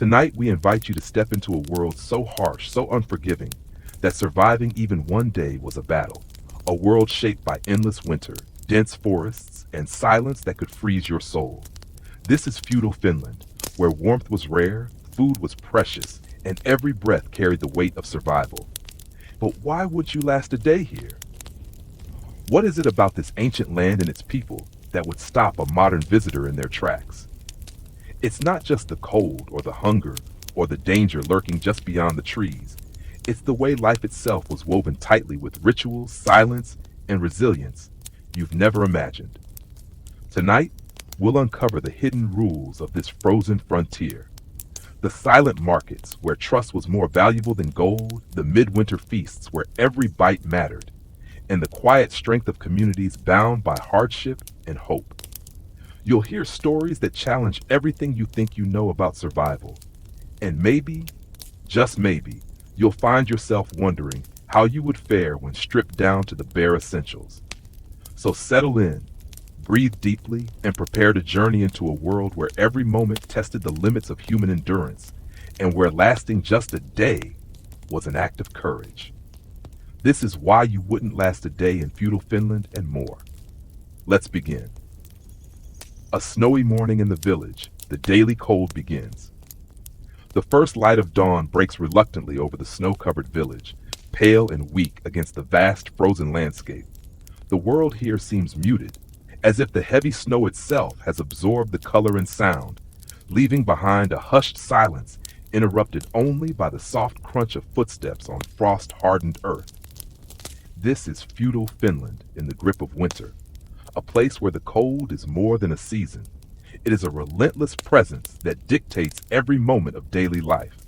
Tonight, we invite you to step into a world so harsh, so unforgiving, that surviving even one day was a battle. A world shaped by endless winter, dense forests, and silence that could freeze your soul. This is feudal Finland, where warmth was rare, food was precious, and every breath carried the weight of survival. But why would you last a day here? What is it about this ancient land and its people that would stop a modern visitor in their tracks? It's not just the cold or the hunger or the danger lurking just beyond the trees. It's the way life itself was woven tightly with rituals, silence, and resilience you've never imagined. Tonight, we'll uncover the hidden rules of this frozen frontier. The silent markets where trust was more valuable than gold, the midwinter feasts where every bite mattered, and the quiet strength of communities bound by hardship and hope. You'll hear stories that challenge everything you think you know about survival. And maybe, just maybe, you'll find yourself wondering how you would fare when stripped down to the bare essentials. So settle in, breathe deeply, and prepare to journey into a world where every moment tested the limits of human endurance, and where lasting just a day was an act of courage. This is why you wouldn't last a day in feudal Finland and more. Let's begin. A snowy morning in the village, the daily cold begins. The first light of dawn breaks reluctantly over the snow-covered village, pale and weak against the vast frozen landscape. The world here seems muted, as if the heavy snow itself has absorbed the color and sound, leaving behind a hushed silence interrupted only by the soft crunch of footsteps on frost-hardened earth. This is feudal Finland in the grip of winter, a place where the cold is more than a season. It is a relentless presence that dictates every moment of daily life.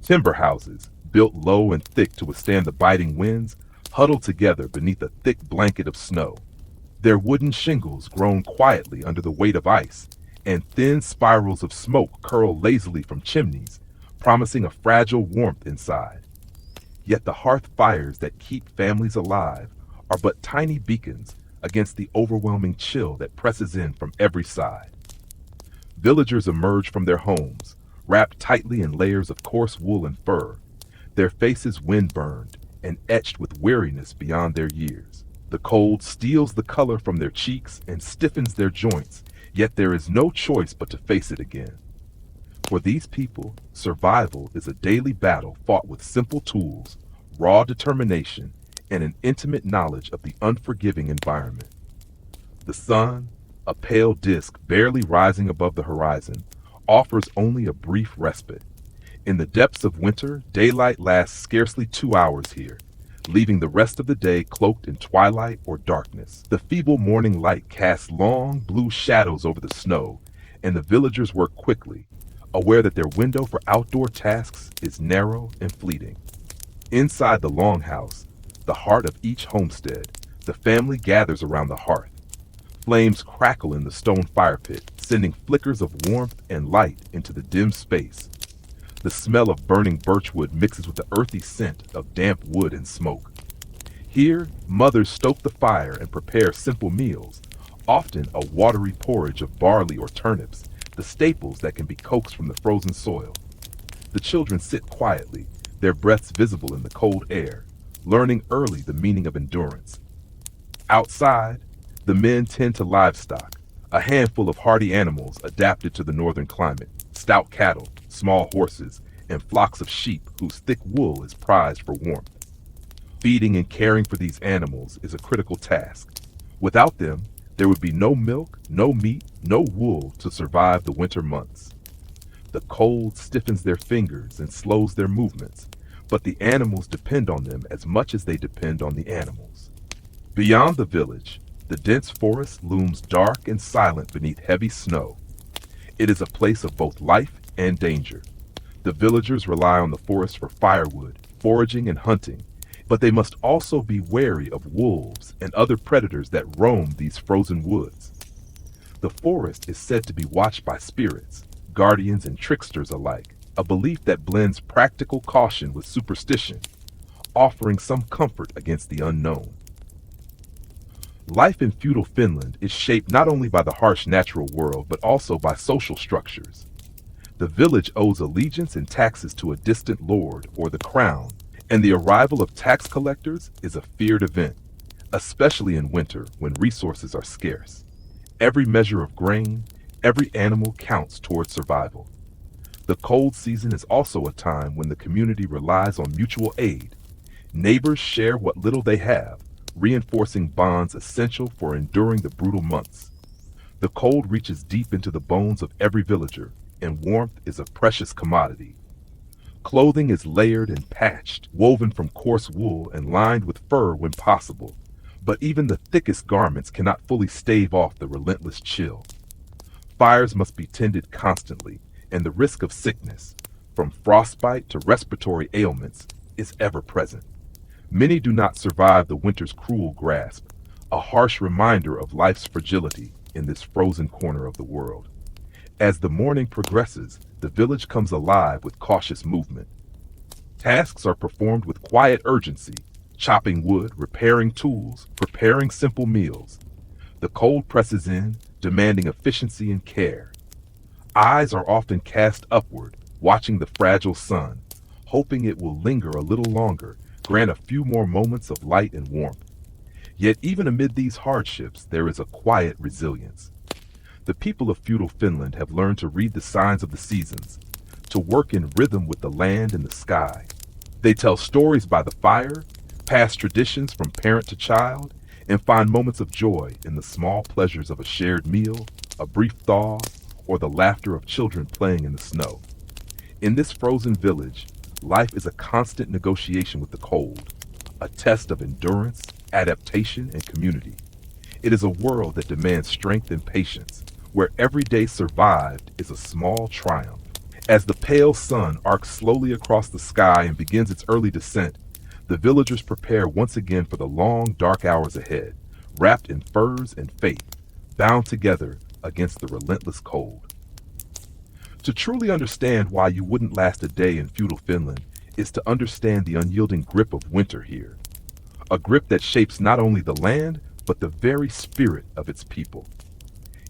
Timber houses, built low and thick to withstand the biting winds, huddle together beneath a thick blanket of snow. Their wooden shingles groan quietly under the weight of ice, and thin spirals of smoke curl lazily from chimneys, promising a fragile warmth inside. Yet the hearth fires that keep families alive are but tiny beacons against the overwhelming chill that presses in from every side. Villagers emerge from their homes, wrapped tightly in layers of coarse wool and fur, their faces wind-burned and etched with weariness beyond their years. The cold steals the color from their cheeks and stiffens their joints, yet there is no choice but to face it again. For these people, survival is a daily battle fought with simple tools, raw determination, and an intimate knowledge of the unforgiving environment. The sun, a pale disk barely rising above the horizon, offers only a brief respite. In the depths of winter, daylight lasts scarcely 2 hours here, leaving the rest of the day cloaked in twilight or darkness. The feeble morning light casts long blue shadows over the snow, and the villagers work quickly, aware that their window for outdoor tasks is narrow and fleeting. Inside the longhouse, the heart of each homestead, the family gathers around the hearth. Flames crackle in the stone fire pit, sending flickers of warmth and light into the dim space. The smell of burning birchwood mixes with the earthy scent of damp wood and smoke. Here, mothers stoke the fire and prepare simple meals, often a watery porridge of barley or turnips, the staples that can be coaxed from the frozen soil. The children sit quietly, their breaths visible in the cold air, learning early the meaning of endurance. Outside, the men tend to livestock, a handful of hardy animals adapted to the northern climate, stout cattle, small horses, and flocks of sheep whose thick wool is prized for warmth. Feeding and caring for these animals is a critical task. Without them, there would be no milk, no meat, no wool to survive the winter months. The cold stiffens their fingers and slows their movements, but the animals depend on them as much as they depend on the animals. Beyond the village, the dense forest looms dark and silent beneath heavy snow. It is a place of both life and danger. The villagers rely on the forest for firewood, foraging, and hunting, but they must also be wary of wolves and other predators that roam these frozen woods. The forest is said to be watched by spirits, guardians, and tricksters alike, a belief that blends practical caution with superstition, offering some comfort against the unknown. Life in feudal Finland is shaped not only by the harsh natural world, but also by social structures. The village owes allegiance and taxes to a distant lord or the crown, and the arrival of tax collectors is a feared event, especially in winter when resources are scarce. Every measure of grain, every animal counts toward survival. The cold season is also a time when the community relies on mutual aid. Neighbors share what little they have, reinforcing bonds essential for enduring the brutal months. The cold reaches deep into the bones of every villager, and warmth is a precious commodity. Clothing is layered and patched, woven from coarse wool and lined with fur when possible. But even the thickest garments cannot fully stave off the relentless chill. Fires must be tended constantly, and the risk of sickness, from frostbite to respiratory ailments, is ever present. Many do not survive the winter's cruel grasp, a harsh reminder of life's fragility in this frozen corner of the world. As the morning progresses, the village comes alive with cautious movement. Tasks are performed with quiet urgency, chopping wood, repairing tools, preparing simple meals. The cold presses in, demanding efficiency and care. Eyes are often cast upward, watching the fragile sun, hoping it will linger a little longer, grant a few more moments of light and warmth. Yet even amid these hardships, there is a quiet resilience. The people of feudal Finland have learned to read the signs of the seasons, to work in rhythm with the land and the sky. They tell stories by the fire, pass traditions from parent to child, and find moments of joy in the small pleasures of a shared meal, a brief thaw, or the laughter of children playing in the snow. In this frozen village, life is a constant negotiation with the cold, a test of endurance, adaptation, and community. It is a world that demands strength and patience, where every day survived is a small triumph. As the pale sun arcs slowly across the sky and begins its early descent, the villagers prepare once again for the long, dark hours ahead, wrapped in furs and faith, bound together against the relentless cold. To truly understand why you wouldn't last a day in feudal Finland is to understand the unyielding grip of winter here, a grip that shapes not only the land, but the very spirit of its people.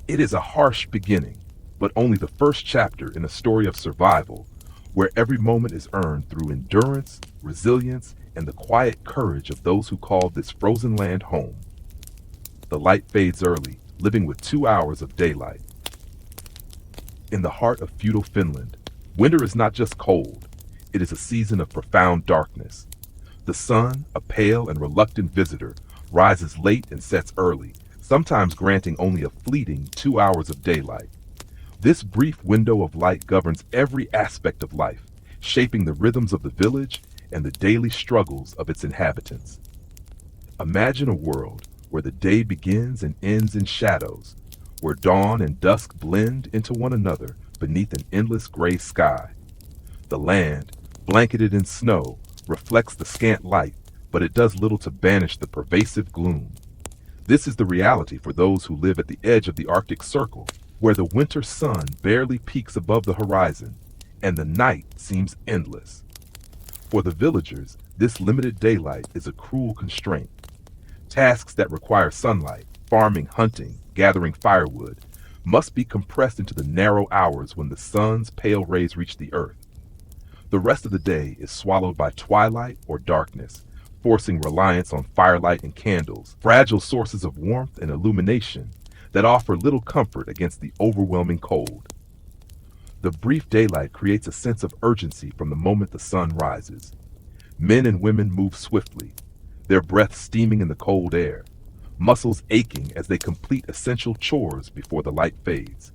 It is a harsh beginning, but only the first chapter in a story of survival, where every moment is earned through endurance, resilience, and the quiet courage of those who call this frozen land home. The light fades early, living with 2 hours of daylight. In the heart of feudal Finland, winter is not just cold, it is a season of profound darkness. The sun, a pale and reluctant visitor, rises late and sets early, sometimes granting only a fleeting 2 hours of daylight. This brief window of light governs every aspect of life, shaping the rhythms of the village and the daily struggles of its inhabitants. Imagine a world where the day begins and ends in shadows, where dawn and dusk blend into one another beneath an endless gray sky. The land, blanketed in snow, reflects the scant light, but it does little to banish the pervasive gloom. This is the reality for those who live at the edge of the Arctic Circle, where the winter sun barely peeks above the horizon, and the night seems endless. For the villagers, this limited daylight is a cruel constraint. Tasks that require sunlight, farming, hunting, gathering firewood, must be compressed into the narrow hours when the sun's pale rays reach the earth. The rest of the day is swallowed by twilight or darkness, forcing reliance on firelight and candles, fragile sources of warmth and illumination that offer little comfort against the overwhelming cold. The brief daylight creates a sense of urgency from the moment the sun rises. Men and women move swiftly, their breath steaming in the cold air, muscles aching as they complete essential chores before the light fades.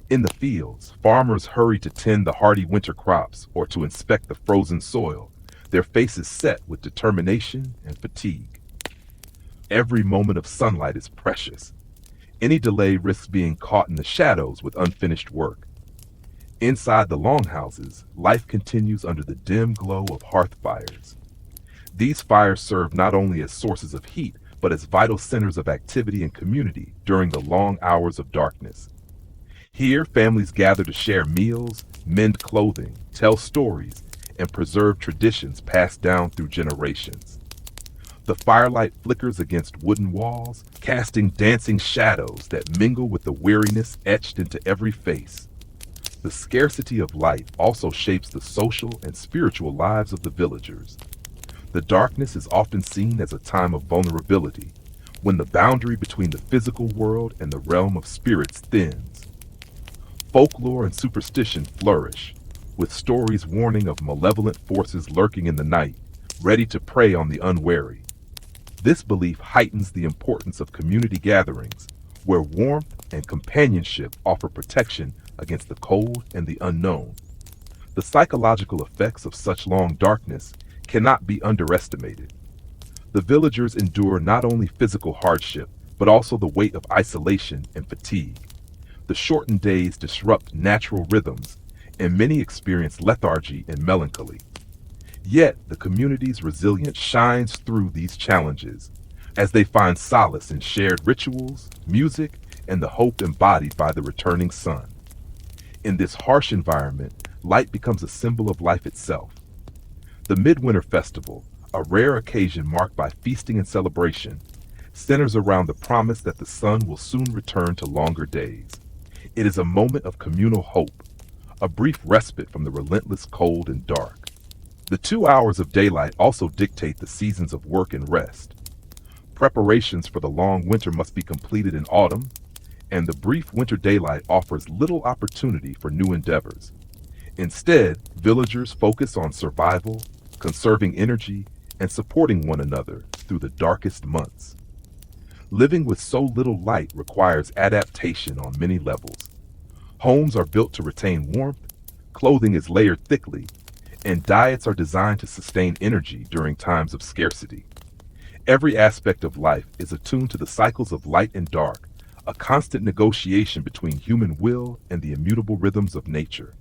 In the fields, farmers hurry to tend the hardy winter crops or to inspect the frozen soil, their faces set with determination and fatigue. Every moment of sunlight is precious. Any delay risks being caught in the shadows with unfinished work. Inside the longhouses, life continues under the dim glow of hearth fires. These fires serve not only as sources of heat, but as vital centers of activity and community during the long hours of darkness. Here, families gather to share meals, mend clothing, tell stories, and preserve traditions passed down through generations. The firelight flickers against wooden walls, casting dancing shadows that mingle with the weariness etched into every face. The scarcity of light also shapes the social and spiritual lives of the villagers. The darkness is often seen as a time of vulnerability, when the boundary between the physical world and the realm of spirits thins. Folklore and superstition flourish, with stories warning of malevolent forces lurking in the night, ready to prey on the unwary. This belief heightens the importance of community gatherings, where warmth and companionship offer protection against the cold and the unknown. The psychological effects of such long darkness cannot be underestimated. The villagers endure not only physical hardship, but also the weight of isolation and fatigue. The shortened days disrupt natural rhythms, and many experience lethargy and melancholy. Yet, the community's resilience shines through these challenges, as they find solace in shared rituals, music, and the hope embodied by the returning sun. In this harsh environment, light becomes a symbol of life itself. The Midwinter Festival, a rare occasion marked by feasting and celebration, centers around the promise that the sun will soon return to longer days. It is a moment of communal hope, a brief respite from the relentless cold and dark. The 2 hours of daylight also dictate the seasons of work and rest. Preparations for the long winter must be completed in autumn, and the brief winter daylight offers little opportunity for new endeavors. Instead, villagers focus on survival, conserving energy, and supporting one another through the darkest months. Living with so little light requires adaptation on many levels. Homes are built to retain warmth, clothing is layered thickly, and diets are designed to sustain energy during times of scarcity. Every aspect of life is attuned to the cycles of light and dark, a constant negotiation between human will and the immutable rhythms of nature.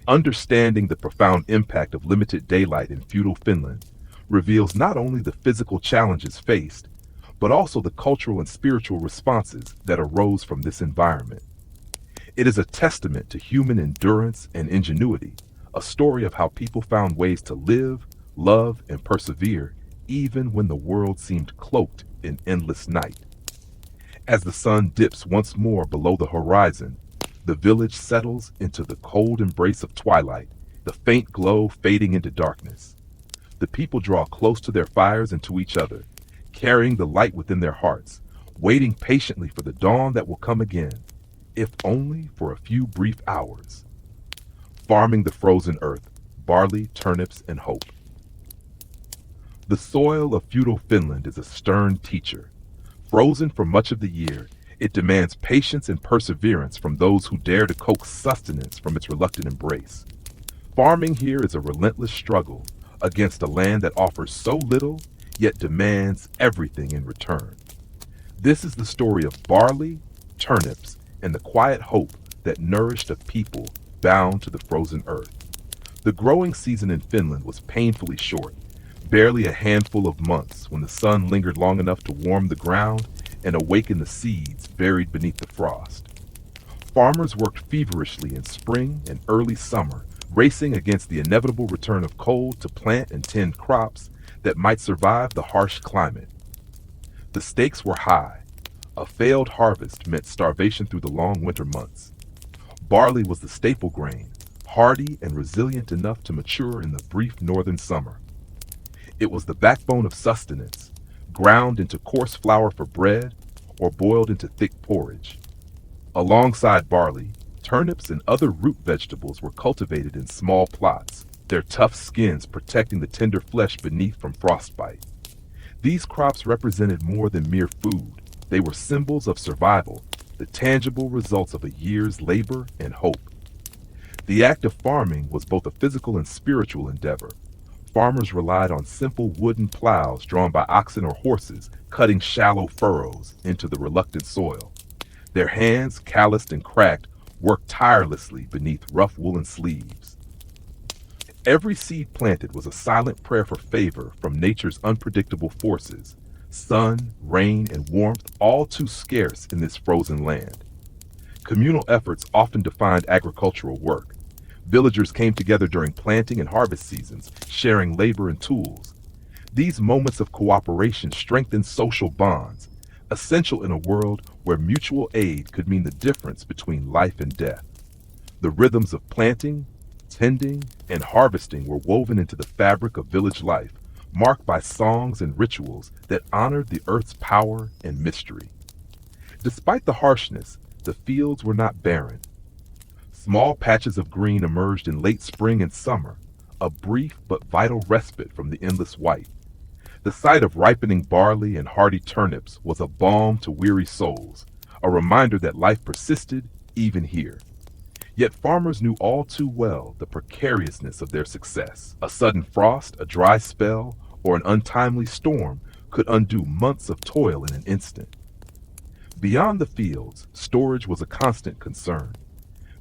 Understanding the profound impact of limited daylight in feudal Finland reveals not only the physical challenges faced, but also the cultural and spiritual responses that arose from this environment. It is a testament to human endurance and ingenuity, a story of how people found ways to live, love, and persevere even when the world seemed cloaked in endless night. As the sun dips once more below the horizon, the village settles into the cold embrace of twilight, the faint glow fading into darkness. The people draw close to their fires and to each other, carrying the light within their hearts, waiting patiently for the dawn that will come again, if only for a few brief hours. Farming the frozen earth, barley, turnips, and hope. The soil of feudal Finland is a stern teacher. Frozen for much of the year, it demands patience and perseverance from those who dare to coax sustenance from its reluctant embrace. Farming here is a relentless struggle against a land that offers so little, yet demands everything in return. This is the story of barley, turnips, and the quiet hope that nourished a people bound to the frozen earth. The growing season in Finland was painfully short, barely a handful of months when the sun lingered long enough to warm the ground and awaken the seeds buried beneath the frost. Farmers worked feverishly in spring and early summer, racing against the inevitable return of cold to plant and tend crops that might survive the harsh climate. The stakes were high. A failed harvest meant starvation through the long winter months. Barley was the staple grain, hardy and resilient enough to mature in the brief northern summer. It was the backbone of sustenance, ground into coarse flour for bread or boiled into thick porridge. Alongside barley, turnips and other root vegetables were cultivated in small plots, their tough skins protecting the tender flesh beneath from frostbite. These crops represented more than mere food. They were symbols of survival, the tangible results of a year's labor and hope. The act of farming was both a physical and spiritual endeavor. Farmers relied on simple wooden plows drawn by oxen or horses, cutting shallow furrows into the reluctant soil. Their hands, calloused and cracked, worked tirelessly beneath rough woolen sleeves. Every seed planted was a silent prayer for favor from nature's unpredictable forces, sun, rain, and warmth all too scarce in this frozen land. Communal efforts often defined agricultural work. Villagers came together during planting and harvest seasons, sharing labor and tools. These moments of cooperation strengthened social bonds, essential in a world where mutual aid could mean the difference between life and death. The rhythms of planting, tending, and harvesting were woven into the fabric of village life, marked by songs and rituals that honored the earth's power and mystery. Despite the harshness, the fields were not barren. Small patches of green emerged in late spring and summer, a brief but vital respite from the endless white. The sight of ripening barley and hardy turnips was a balm to weary souls, a reminder that life persisted even here. Yet farmers knew all too well the precariousness of their success. A sudden frost, a dry spell, or an untimely storm could undo months of toil in an instant. Beyond the fields, storage was a constant concern.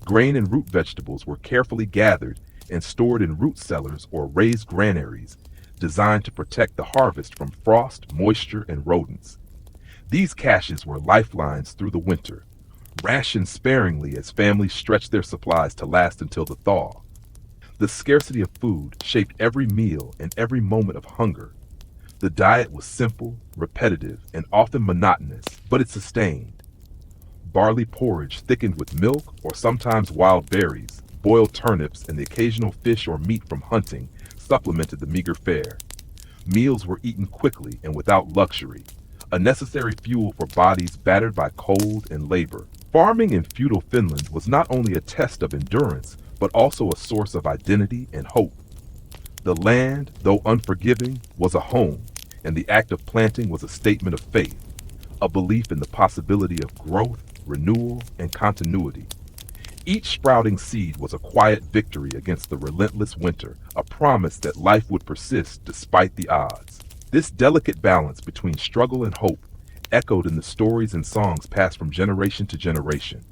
Grain and root vegetables were carefully gathered and stored in root cellars or raised granaries, designed to protect the harvest from frost, moisture, and rodents. These caches were lifelines through the winter, rationed sparingly as families stretched their supplies to last until the thaw. The scarcity of food shaped every meal and every moment of hunger. The diet was simple, repetitive, and often monotonous, but it sustained. Barley porridge thickened with milk or sometimes wild berries, boiled turnips, and the occasional fish or meat from hunting supplemented the meager fare. Meals were eaten quickly and without luxury, a necessary fuel for bodies battered by cold and labor. Farming in feudal Finland was not only a test of endurance, but also a source of identity and hope. The land, though unforgiving, was a home, and the act of planting was a statement of faith, a belief in the possibility of growth, renewal, and continuity. Each sprouting seed was a quiet victory against the relentless winter, a promise that life would persist despite the odds. This delicate balance between struggle and hope echoed in the stories and songs passed from generation to generation.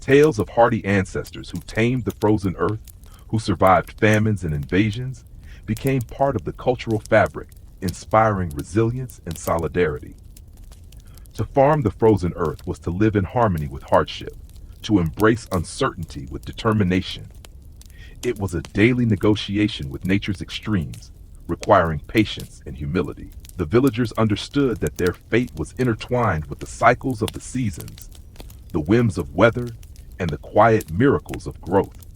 Tales of hardy ancestors who tamed the frozen earth, who survived famines and invasions, became part of the cultural fabric, inspiring resilience and solidarity. To farm the frozen earth was to live in harmony with hardship, to embrace uncertainty with determination. It was a daily negotiation with nature's extremes, requiring patience and humility. The villagers understood that their fate was intertwined with the cycles of the seasons, the whims of weather, and the quiet miracles of growth.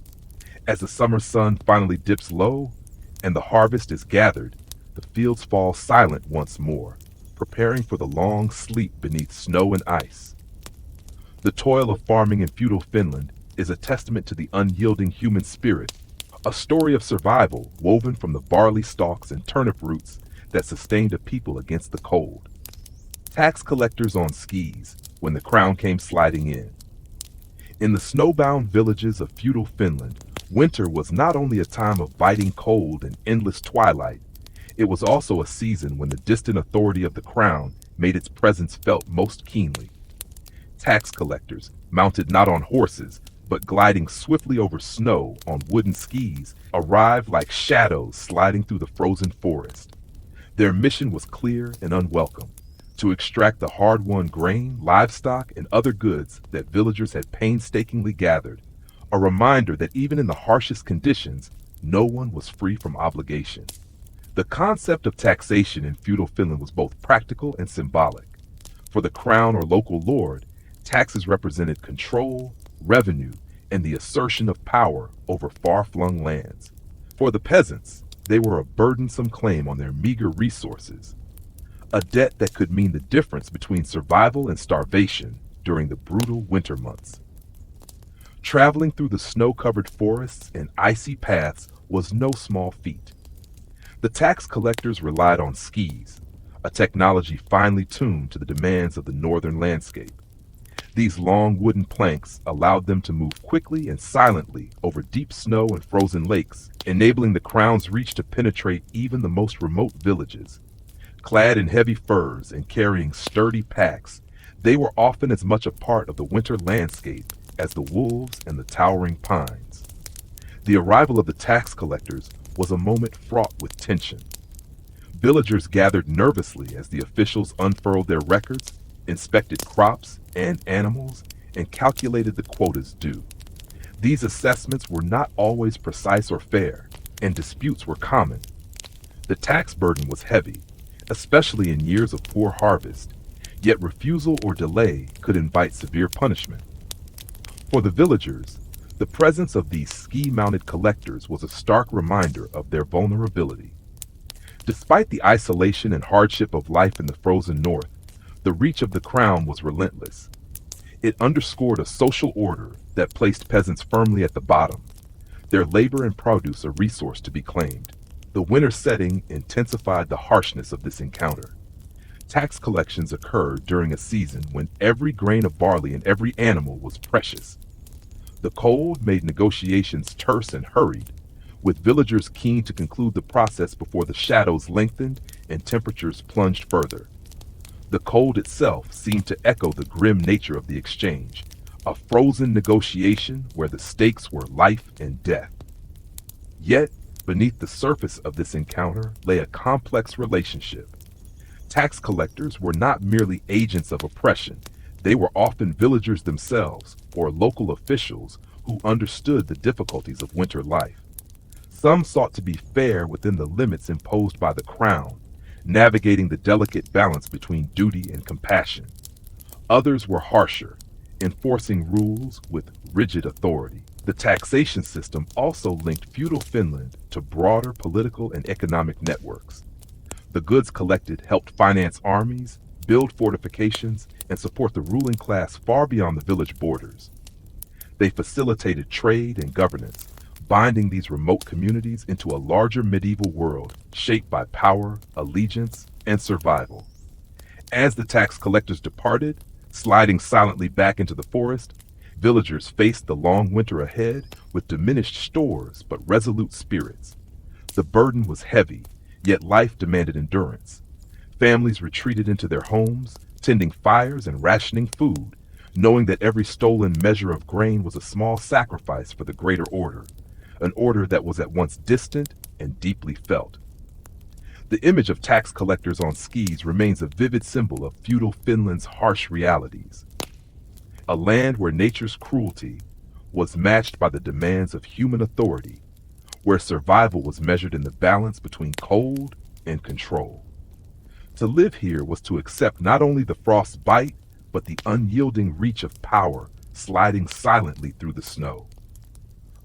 As the summer sun finally dips low and the harvest is gathered, the fields fall silent once more, preparing for the long sleep beneath snow and ice. The toil of farming in feudal Finland is a testament to the unyielding human spirit, a story of survival woven from the barley stalks and turnip roots that sustained a people against the cold. Tax collectors on skis when the crown came sliding in. In the snowbound villages of feudal Finland, winter was not only a time of biting cold and endless twilight, it was also a season when the distant authority of the crown made its presence felt most keenly. Tax collectors, mounted not on horses, but gliding swiftly over snow on wooden skis, arrived like shadows sliding through the frozen forest. Their mission was clear and unwelcome: to extract the hard-won grain, livestock, and other goods that villagers had painstakingly gathered, a reminder that even in the harshest conditions, no one was free from obligation. The concept of taxation in feudal Finland was both practical and symbolic. For the crown or local lord, taxes represented control, revenue, and the assertion of power over far-flung lands. For the peasants, they were a burdensome claim on their meager resources, a debt that could mean the difference between survival and starvation during the brutal winter months. Traveling through the snow-covered forests and icy paths was no small feat. The tax collectors relied on skis, a technology finely tuned to the demands of the northern landscape. These long wooden planks allowed them to move quickly and silently over deep snow and frozen lakes, enabling the crown's reach to penetrate even the most remote villages. Clad in heavy furs and carrying sturdy packs, they were often as much a part of the winter landscape as the wolves and the towering pines. The arrival of the tax collectors was a moment fraught with tension. Villagers gathered nervously as the officials unfurled their records, inspected crops and animals, and calculated the quotas due. These assessments were not always precise or fair, and disputes were common. The tax burden was heavy, especially in years of poor harvest, yet refusal or delay could invite severe punishment. For the villagers, The presence of these ski-mounted collectors was a stark reminder of their vulnerability. Despite the isolation and hardship of life in the frozen north, the reach of the crown was relentless. It underscored a social order that placed peasants firmly at the bottom, their labor and produce a resource to be claimed. The winter setting intensified the harshness of this encounter. Tax collections occurred during a season when every grain of barley and every animal was precious. The cold made negotiations terse and hurried, with villagers keen to conclude the process before the shadows lengthened and temperatures plunged further. The cold itself seemed to echo the grim nature of the exchange, a frozen negotiation where the stakes were life and death. Yet, beneath the surface of this encounter lay a complex relationship. Tax collectors were not merely agents of oppression, they were often villagers themselves or local officials who understood the difficulties of winter life. Some sought to be fair within the limits imposed by the crown, navigating the delicate balance between duty and compassion. Others were harsher, enforcing rules with rigid authority. The taxation system also linked feudal Finland to broader political and economic networks. The goods collected helped finance armies, build fortifications, and support the ruling class far beyond the village borders. They facilitated trade and governance, binding these remote communities into a larger medieval world shaped by power, allegiance, and survival. As the tax collectors departed, sliding silently back into the forest, villagers faced the long winter ahead with diminished stores but resolute spirits. The burden was heavy, yet life demanded endurance. Families retreated into their homes, tending fires and rationing food, knowing that every stolen measure of grain was a small sacrifice for the greater order, an order that was at once distant and deeply felt. The image of tax collectors on skis remains a vivid symbol of feudal Finland's harsh realities. A land where nature's cruelty was matched by the demands of human authority, where survival was measured in the balance between cold and control. To live here was to accept not only the frost's bite, but the unyielding reach of power sliding silently through the snow.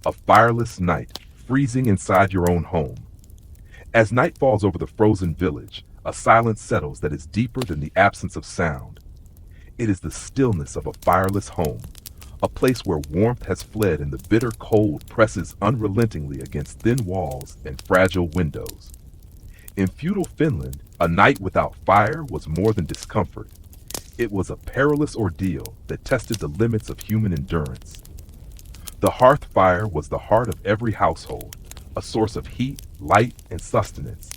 A fireless night, freezing inside your own home. As night falls over the frozen village, a silence settles that is deeper than the absence of sound. It is the stillness of a fireless home, a place where warmth has fled and the bitter cold presses unrelentingly against thin walls and fragile windows. In feudal Finland, a night without fire was more than discomfort. It was a perilous ordeal that tested the limits of human endurance. The hearth fire was the heart of every household, a source of heat, light, and sustenance.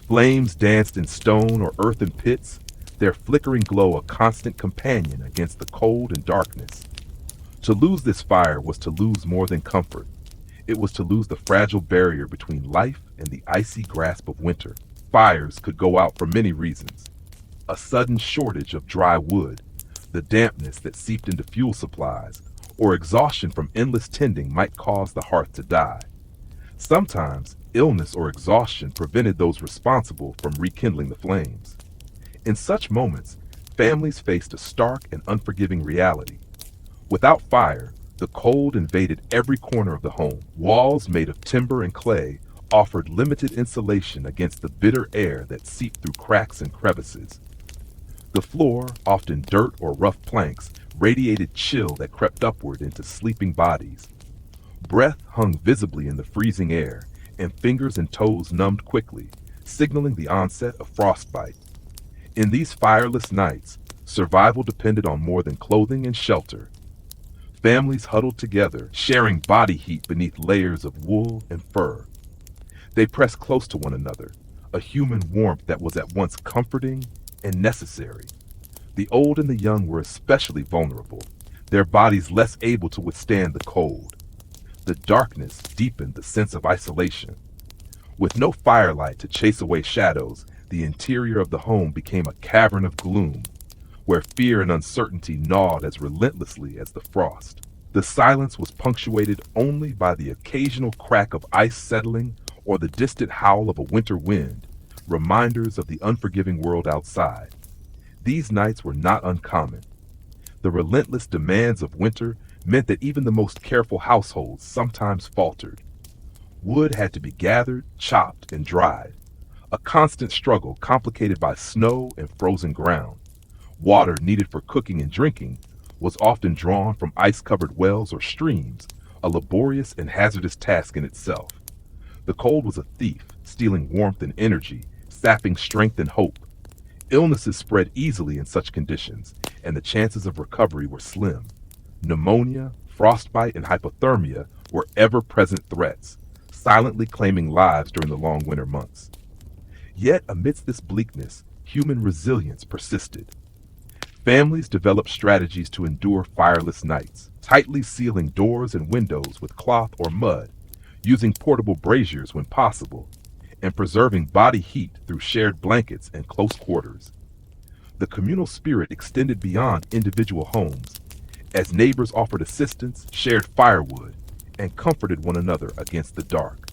Flames danced in stone or earthen pits, their flickering glow a constant companion against the cold and darkness. To lose this fire was to lose more than comfort. It was to lose the fragile barrier between life and the icy grasp of winter. Fires could go out for many reasons. A sudden shortage of dry wood, the dampness that seeped into fuel supplies, or exhaustion from endless tending might cause the hearth to die. Sometimes, illness or exhaustion prevented those responsible from rekindling the flames. In such moments, families faced a stark and unforgiving reality. Without fire, the cold invaded every corner of the home. Walls made of timber and clay offered limited insulation against the bitter air that seeped through cracks and crevices. The floor, often dirt or rough planks, radiated chill that crept upward into sleeping bodies. Breath hung visibly in the freezing air, and fingers and toes numbed quickly, signaling the onset of frostbite. In these fireless nights, survival depended on more than clothing and shelter. Families huddled together, sharing body heat beneath layers of wool and fur. They pressed close to one another, a human warmth that was at once comforting and necessary. The old and the young were especially vulnerable, their bodies less able to withstand the cold. The darkness deepened the sense of isolation. With no firelight to chase away shadows, the interior of the home became a cavern of gloom, where fear and uncertainty gnawed as relentlessly as the frost. The silence was punctuated only by the occasional crack of ice settling or the distant howl of a winter wind, reminders of the unforgiving world outside. These nights were not uncommon. The relentless demands of winter meant that even the most careful households sometimes faltered. Wood had to be gathered, chopped, and dried, a constant struggle complicated by snow and frozen ground. Water needed for cooking and drinking was often drawn from ice-covered wells or streams, a laborious and hazardous task in itself. The cold was a thief, stealing warmth and energy, sapping strength and hope. Illnesses spread easily in such conditions, and the chances of recovery were slim. Pneumonia, frostbite, and hypothermia were ever-present threats, silently claiming lives during the long winter months. Yet amidst this bleakness, human resilience persisted. Families developed strategies to endure fireless nights, tightly sealing doors and windows with cloth or mud, using portable braziers when possible, and preserving body heat through shared blankets and close quarters. The communal spirit extended beyond individual homes, as neighbors offered assistance, shared firewood, and comforted one another against the dark.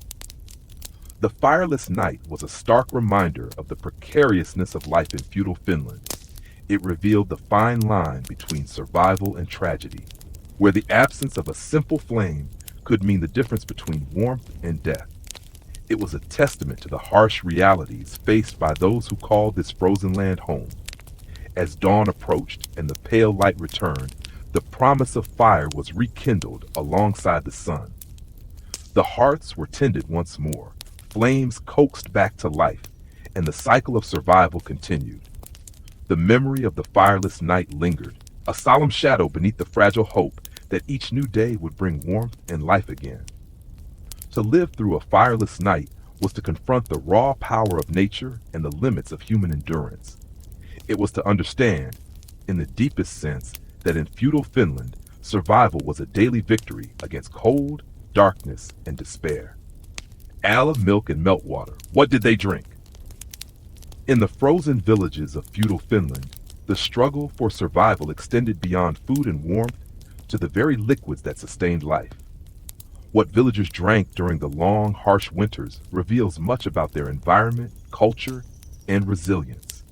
The fireless night was a stark reminder of the precariousness of life in feudal Finland. It revealed the fine line between survival and tragedy, where the absence of a simple flame could mean the difference between warmth and death. It was a testament to the harsh realities faced by those who called this frozen land home. As dawn approached and the pale light returned, the promise of fire was rekindled alongside the sun. The hearths were tended once more, flames coaxed back to life, and the cycle of survival continued. The memory of the fireless night lingered, a solemn shadow beneath the fragile hope that each new day would bring warmth and life again. To live through a fireless night was to confront the raw power of nature and the limits of human endurance. It was to understand, in the deepest sense, that in feudal Finland, survival was a daily victory against cold, darkness, and despair. Ale, milk, and meltwater. What did they drink? In the frozen villages of feudal Finland, the struggle for survival extended beyond food and warmth to the very liquids that sustained life. What villagers drank during the long, harsh winters reveals much about their environment, culture, and resilience.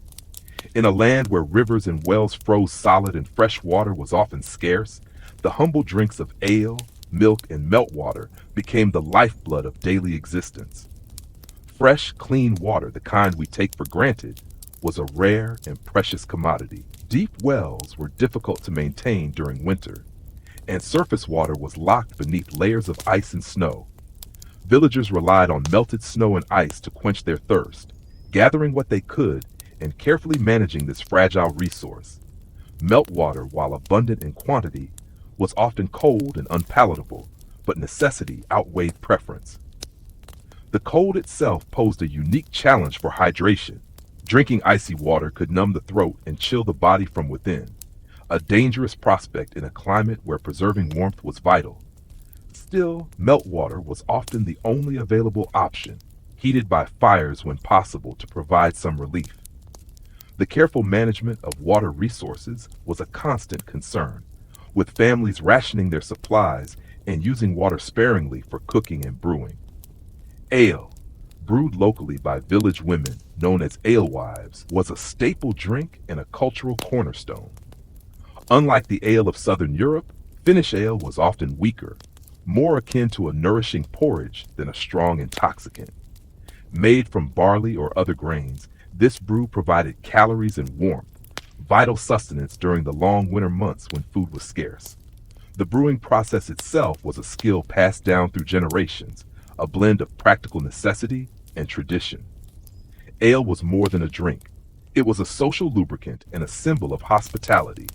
In a land where rivers and wells froze solid and fresh water was often scarce, the humble drinks of ale, milk, and meltwater became the lifeblood of daily existence. Fresh, clean water, the kind we take for granted, was a rare and precious commodity. Deep wells were difficult to maintain during winter, and surface water was locked beneath layers of ice and snow. Villagers relied on melted snow and ice to quench their thirst, gathering what they could and carefully managing this fragile resource. Meltwater, while abundant in quantity, was often cold and unpalatable, but necessity outweighed preference. The cold itself posed a unique challenge for hydration. Drinking icy water could numb the throat and chill the body from within, a dangerous prospect in a climate where preserving warmth was vital. Still, meltwater was often the only available option, heated by fires when possible to provide some relief. The careful management of water resources was a constant concern, with families rationing their supplies and using water sparingly for cooking and brewing. Ale, brewed locally by village women known as alewives, was a staple drink and a cultural cornerstone. Unlike the ale of southern Europe, Finnish ale was often weaker, more akin to a nourishing porridge than a strong intoxicant. Made from barley or other grains, this brew provided calories and warmth, vital sustenance during the long winter months when food was scarce. The brewing process itself was a skill passed down through generations, a blend of practical necessity and tradition. Ale was more than a drink. It was a social lubricant and a symbol of hospitality.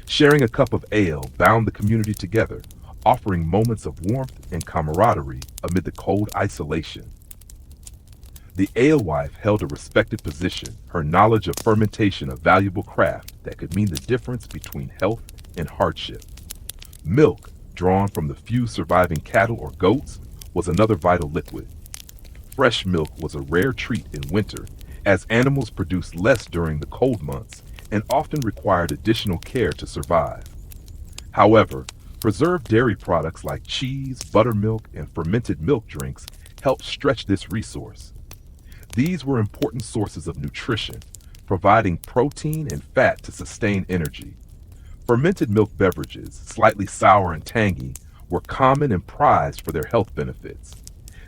Sharing a cup of ale bound the community together, offering moments of warmth and camaraderie amid the cold isolation. The alewife held a respected position, her knowledge of fermentation a valuable craft that could mean the difference between health and hardship. Milk, drawn from the few surviving cattle or goats, was another vital liquid. Fresh milk was a rare treat in winter, as animals produced less during the cold months and often required additional care to survive. However, preserved dairy products like cheese, buttermilk, and fermented milk drinks helped stretch this resource. These were important sources of nutrition, providing protein and fat to sustain energy. Fermented milk beverages, slightly sour and tangy, were common and prized for their health benefits.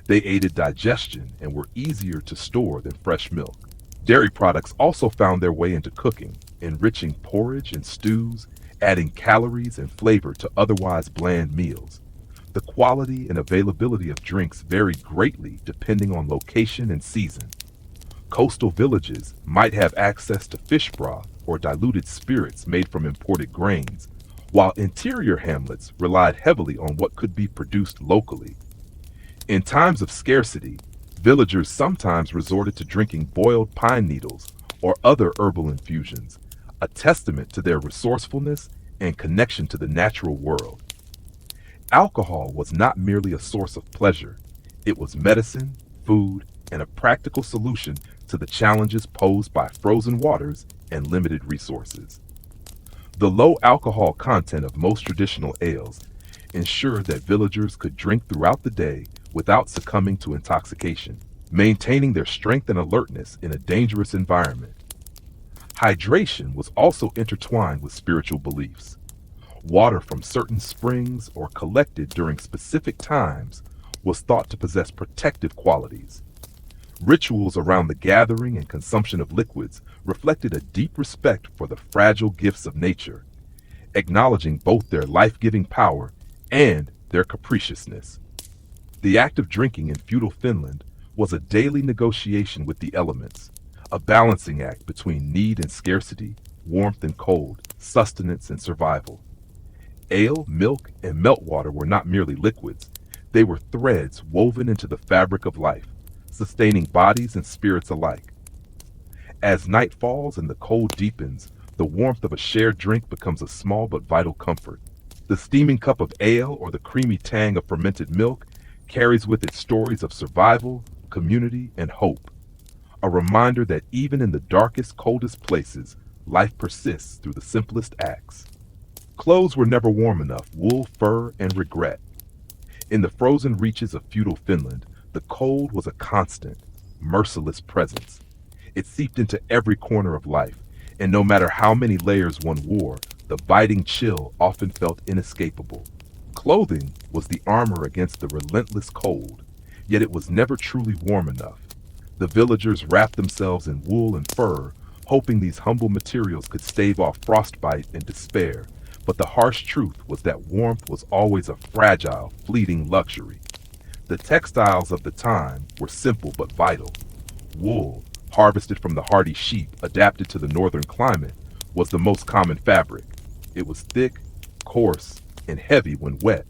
They aided digestion and were easier to store than fresh milk. Dairy products also found their way into cooking, enriching porridge and stews, adding calories and flavor to otherwise bland meals. The quality and availability of drinks varied greatly depending on location and season. Coastal villages might have access to fish broth or diluted spirits made from imported grains, while interior hamlets relied heavily on what could be produced locally. In times of scarcity, villagers sometimes resorted to drinking boiled pine needles or other herbal infusions, a testament to their resourcefulness and connection to the natural world. Alcohol was not merely a source of pleasure, it was medicine, food, and a practical solution to the challenges posed by frozen waters and limited resources. The low alcohol content of most traditional ales ensured that villagers could drink throughout the day without succumbing to intoxication, maintaining their strength and alertness in a dangerous environment. Hydration was also intertwined with spiritual beliefs. Water from certain springs or collected during specific times was thought to possess protective qualities. Rituals around the gathering and consumption of liquids reflected a deep respect for the fragile gifts of nature, acknowledging both their life-giving power and their capriciousness. The act of drinking in feudal Finland was a daily negotiation with the elements, a balancing act between need and scarcity, warmth and cold, sustenance and survival. Ale, milk, and meltwater were not merely liquids, they were threads woven into the fabric of life, sustaining bodies and spirits alike. As night falls and the cold deepens, the warmth of a shared drink becomes a small but vital comfort. The steaming cup of ale or the creamy tang of fermented milk carries with it stories of survival, community, and hope. A reminder that even in the darkest, coldest places, life persists through the simplest acts. Clothes were never warm enough, wool, fur, and regret. In the frozen reaches of feudal Finland, the cold was a constant, merciless presence. It seeped into every corner of life, and no matter how many layers one wore, the biting chill often felt inescapable. Clothing was the armor against the relentless cold, yet it was never truly warm enough. The villagers wrapped themselves in wool and fur, hoping these humble materials could stave off frostbite and despair, but the harsh truth was that warmth was always a fragile, fleeting luxury. The textiles of the time were simple but vital. Wool, harvested from the hardy sheep adapted to the northern climate, was the most common fabric. It was thick, coarse, and heavy when wet,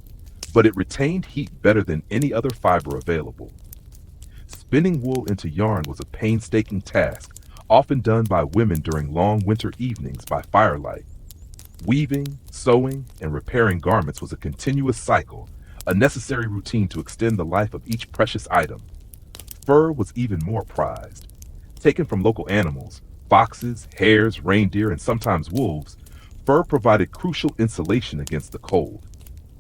but it retained heat better than any other fiber available. Spinning wool into yarn was a painstaking task, often done by women during long winter evenings by firelight. Weaving, sewing, and repairing garments was a continuous cycle, a necessary routine to extend the life of each precious item. Fur was even more prized. Taken from local animals, foxes, hares, reindeer, and sometimes wolves, fur provided crucial insulation against the cold.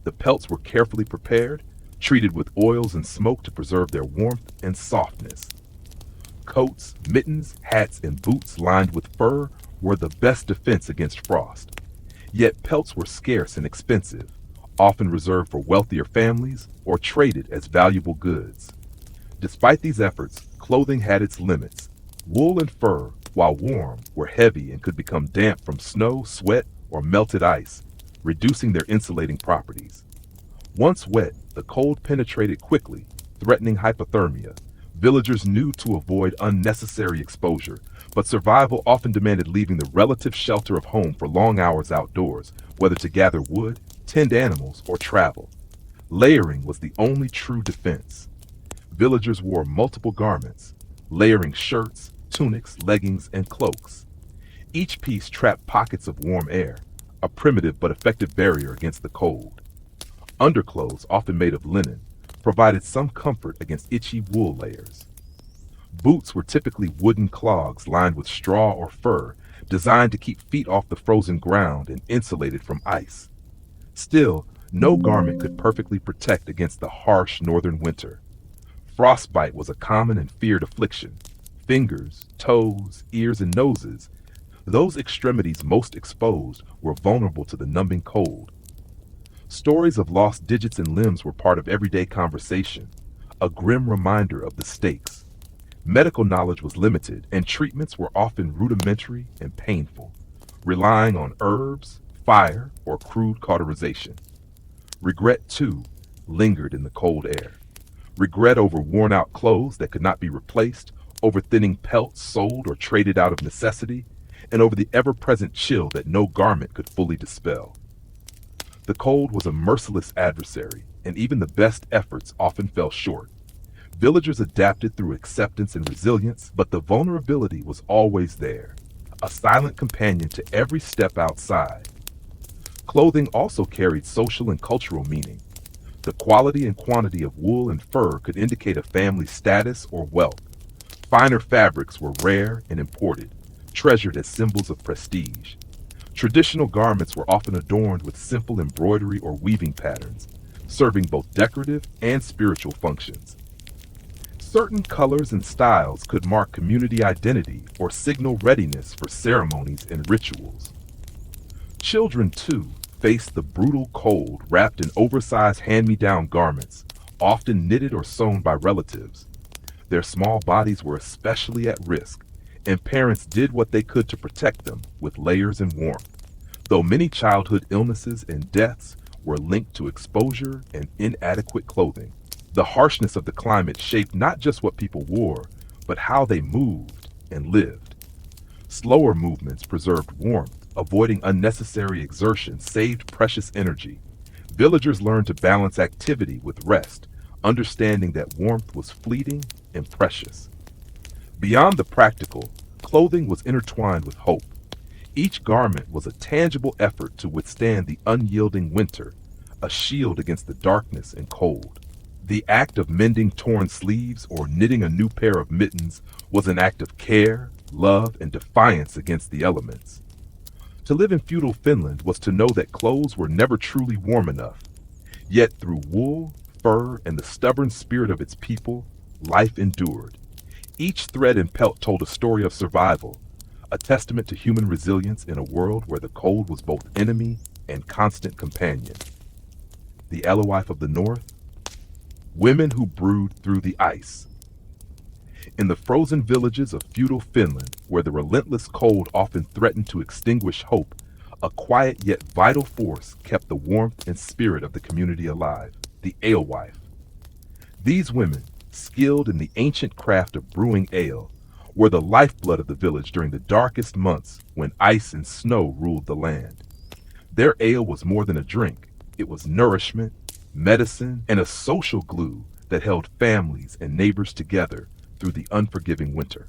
The pelts were carefully prepared, treated with oils and smoke to preserve their warmth and softness. Coats, mittens, hats, and boots lined with fur were the best defense against frost. Yet pelts were scarce and expensive, often reserved for wealthier families or traded as valuable goods. Despite these efforts, clothing had its limits. Wool and fur, while warm, were heavy and could become damp from snow, sweat, or melted ice, reducing their insulating properties. Once wet, the cold penetrated quickly, threatening hypothermia. Villagers knew to avoid unnecessary exposure, but survival often demanded leaving the relative shelter of home for long hours outdoors, whether to gather wood, tend animals, or travel. Layering was the only true defense. Villagers wore multiple garments, layering shirts, tunics, leggings, and cloaks. Each piece trapped pockets of warm air, a primitive but effective barrier against the cold. Underclothes, often made of linen, provided some comfort against itchy wool layers. Boots were typically wooden clogs lined with straw or fur, designed to keep feet off the frozen ground and insulated from ice. Still, no garment could perfectly protect against the harsh northern winter. Frostbite was a common and feared affliction. Fingers, toes, ears, and noses Those extremities most exposed were vulnerable to the numbing cold. Stories of lost digits and limbs were part of everyday conversation, a grim reminder of the stakes. Medical knowledge was limited, and treatments were often rudimentary and painful, relying on herbs, fire, or crude cauterization. Regret, too, lingered in the cold air. Regret over worn out clothes that could not be replaced, over thinning pelts sold or traded out of necessity, and over the ever present chill that no garment could fully dispel. The cold was a merciless adversary, and even the best efforts often fell short. Villagers adapted through acceptance and resilience, but the vulnerability was always there, a silent companion to every step outside. Clothing also carried social and cultural meaning. The quality and quantity of wool and fur could indicate a family's status or wealth. Finer fabrics were rare and imported, treasured as symbols of prestige. Traditional garments were often adorned with simple embroidery or weaving patterns, serving both decorative and spiritual functions. Certain colors and styles could mark community identity or signal readiness for ceremonies and rituals. Children, too, faced the brutal cold wrapped in oversized hand-me-down garments, often knitted or sewn by relatives. Their small bodies were especially at risk, and parents did what they could to protect them with layers and warmth, though many childhood illnesses and deaths were linked to exposure and inadequate clothing. The harshness of the climate shaped not just what people wore, but how they moved and lived. Slower movements preserved warmth, avoiding unnecessary exertion saved precious energy. Villagers learned to balance activity with rest, understanding that warmth was fleeting and precious. Beyond the practical, clothing was intertwined with hope. Each garment was a tangible effort to withstand the unyielding winter, a shield against the darkness and cold. The act of mending torn sleeves or knitting a new pair of mittens was an act of care, love, and defiance against the elements. To live in feudal Finland was to know that clothes were never truly warm enough. Yet through wool, fur, and the stubborn spirit of its people, life endured. Each thread and pelt told a story of survival, a testament to human resilience in a world where the cold was both enemy and constant companion. The alewife of the North? Women who brewed through the ice. In the frozen villages of feudal Finland, where the relentless cold often threatened to extinguish hope, a quiet yet vital force kept the warmth and spirit of the community alive, the alewife. These women, skilled in the ancient craft of brewing ale, were the lifeblood of the village during the darkest months when ice and snow ruled the land. Their ale was more than a drink. It was nourishment, medicine, and a social glue that held families and neighbors together through the unforgiving winter.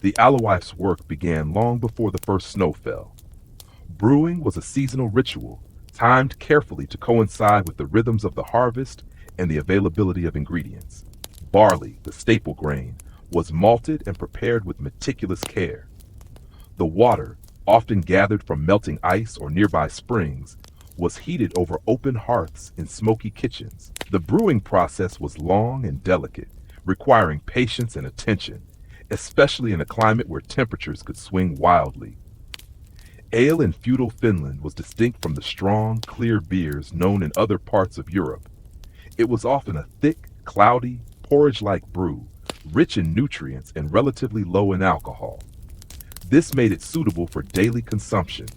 The alewife's work began long before the first snow fell. Brewing was a seasonal ritual, timed carefully to coincide with the rhythms of the harvest and the availability of ingredients. Barley, the staple grain, was malted and prepared with meticulous care. The water, often gathered from melting ice or nearby springs, was heated over open hearths in smoky kitchens. The brewing process was long and delicate, requiring patience and attention, especially in a climate where temperatures could swing wildly. Ale in feudal Finland was distinct from the strong, clear beers known in other parts of Europe. It was often a thick, cloudy, porridge-like brew, rich in nutrients and relatively low in alcohol. This made it suitable for daily consumption,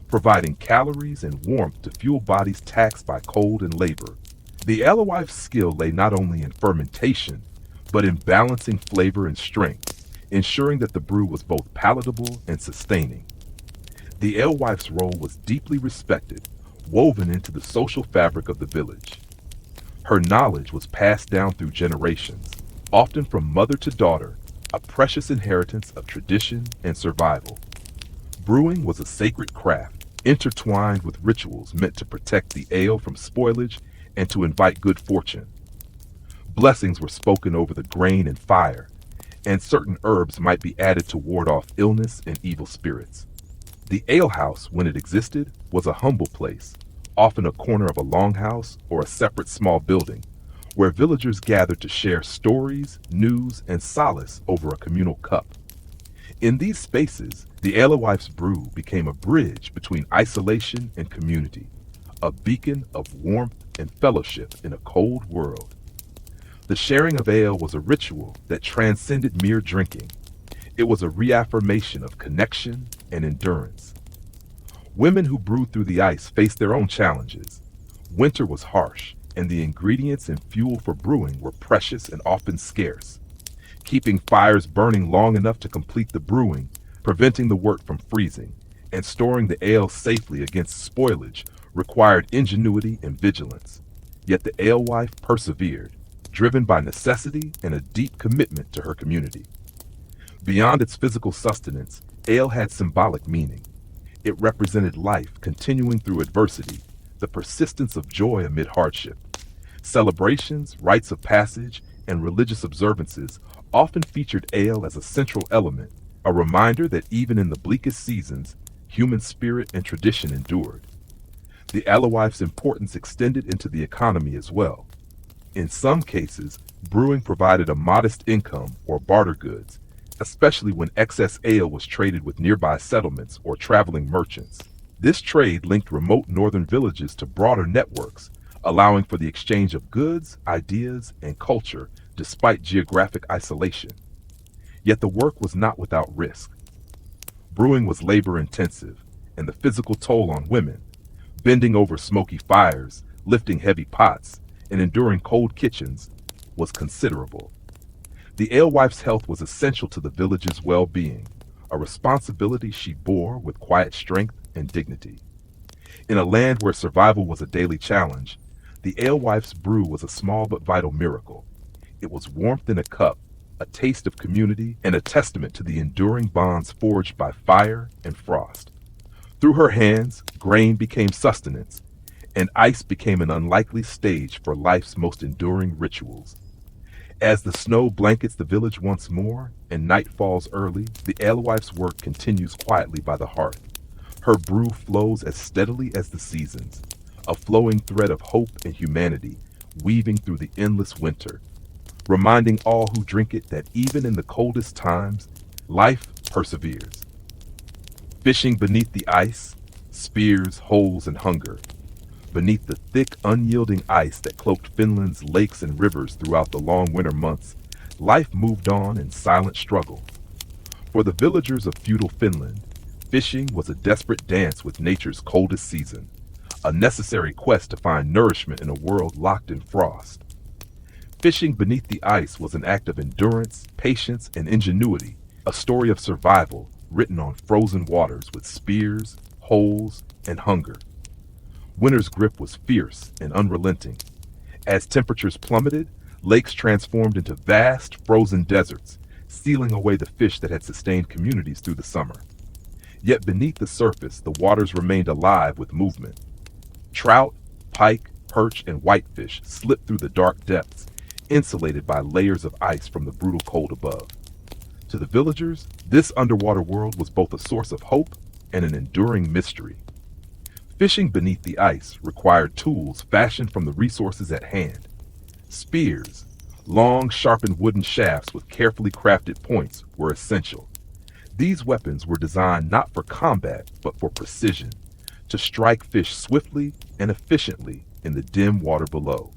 providing calories and warmth to fuel bodies taxed by cold and labor. The alewife's skill lay not only in fermentation, but in balancing flavor and strength, ensuring that the brew was both palatable and sustaining. The alewife's role was deeply respected, woven into the social fabric of the village. Her knowledge was passed down through generations, often from mother to daughter, a precious inheritance of tradition and survival. Brewing was a sacred craft, intertwined with rituals meant to protect the ale from spoilage and to invite good fortune. Blessings were spoken over the grain and fire, and certain herbs might be added to ward off illness and evil spirits. The alehouse, when it existed, was a humble place, often a corner of a longhouse or a separate small building, where villagers gathered to share stories, news, and solace over a communal cup. In these spaces, The alewives' brew became a bridge between isolation and community, a beacon of warmth and fellowship in a cold world. The sharing of ale was a ritual that transcended mere drinking. It was a reaffirmation of connection and endurance. Women who brewed through the ice faced their own challenges. Winter was harsh, and the ingredients and fuel for brewing were precious and often scarce. Keeping fires burning long enough to complete the brewing, preventing the wort from freezing, and storing the ale safely against spoilage required ingenuity and vigilance. Yet the alewife persevered, driven by necessity and a deep commitment to her community. Beyond its physical sustenance, ale had symbolic meaning. It represented life continuing through adversity, the persistence of joy amid hardship. Celebrations, rites of passage, and religious observances often featured ale as a central element, a reminder that even in the bleakest seasons, human spirit and tradition endured. The alewife's importance extended into the economy as well. In some cases, brewing provided a modest income or barter goods, especially when excess ale was traded with nearby settlements or traveling merchants. This trade linked remote northern villages to broader networks, allowing for the exchange of goods, ideas, and culture despite geographic isolation. Yet the work was not without risk. Brewing was labor-intensive, and the physical toll on women, bending over smoky fires, lifting heavy pots, and enduring cold kitchens, was considerable. The alewife's health was essential to the village's well-being, a responsibility she bore with quiet strength and dignity. In a land where survival was a daily challenge, the alewife's brew was a small but vital miracle. It was warmth in a cup, a taste of community, and a testament to the enduring bonds forged by fire and frost. Through her hands, grain became sustenance, and ice became an unlikely stage for life's most enduring rituals. As the snow blankets the village once more and night falls early, the alewife's work continues quietly by the hearth. Her brew flows as steadily as the seasons, a flowing thread of hope and humanity weaving through the endless winter, reminding all who drink it that even in the coldest times, life perseveres. Fishing beneath the ice, spears, holes, and hunger. Beneath the thick, unyielding ice that cloaked Finland's lakes and rivers throughout the long winter months, life moved on in silent struggle. For the villagers of feudal Finland, fishing was a desperate dance with nature's coldest season, a necessary quest to find nourishment in a world locked in frost. Fishing beneath the ice was an act of endurance, patience, and ingenuity, a story of survival written on frozen waters with spears, holes, and hunger. Winter's grip was fierce and unrelenting. As temperatures plummeted, lakes transformed into vast, frozen deserts, sealing away the fish that had sustained communities through the summer. Yet beneath the surface, the waters remained alive with movement. Trout, pike, perch, and whitefish slipped through the dark depths, insulated by layers of ice from the brutal cold above. To the villagers, this underwater world was both a source of hope and an enduring mystery. Fishing beneath the ice required tools fashioned from the resources at hand. Spears, long, sharpened wooden shafts with carefully crafted points, were essential. These weapons were designed not for combat, but for precision, to strike fish swiftly and efficiently in the dim water below.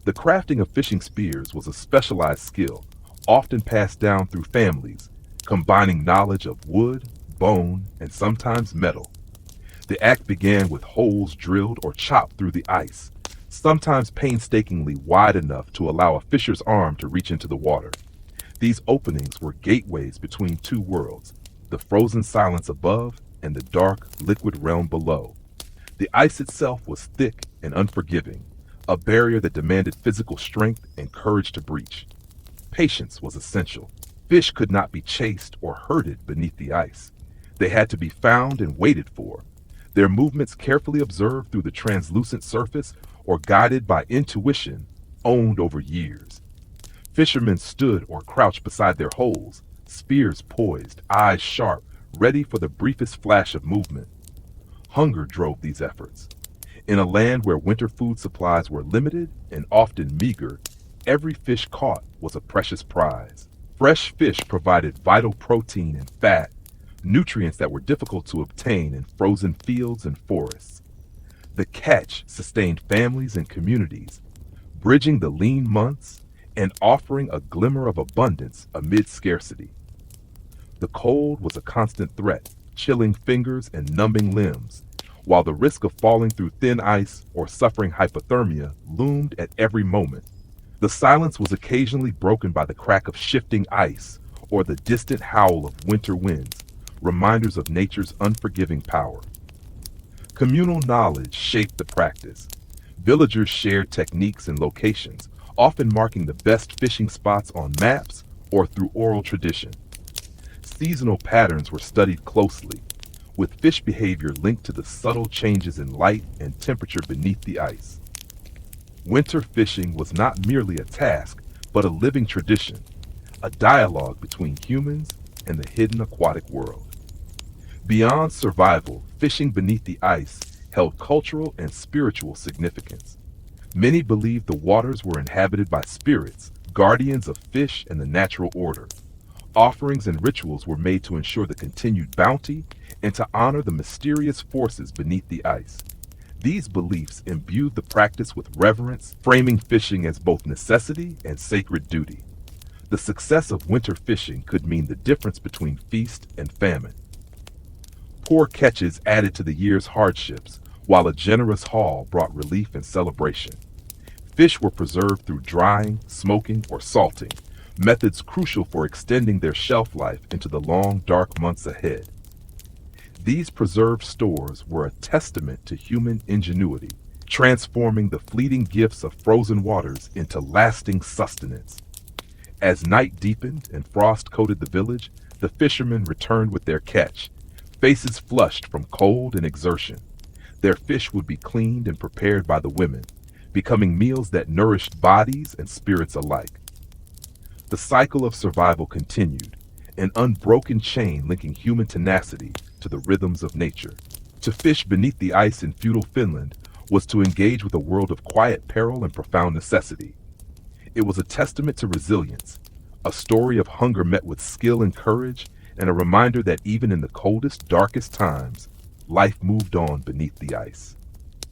The crafting of fishing spears was a specialized skill, often passed down through families, combining knowledge of wood, bone, and sometimes metal. The act began with holes drilled or chopped through the ice, sometimes painstakingly wide enough to allow a fisher's arm to reach into the water. These openings were gateways between two worlds, the frozen silence above and the dark, liquid realm below. The ice itself was thick and unforgiving, a barrier that demanded physical strength and courage to breach. Patience was essential. Fish could not be chased or herded beneath the ice. They had to be found and waited for, their movements carefully observed through the translucent surface or guided by intuition owned over years. Fishermen stood or crouched beside their holes, spears poised, eyes sharp, ready for the briefest flash of movement. Hunger drove these efforts. In a land where winter food supplies were limited and often meager, every fish caught was a precious prize. Fresh fish provided vital protein and fat, nutrients that were difficult to obtain in frozen fields and forests. The catch sustained families and communities, bridging the lean months and offering a glimmer of abundance amid scarcity. The cold was a constant threat, chilling fingers and numbing limbs, while the risk of falling through thin ice or suffering hypothermia loomed at every moment. The silence was occasionally broken by the crack of shifting ice or the distant howl of winter winds, reminders of nature's unforgiving power. Communal knowledge shaped the practice. Villagers shared techniques and locations, often marking the best fishing spots on maps or through oral tradition. Seasonal patterns were studied closely, with fish behavior linked to the subtle changes in light and temperature beneath the ice. Winter fishing was not merely a task, but a living tradition, a dialogue between humans and the hidden aquatic world. Beyond survival, fishing beneath the ice held cultural and spiritual significance. Many believed the waters were inhabited by spirits, guardians of fish and the natural order. Offerings and rituals were made to ensure the continued bounty and to honor the mysterious forces beneath the ice. These beliefs imbued the practice with reverence, framing fishing as both necessity and sacred duty. The success of winter fishing could mean the difference between feast and famine. Poor catches added to the year's hardships, while a generous haul brought relief and celebration. Fish were preserved through drying, smoking, or salting, methods crucial for extending their shelf life into the long, dark months ahead. These preserved stores were a testament to human ingenuity, transforming the fleeting gifts of frozen waters into lasting sustenance. As night deepened and frost coated the village, the fishermen returned with their catch, faces flushed from cold and exertion. Their fish would be cleaned and prepared by the women, becoming meals that nourished bodies and spirits alike. The cycle of survival continued, an unbroken chain linking human tenacity to the rhythms of nature. To fish beneath the ice in feudal Finland was to engage with a world of quiet peril and profound necessity. It was a testament to resilience, a story of hunger met with skill and courage, and a reminder that even in the coldest, darkest times, life moved on beneath the ice.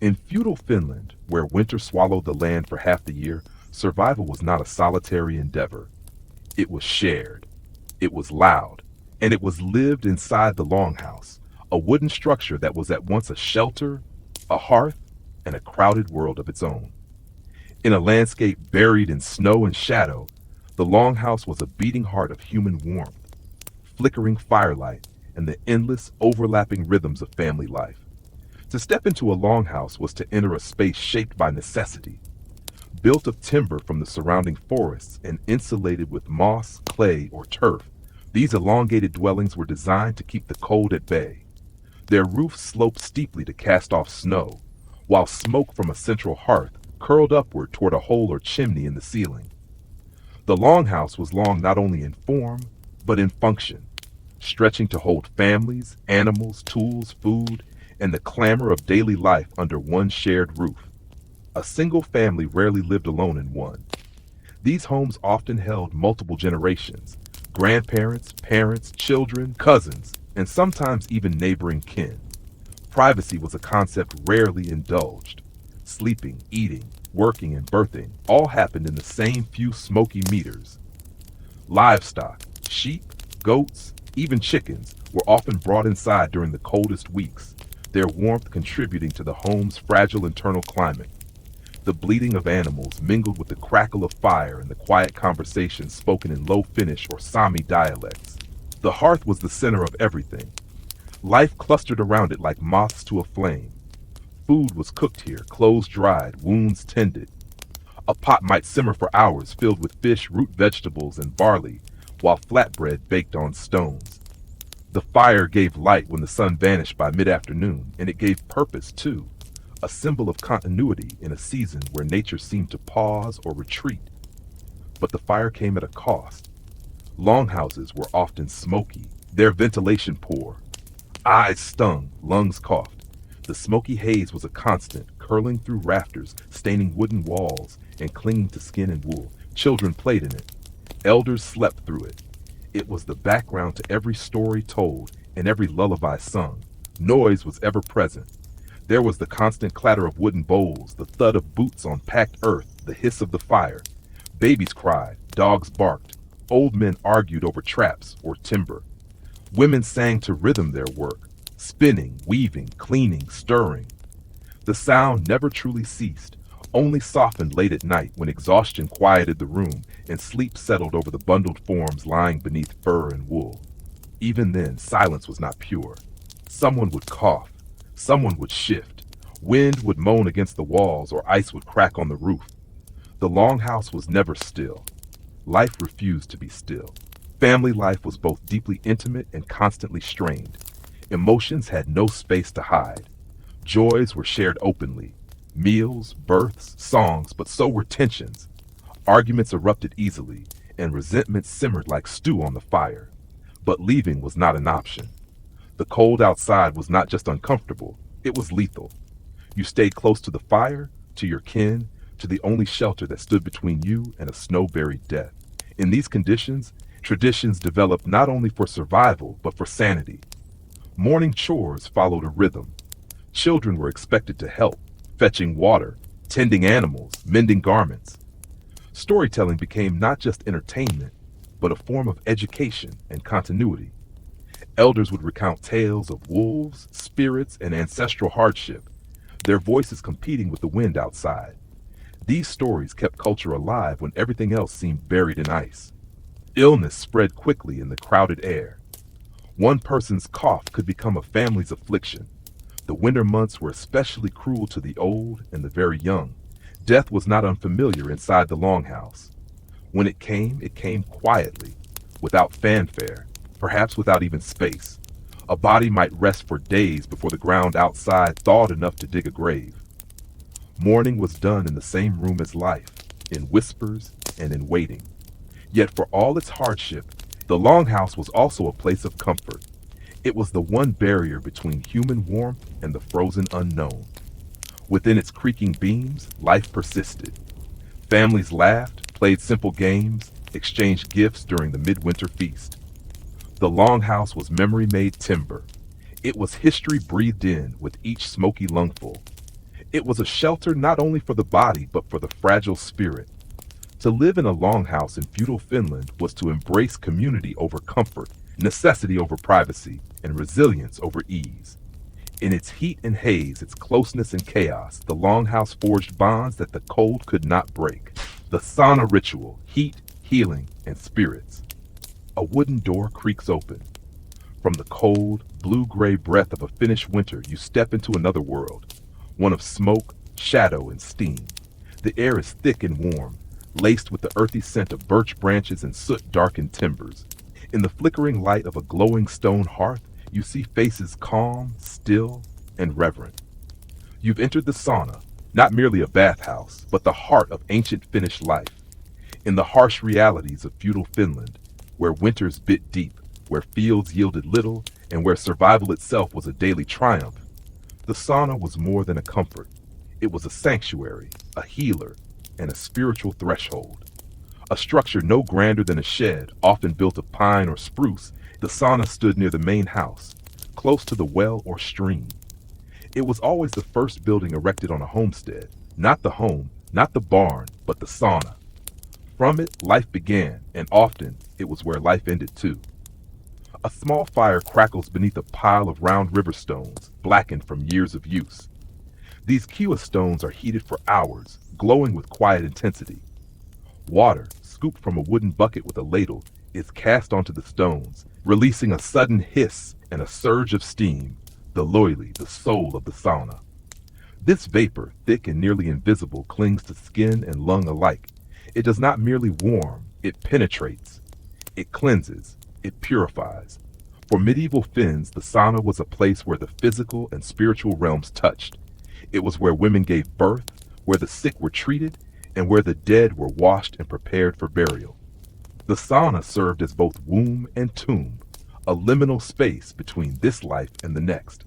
In feudal Finland, where winter swallowed the land for half the year, survival was not a solitary endeavor. It was shared, it was loud, and it was lived inside the longhouse, a wooden structure that was at once a shelter, a hearth, and a crowded world of its own. In a landscape buried in snow and shadow, the longhouse was a beating heart of human warmth, flickering firelight, and the endless, overlapping rhythms of family life. To step into a longhouse was to enter a space shaped by necessity, built of timber from the surrounding forests and insulated with moss, clay, or turf. These elongated dwellings were designed to keep the cold at bay. Their roofs sloped steeply to cast off snow, while smoke from a central hearth curled upward toward a hole or chimney in the ceiling. The longhouse was long not only in form, but in function, stretching to hold families, animals, tools, food, and the clamor of daily life under one shared roof. A single family rarely lived alone in one. These homes often held multiple generations, grandparents, parents, children, cousins, and sometimes even neighboring kin. Privacy was a concept rarely indulged. Sleeping, eating, working, and birthing all happened in the same few smoky meters. Livestock, sheep, goats, even chickens, were often brought inside during the coldest weeks, their warmth contributing to the home's fragile internal climate. The bleating of animals mingled with the crackle of fire and the quiet conversations spoken in Low Finnish or Sami dialects. The hearth was the center of everything. Life clustered around it like moths to a flame. Food was cooked here, clothes dried, wounds tended. A pot might simmer for hours, filled with fish, root vegetables, and barley, while flatbread baked on stones. The fire gave light when the sun vanished by mid-afternoon, and it gave purpose, too, a symbol of continuity in a season where nature seemed to pause or retreat. But the fire came at a cost. Longhouses were often smoky, their ventilation poor. Eyes stung, lungs coughed. The smoky haze was a constant, curling through rafters, staining wooden walls, and clinging to skin and wool. Children played in it. Elders slept through it. It was the background to every story told, and every lullaby sung. Noise was ever present. There was the constant clatter of wooden bowls, the thud of boots on packed earth, the hiss of the fire. Babies cried, dogs barked, old men argued over traps or timber. Women sang to rhythm their work, spinning, weaving, cleaning, stirring. The sound never truly ceased, only softened late at night when exhaustion quieted the room and sleep settled over the bundled forms lying beneath fur and wool. Even then, silence was not pure. Someone would cough, someone would shift, wind would moan against the walls or ice would crack on the roof. The longhouse was never still. Life refused to be still. Family life was both deeply intimate and constantly strained. Emotions had no space to hide. Joys were shared openly. Meals, births, songs, but so were tensions. Arguments erupted easily, and resentment simmered like stew on the fire. But leaving was not an option. The cold outside was not just uncomfortable, it was lethal. You stayed close to the fire, to your kin, to the only shelter that stood between you and a snow-buried death. In these conditions, traditions developed not only for survival, but for sanity. Morning chores followed a rhythm. Children were expected to help, fetching water, tending animals, mending garments. Storytelling became not just entertainment, but a form of education and continuity. Elders would recount tales of wolves, spirits, and ancestral hardship, their voices competing with the wind outside. These stories kept culture alive when everything else seemed buried in ice. Illness spread quickly in the crowded air. One person's cough could become a family's affliction. The winter months were especially cruel to the old and the very young. Death was not unfamiliar inside the longhouse. When it came quietly, without fanfare, perhaps without even space. A body might rest for days before the ground outside thawed enough to dig a grave. Mourning was done in the same room as life, in whispers and in waiting. Yet for all its hardship, the longhouse was also a place of comfort. It was the one barrier between human warmth and the frozen unknown. Within its creaking beams, life persisted. Families laughed, played simple games, exchanged gifts during the midwinter feast. The longhouse was memory-made timber. It was history breathed in with each smoky lungful. It was a shelter not only for the body, but for the fragile spirit. To live in a longhouse in feudal Finland was to embrace community over comfort, necessity over privacy, and resilience over ease. In its heat and haze, its closeness and chaos, the longhouse forged bonds that the cold could not break. The sauna ritual, heat, healing, and spirits. A wooden door creaks open. From the cold, blue-gray breath of a Finnish winter, you step into another world, one of smoke, shadow, and steam. The air is thick and warm, laced with the earthy scent of birch branches and soot-darkened timbers. In the flickering light of a glowing stone hearth, you see faces calm, still, and reverent. You've entered the sauna, not merely a bathhouse, but the heart of ancient Finnish life. In the harsh realities of feudal Finland, where winters bit deep, where fields yielded little, and where survival itself was a daily triumph, the sauna was more than a comfort. It was a sanctuary, a healer, and a spiritual threshold. A structure no grander than a shed, often built of pine or spruce, the sauna stood near the main house, close to the well or stream. It was always the first building erected on a homestead, not the home, not the barn, but the sauna. From it, life began, and often it was where life ended too. A small fire crackles beneath a pile of round river stones, blackened from years of use. These kiwa stones are heated for hours, glowing with quiet intensity. Water, scooped from a wooden bucket with a ladle, is cast onto the stones, releasing a sudden hiss and a surge of steam, the loili, the soul of the sauna. This vapor, thick and nearly invisible, clings to skin and lung alike. It does not merely warm, it penetrates. It cleanses, it purifies. For medieval Finns, the sauna was a place where the physical and spiritual realms touched. It was where women gave birth, where the sick were treated, and where the dead were washed and prepared for burial. The sauna served as both womb and tomb, a liminal space between this life and the next.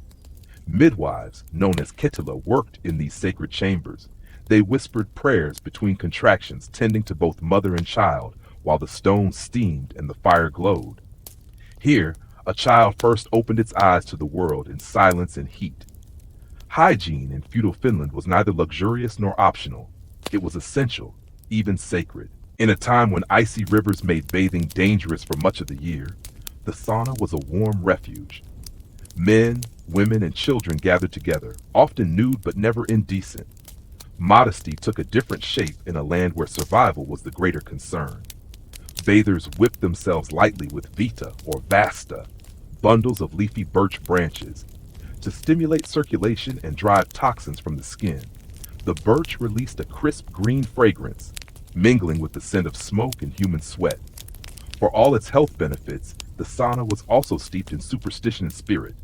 Midwives, known as ketila, worked in these sacred chambers. They whispered prayers between contractions, tending to both mother and child, while the stones steamed and the fire glowed. Here, A child first opened its eyes to the world in silence and heat. Hygiene in feudal Finland was neither luxurious nor optional. It was essential, even sacred. In a time when icy rivers made bathing dangerous for much of the year, the sauna was a warm refuge. Men, women, and children gathered together, often nude but never indecent. Modesty took a different shape in a land where survival was the greater concern. Bathers whipped themselves lightly with vita or vasta, bundles of leafy birch branches, to stimulate circulation and drive toxins from the skin. The birch released a crisp green fragrance, mingling with the scent of smoke and human sweat. For all its health benefits, the sauna was also steeped in superstition and spirit.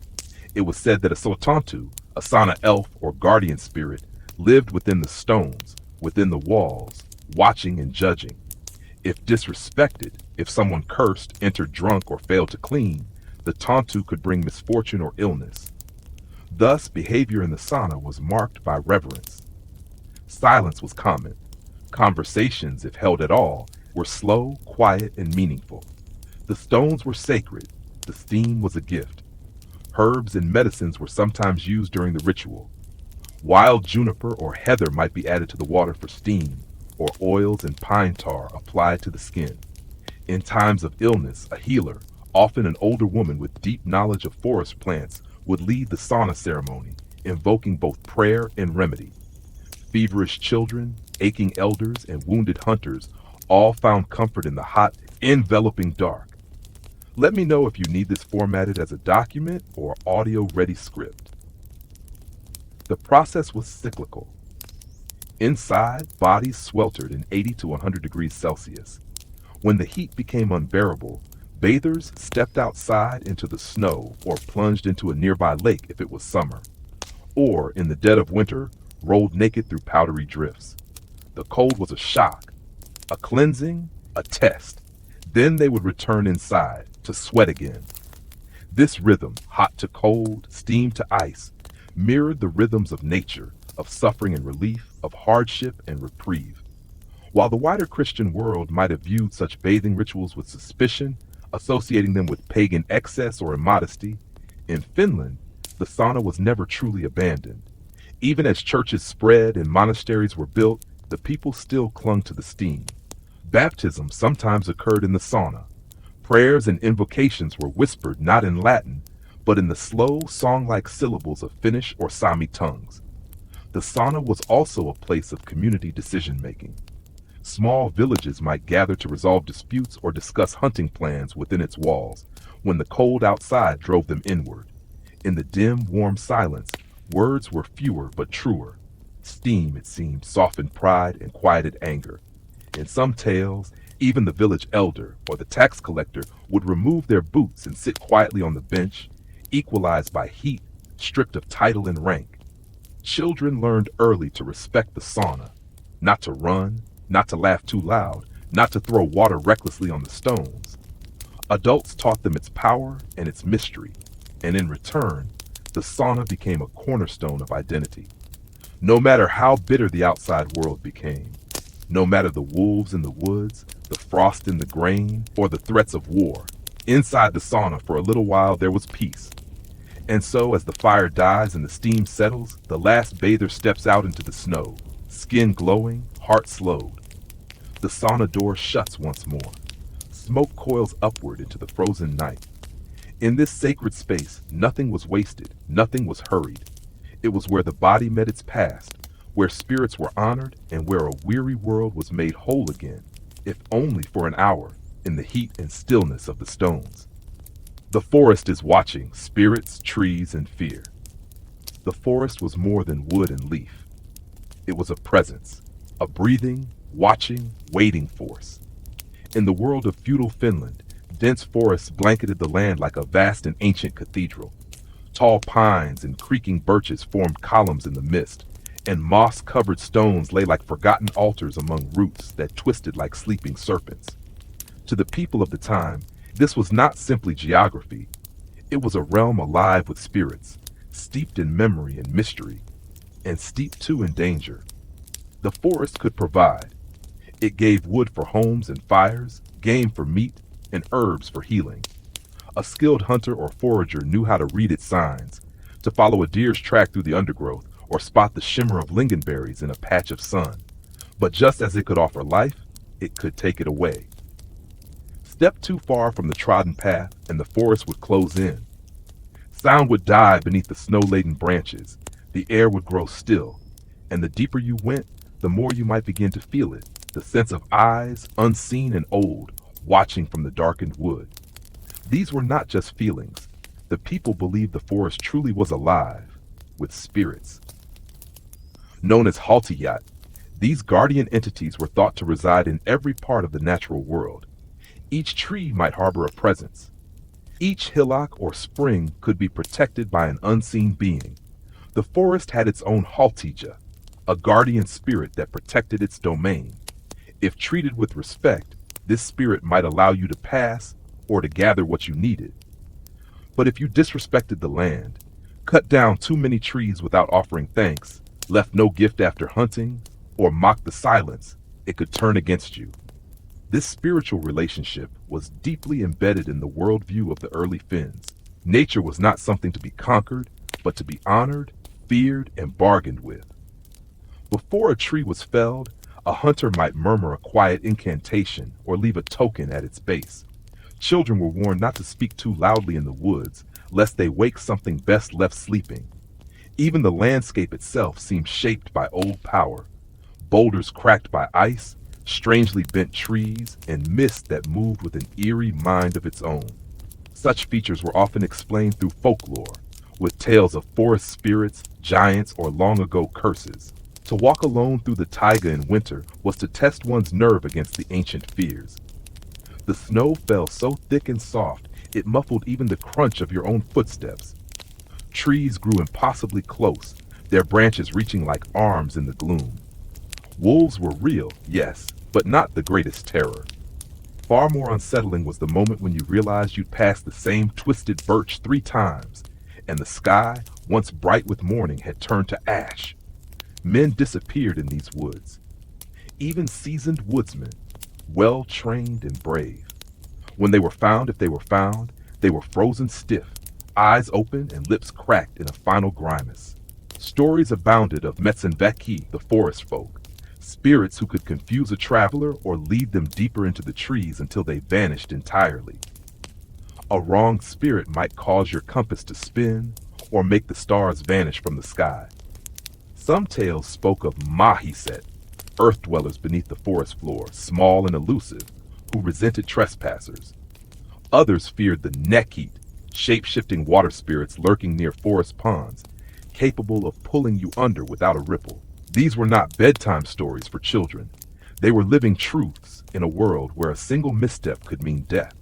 It was said that a sotantu, a sauna elf or guardian spirit, lived within the stones, within the walls, watching and judging. If disrespected, if someone cursed, entered drunk, or failed to clean, the tantu could bring misfortune or illness. Thus, behavior in the sauna was marked by reverence. Silence was common. Conversations, if held at all, were slow, quiet, and meaningful. The stones were sacred. The steam was a gift. Herbs and medicines were sometimes used during the ritual. Wild juniper or heather might be added to the water for steam, or oils and pine tar applied to the skin. In times of illness, a healer, often an older woman with deep knowledge of forest plants, would lead the sauna ceremony, invoking both prayer and remedy. Feverish children, aching elders, and wounded hunters all found comfort in the hot, enveloping dark. Let me know if you need this formatted as a document or audio-ready script. The process was cyclical. Inside, bodies sweltered in 80 to 100 degrees Celsius. When the heat became unbearable, bathers stepped outside into the snow or plunged into a nearby lake if it was summer, or in the dead of winter, rolled naked through powdery drifts. The cold was a shock, a cleansing, a test. Then they would return inside to sweat again. This rhythm, hot to cold, steam to ice, mirrored the rhythms of nature, of suffering and relief, of hardship and reprieve. While the wider Christian world might have viewed such bathing rituals with suspicion, associating them with pagan excess or immodesty, in Finland, the sauna was never truly abandoned. Even as churches spread and monasteries were built, the people still clung to the steam. Baptism sometimes occurred in the sauna. Prayers and invocations were whispered not in Latin, but in the slow, song-like syllables of Finnish or Sami tongues. The sauna was also a place of community decision-making. Small villages might gather to resolve disputes or discuss hunting plans within its walls, when the cold outside drove them inward. In the dim, warm silence, words were fewer but truer. Steam, it seemed, softened pride and quieted anger. In some tales, even the village elder or the tax collector would remove their boots and sit quietly on the bench, equalized by heat, stripped of title and rank. Children learned early to respect the sauna, not to run, not to laugh too loud, not to throw water recklessly on the stones. Adults taught them its power and its mystery, and in return, the sauna became a cornerstone of identity. No matter how bitter the outside world became, no matter the wolves in the woods, the frost in the grain, or the threats of war, inside the sauna for a little while there was peace. And so, as the fire dies and the steam settles, the last bather steps out into the snow, skin glowing, heart slowed. The sauna door shuts once more. Smoke coils upward into the frozen night. In this sacred space, nothing was wasted, nothing was hurried. It was where the body met its past, where spirits were honored, and where a weary world was made whole again, if only for an hour, in the heat and stillness of the stones. The forest is watching, spirits, trees, and fear. The forest was more than wood and leaf. It was a presence, a breathing, watching, waiting force. In the world of feudal Finland, dense forests blanketed the land like a vast and ancient cathedral. Tall pines and creaking birches formed columns in the mist, and moss-covered stones lay like forgotten altars among roots that twisted like sleeping serpents. To the people of the time, this was not simply geography. It was a realm alive with spirits, steeped in memory and mystery, and steeped too in danger. The forest could provide. It gave wood for homes and fires, game for meat, and herbs for healing. A skilled hunter or forager knew how to read its signs, to follow a deer's track through the undergrowth or spot the shimmer of lingonberries in a patch of sun. But just as it could offer life, it could take it away. Step too far from the trodden path, and the forest would close in. Sound would die beneath the snow-laden branches. The air would grow still, and the deeper you went, the more you might begin to feel it, the sense of eyes, unseen and old, watching from the darkened wood. These were not just feelings. The people believed the forest truly was alive, with spirits. Known as Haltiyat, these guardian entities were thought to reside in every part of the natural world. Each tree might harbor a presence. Each hillock or spring could be protected by an unseen being. The forest had its own Haltija, a guardian spirit that protected its domain. If treated with respect, this spirit might allow you to pass or to gather what you needed. But if you disrespected the land, cut down too many trees without offering thanks, left no gift after hunting, or mocked the silence, it could turn against you. This spiritual relationship was deeply embedded in the worldview of the early Finns. Nature was not something to be conquered, but to be honored, feared, and bargained with. Before a tree was felled, a hunter might murmur a quiet incantation or leave a token at its base. Children were warned not to speak too loudly in the woods, lest they wake something best left sleeping. Even the landscape itself seemed shaped by old power. Boulders cracked by ice, strangely bent trees, and mist that moved with an eerie mind of its own. Such features were often explained through folklore, with tales of forest spirits, giants, or long-ago curses. To walk alone through the taiga in winter was to test one's nerve against the ancient fears. The snow fell so thick and soft, it muffled even the crunch of your own footsteps. Trees grew impossibly close, their branches reaching like arms in the gloom. Wolves were real, yes, but not the greatest terror. Far more unsettling was the moment when you realized you'd passed the same twisted birch 3 times, and the sky, once bright with morning, had turned to ash. Men disappeared in these woods. Even seasoned woodsmen, well-trained and brave. When they were found, if they were found, they were frozen stiff, eyes open and lips cracked in a final grimace. Stories abounded of Metzenveki, the forest folk, spirits who could confuse a traveler or lead them deeper into the trees until they vanished entirely. A wrong spirit might cause your compass to spin or make the stars vanish from the sky. Some tales spoke of Mahiset, earth dwellers beneath the forest floor, small and elusive, who resented trespassers. Others feared the Nekit, shape-shifting water spirits lurking near forest ponds, capable of pulling you under without a ripple. These were not bedtime stories for children. They were living truths in a world where a single misstep could mean death.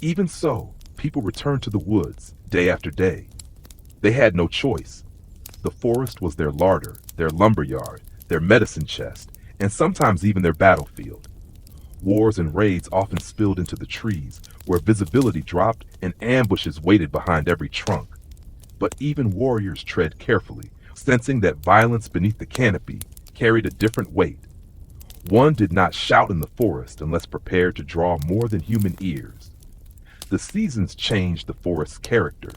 Even so, people returned to the woods day after day. They had no choice. The forest was their larder, their lumberyard, their medicine chest, and sometimes even their battlefield. Wars and raids often spilled into the trees, where visibility dropped and ambushes waited behind every trunk. But even warriors tread carefully, sensing that violence beneath the canopy carried a different weight. One did not shout in the forest unless prepared to draw more than human ears. The seasons changed the forest's character.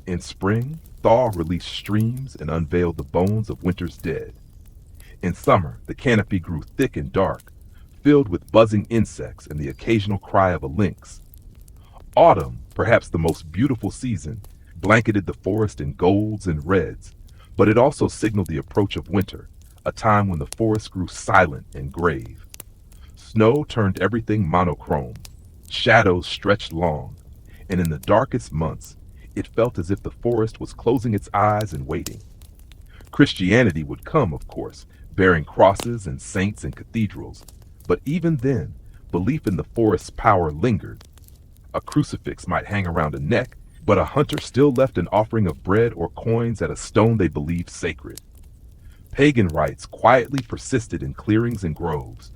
In spring, thaw released streams and unveiled the bones of winter's dead. In summer, the canopy grew thick and dark, filled with buzzing insects and the occasional cry of a lynx. Autumn, perhaps the most beautiful season, blanketed the forest in golds and reds, but it also signaled the approach of winter, a time when the forest grew silent and grave. Snow turned everything monochrome. Shadows stretched long, and in the darkest months, it felt as if the forest was closing its eyes and waiting. Christianity would come, of course, bearing crosses and saints and cathedrals, but even then, belief in the forest's power lingered. A crucifix might hang around a neck, but a hunter still left an offering of bread or coins at a stone they believed sacred. Pagan rites quietly persisted in clearings and groves.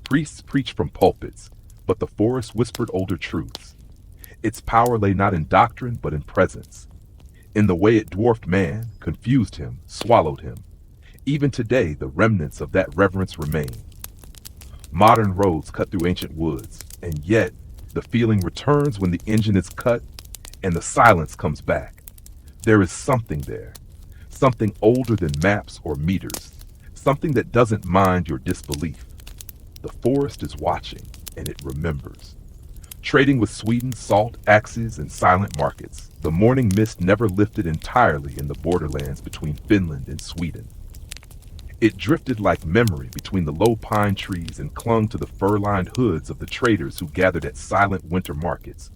Priests preached from pulpits, but the forest whispered older truths. Its power lay not in doctrine, but in presence. In the way it dwarfed man, confused him, swallowed him. Even today, the remnants of that reverence remain. Modern roads cut through ancient woods, and yet The feeling returns when the engine is cut and the silence comes back. There is something there, something older than maps or meters, something that doesn't mind your disbelief. The forest is watching, and it remembers. Trading with Sweden, salt, axes, and silent markets, the morning mist never lifted entirely in the borderlands between Finland and Sweden. It drifted like memory between the low pine trees and clung to the fur-lined hoods of the traders who gathered at silent winter markets.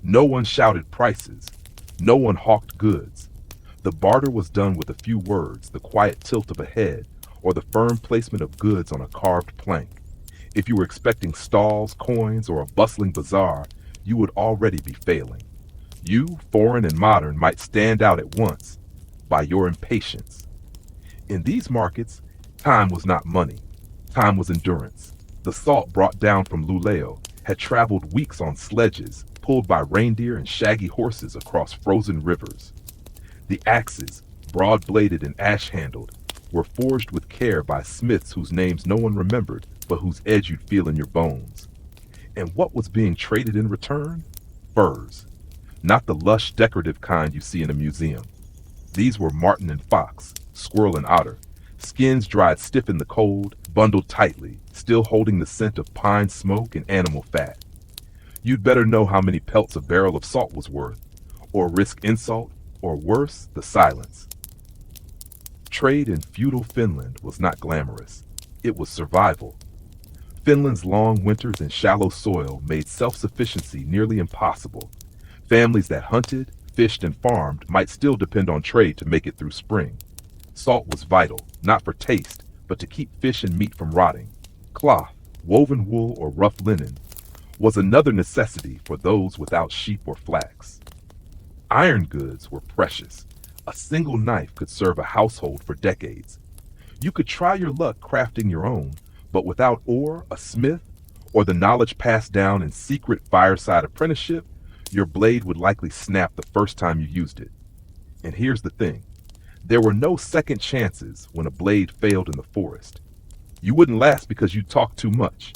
No one shouted prices. No one hawked goods. The barter was done with a few words, the quiet tilt of a head, or the firm placement of goods on a carved plank. If you were expecting stalls, coins, or a bustling bazaar, you would already be failing. You, foreign and modern, might stand out at once by your impatience. In these markets, time was not money. Time was endurance. The salt brought down from Luleå had traveled weeks on sledges, pulled by reindeer and shaggy horses across frozen rivers. The axes, broad-bladed and ash-handled, were forged with care by smiths whose names no one remembered, but whose edge you'd feel in your bones. And what was being traded in return? Furs. Not the lush, decorative kind you see in a museum. These were marten and fox, squirrel and otter, skins dried stiff in the cold, bundled tightly, still holding the scent of pine smoke and animal fat. You'd better know how many pelts a barrel of salt was worth, or risk insult, or worse, the silence. Trade in feudal Finland was not glamorous. It was survival. Finland's long winters and shallow soil made self-sufficiency nearly impossible. Families that hunted, fished, and farmed might still depend on trade to make it through spring. Salt was vital, not for taste, but to keep fish and meat from rotting. Cloth, woven wool or rough linen, was another necessity for those without sheep or flax. Iron goods were precious. A single knife could serve a household for decades. You could try your luck crafting your own, but without ore, a smith, or the knowledge passed down in secret fireside apprenticeship, your blade would likely snap the first time you used it. And here's the thing. There were no second chances when a blade failed in the forest. You wouldn't last because you talked too much.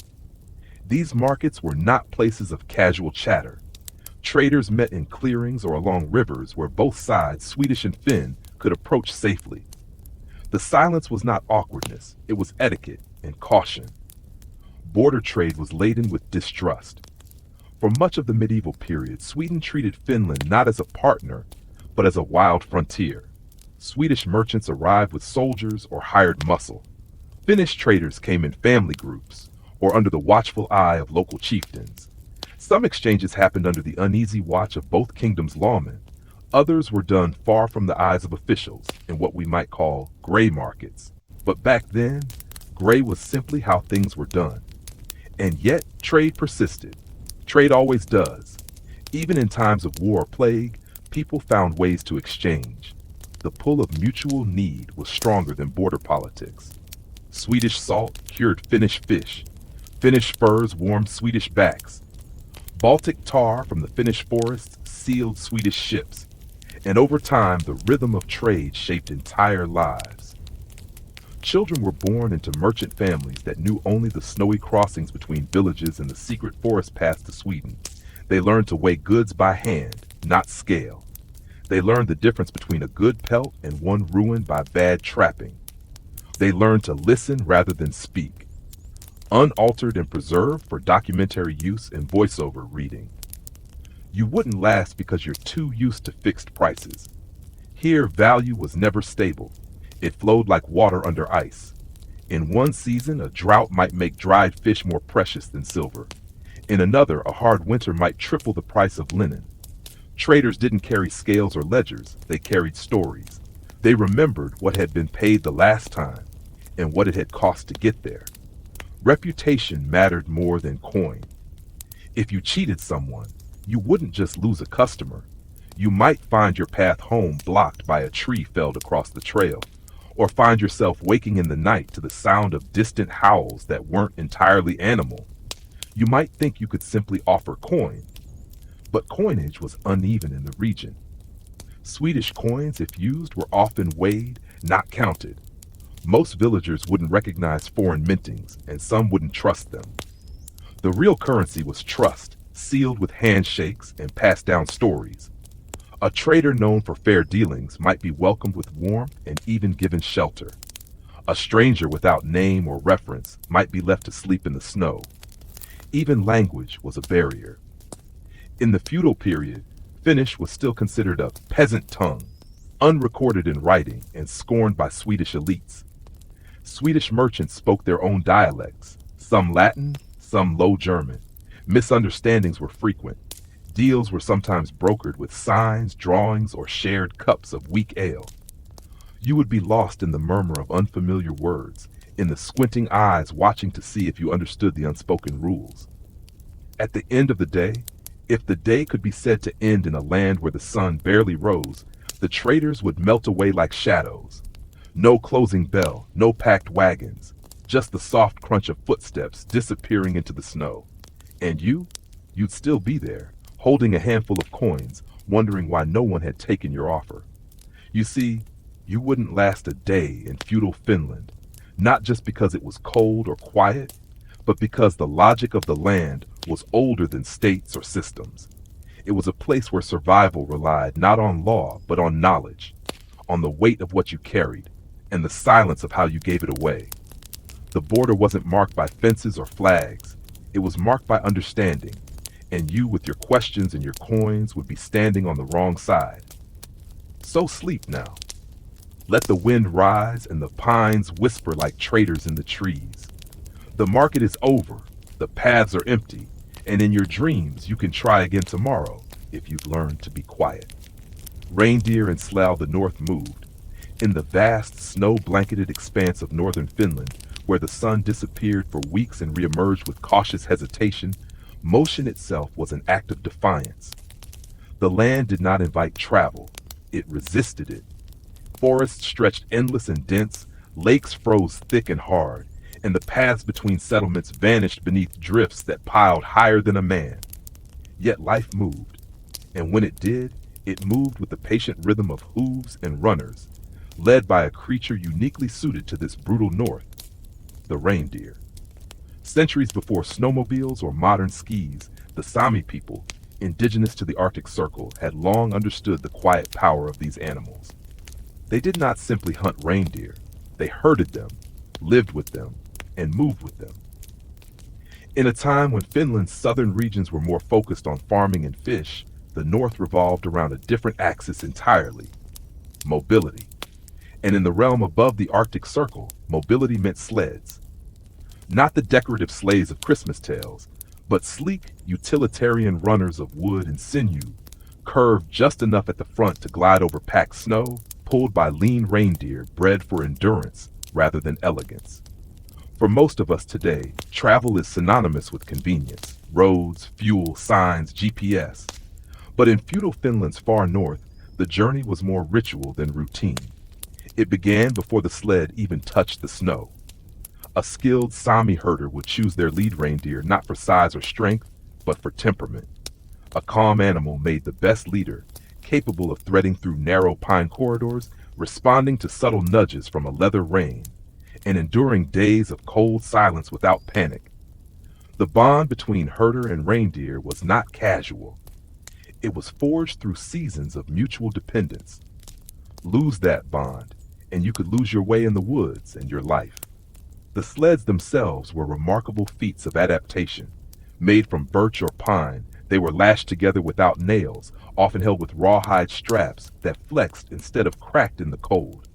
These markets were not places of casual chatter. Traders met in clearings or along rivers where both sides, Swedish and Finn, could approach safely. The silence was not awkwardness, it was etiquette and caution. Border trade was laden with distrust. For much of the medieval period, Sweden treated Finland not as a partner, but as a wild frontier. Swedish merchants arrived with soldiers or hired muscle. Finnish traders came in family groups, or under the watchful eye of local chieftains. Some exchanges happened under the uneasy watch of both kingdoms' lawmen. Others were done far from the eyes of officials, in what we might call gray markets. But back then, gray was simply how things were done. And yet, trade persisted. Trade always does. Even in times of war or plague, people found ways to exchange. The pull of mutual need was stronger than border politics. Swedish salt cured Finnish fish. Finnish furs warmed Swedish backs. Baltic tar from the Finnish forests sealed Swedish ships. And over time, the rhythm of trade shaped entire lives. Children were born into merchant families that knew only the snowy crossings between villages and the secret forest paths to Sweden. They learned to weigh goods by hand, not scale. They learned the difference between a good pelt and one ruined by bad trapping. They learned to listen rather than speak, unaltered and preserved for documentary use and voiceover reading. You wouldn't last because you're too used to fixed prices. Here, value was never stable. It flowed like water under ice. In one season, a drought might make dried fish more precious than silver. In another, a hard winter might triple the price of linen. Traders didn't carry scales or ledgers, they carried stories. They remembered what had been paid the last time and what it had cost to get there. Reputation mattered more than coin. If you cheated someone, you wouldn't just lose a customer. You might find your path home blocked by a tree felled across the trail, or find yourself waking in the night to the sound of distant howls that weren't entirely animal. You might think you could simply offer coin, but coinage was uneven in the region. Swedish coins, if used, were often weighed, not counted. Most villagers wouldn't recognize foreign mintings, and some wouldn't trust them. The real currency was trust, sealed with handshakes and passed down stories. A trader known for fair dealings might be welcomed with warmth and even given shelter. A stranger without name or reference might be left to sleep in the snow. Even language was a barrier. In the feudal period, Finnish was still considered a peasant tongue, unrecorded in writing and scorned by Swedish elites. Swedish merchants spoke their own dialects, some Latin, some Low German. Misunderstandings were frequent. Deals were sometimes brokered with signs, drawings, or shared cups of weak ale. You would be lost in the murmur of unfamiliar words, in the squinting eyes watching to see if you understood the unspoken rules. At the end of the day, if the day could be said to end in a land where the sun barely rose, the traders would melt away like shadows. No closing bell, no packed wagons, just the soft crunch of footsteps disappearing into the snow. And you'd still be there, holding a handful of coins, wondering why no one had taken your offer. You see, you wouldn't last a day in feudal Finland, not just because it was cold or quiet, but because the logic of the land was older than states or systems. It was a place where survival relied not on law, but on knowledge, on the weight of what you carried, and the silence of how you gave it away. The border wasn't marked by fences or flags. It was marked by understanding, and you with your questions and your coins would be standing on the wrong side. So sleep now. Let the wind rise and the pines whisper like traitors in the trees. The market is over, the paths are empty, and in your dreams you can try again tomorrow if you've learned to be quiet. Reindeer and Slough the north moved. In the vast snow-blanketed expanse of northern Finland, where the sun disappeared for weeks and reemerged with cautious hesitation, motion itself was an act of defiance. The land did not invite travel, it resisted it. Forests stretched endless and dense, lakes froze thick and hard, and the paths between settlements vanished beneath drifts that piled higher than a man. Yet life moved, and when it did, it moved with the patient rhythm of hooves and runners, led by a creature uniquely suited to this brutal north, the reindeer. Centuries before snowmobiles or modern skis, the Sami people, indigenous to the Arctic Circle, had long understood the quiet power of these animals. They did not simply hunt reindeer, they herded them, lived with them, and moved with them. In a time when Finland's southern regions were more focused on farming and fish, the north revolved around a different axis entirely: mobility. And in the realm above the Arctic Circle, mobility meant sleds. Not the decorative sleighs of Christmas tales, but sleek, utilitarian runners of wood and sinew, curved just enough at the front to glide over packed snow, pulled by lean reindeer bred for endurance rather than elegance. For most of us today, travel is synonymous with convenience: roads, fuel, signs, GPS. But in feudal Finland's far north, the journey was more ritual than routine. It began before the sled even touched the snow. A skilled Sami herder would choose their lead reindeer not for size or strength, but for temperament. A calm animal made the best leader, capable of threading through narrow pine corridors, responding to subtle nudges from a leather rein, and enduring days of cold silence without panic. The bond between herder and reindeer was not casual. It was forged through seasons of mutual dependence. Lose that bond, and you could lose your way in the woods and your life. The sleds themselves were remarkable feats of adaptation. Made from birch or pine, they were lashed together without nails, often held with rawhide straps that flexed instead of cracked in the cold.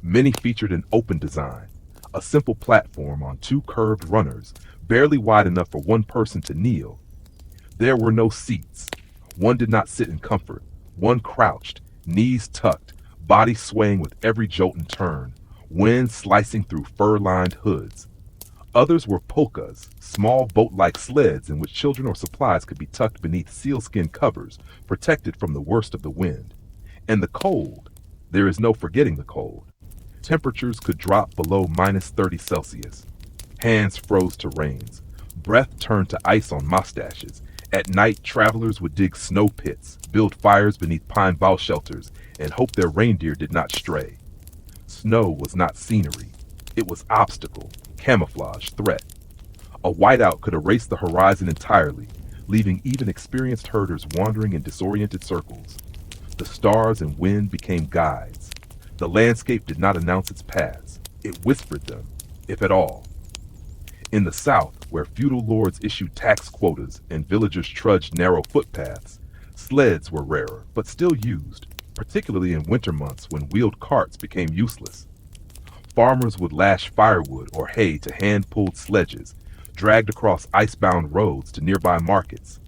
Many featured an open design, a simple platform on two curved runners, barely wide enough for one person to kneel. There were no seats. One did not sit in comfort. One crouched, knees tucked, body swaying with every jolt and turn, wind slicing through fur-lined hoods. Others were polkas, small boat-like sleds in which children or supplies could be tucked beneath sealskin covers, protected from the worst of the wind. And the cold, there is no forgetting the cold. Temperatures could drop below -30°C. Hands froze to reins. Breath turned to ice on mustaches. At night, travelers would dig snow pits, build fires beneath pine bough shelters, and hope their reindeer did not stray. Snow was not scenery. It was obstacle, camouflage, threat. A whiteout could erase the horizon entirely, leaving even experienced herders wandering in disoriented circles. The stars and wind became guides. The landscape did not announce its paths, it whispered them, if at all. In the south, where feudal lords issued tax quotas and villagers trudged narrow footpaths, sleds were rarer, but still used, particularly in winter months when wheeled carts became useless. Farmers would lash firewood or hay to hand-pulled sledges, dragged across ice-bound roads to nearby markets.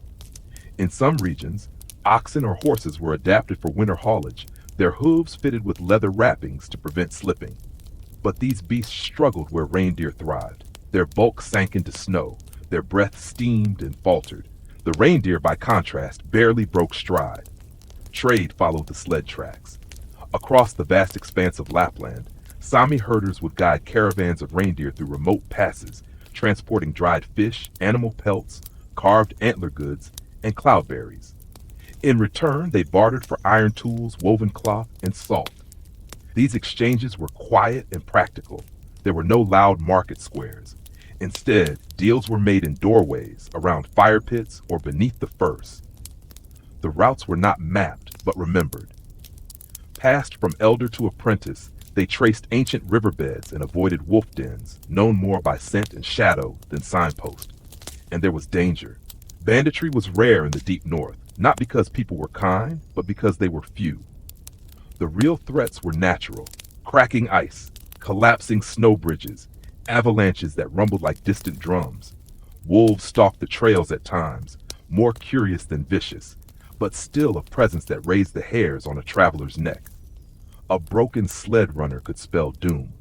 In some regions, oxen or horses were adapted for winter haulage, their hooves fitted with leather wrappings to prevent slipping. But these beasts struggled where reindeer thrived. Their bulk sank into snow, their breath steamed and faltered. The reindeer, by contrast, barely broke stride. Trade followed the sled tracks. Across the vast expanse of Lapland, Sami herders would guide caravans of reindeer through remote passes, transporting dried fish, animal pelts, carved antler goods, and cloudberries. In return, they bartered for iron tools, woven cloth, and salt. These exchanges were quiet and practical. There were no loud market squares. Instead, deals were made in doorways, around fire pits, or beneath the furs. The routes were not mapped, but remembered. Passed from elder to apprentice, they traced ancient riverbeds and avoided wolf dens, known more by scent and shadow than signpost. And there was danger. Banditry was rare in the deep north, not because people were kind, but because they were few. The real threats were natural: cracking ice, collapsing snow bridges, avalanches that rumbled like distant drums. Wolves stalked the trails at times, more curious than vicious, but still a presence that raised the hairs on a traveler's neck. A broken sled runner could spell doom.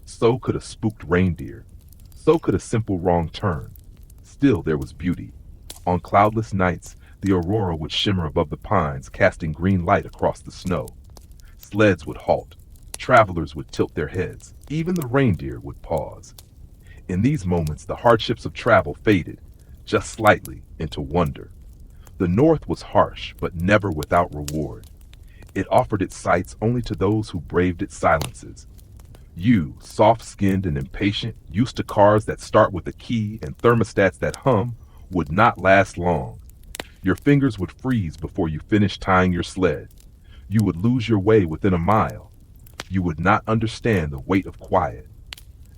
So could a spooked reindeer. So could a simple wrong turn. Still there was beauty. On cloudless nights, the aurora would shimmer above the pines, casting green light across the snow. Sleds would halt. Travelers would tilt their heads. Even the reindeer would pause. In these moments, the hardships of travel faded, just slightly, into wonder. The north was harsh, but never without reward. It offered its sights only to those who braved its silences. You, soft-skinned and impatient, used to cars that start with a key and thermostats that hum, would not last long. Your fingers would freeze before you finished tying your sled. You would lose your way within a mile. You would not understand the weight of quiet.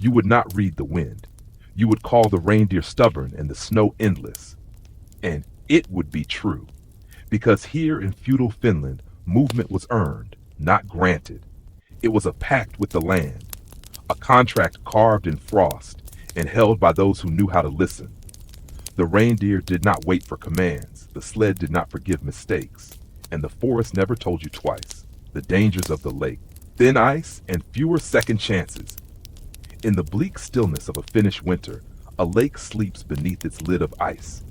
You would not read the wind. You would call the reindeer stubborn and the snow endless. And it would be true, because here in feudal Finland, movement was earned, not granted. It was a pact with the land, a contract carved in frost and held by those who knew how to listen. The reindeer did not wait for commands, the sled did not forgive mistakes, and the forest never told you twice. The dangers of the lake, thin ice, and fewer second chances. In the bleak stillness of a Finnish winter, a lake sleeps beneath its lid of ice.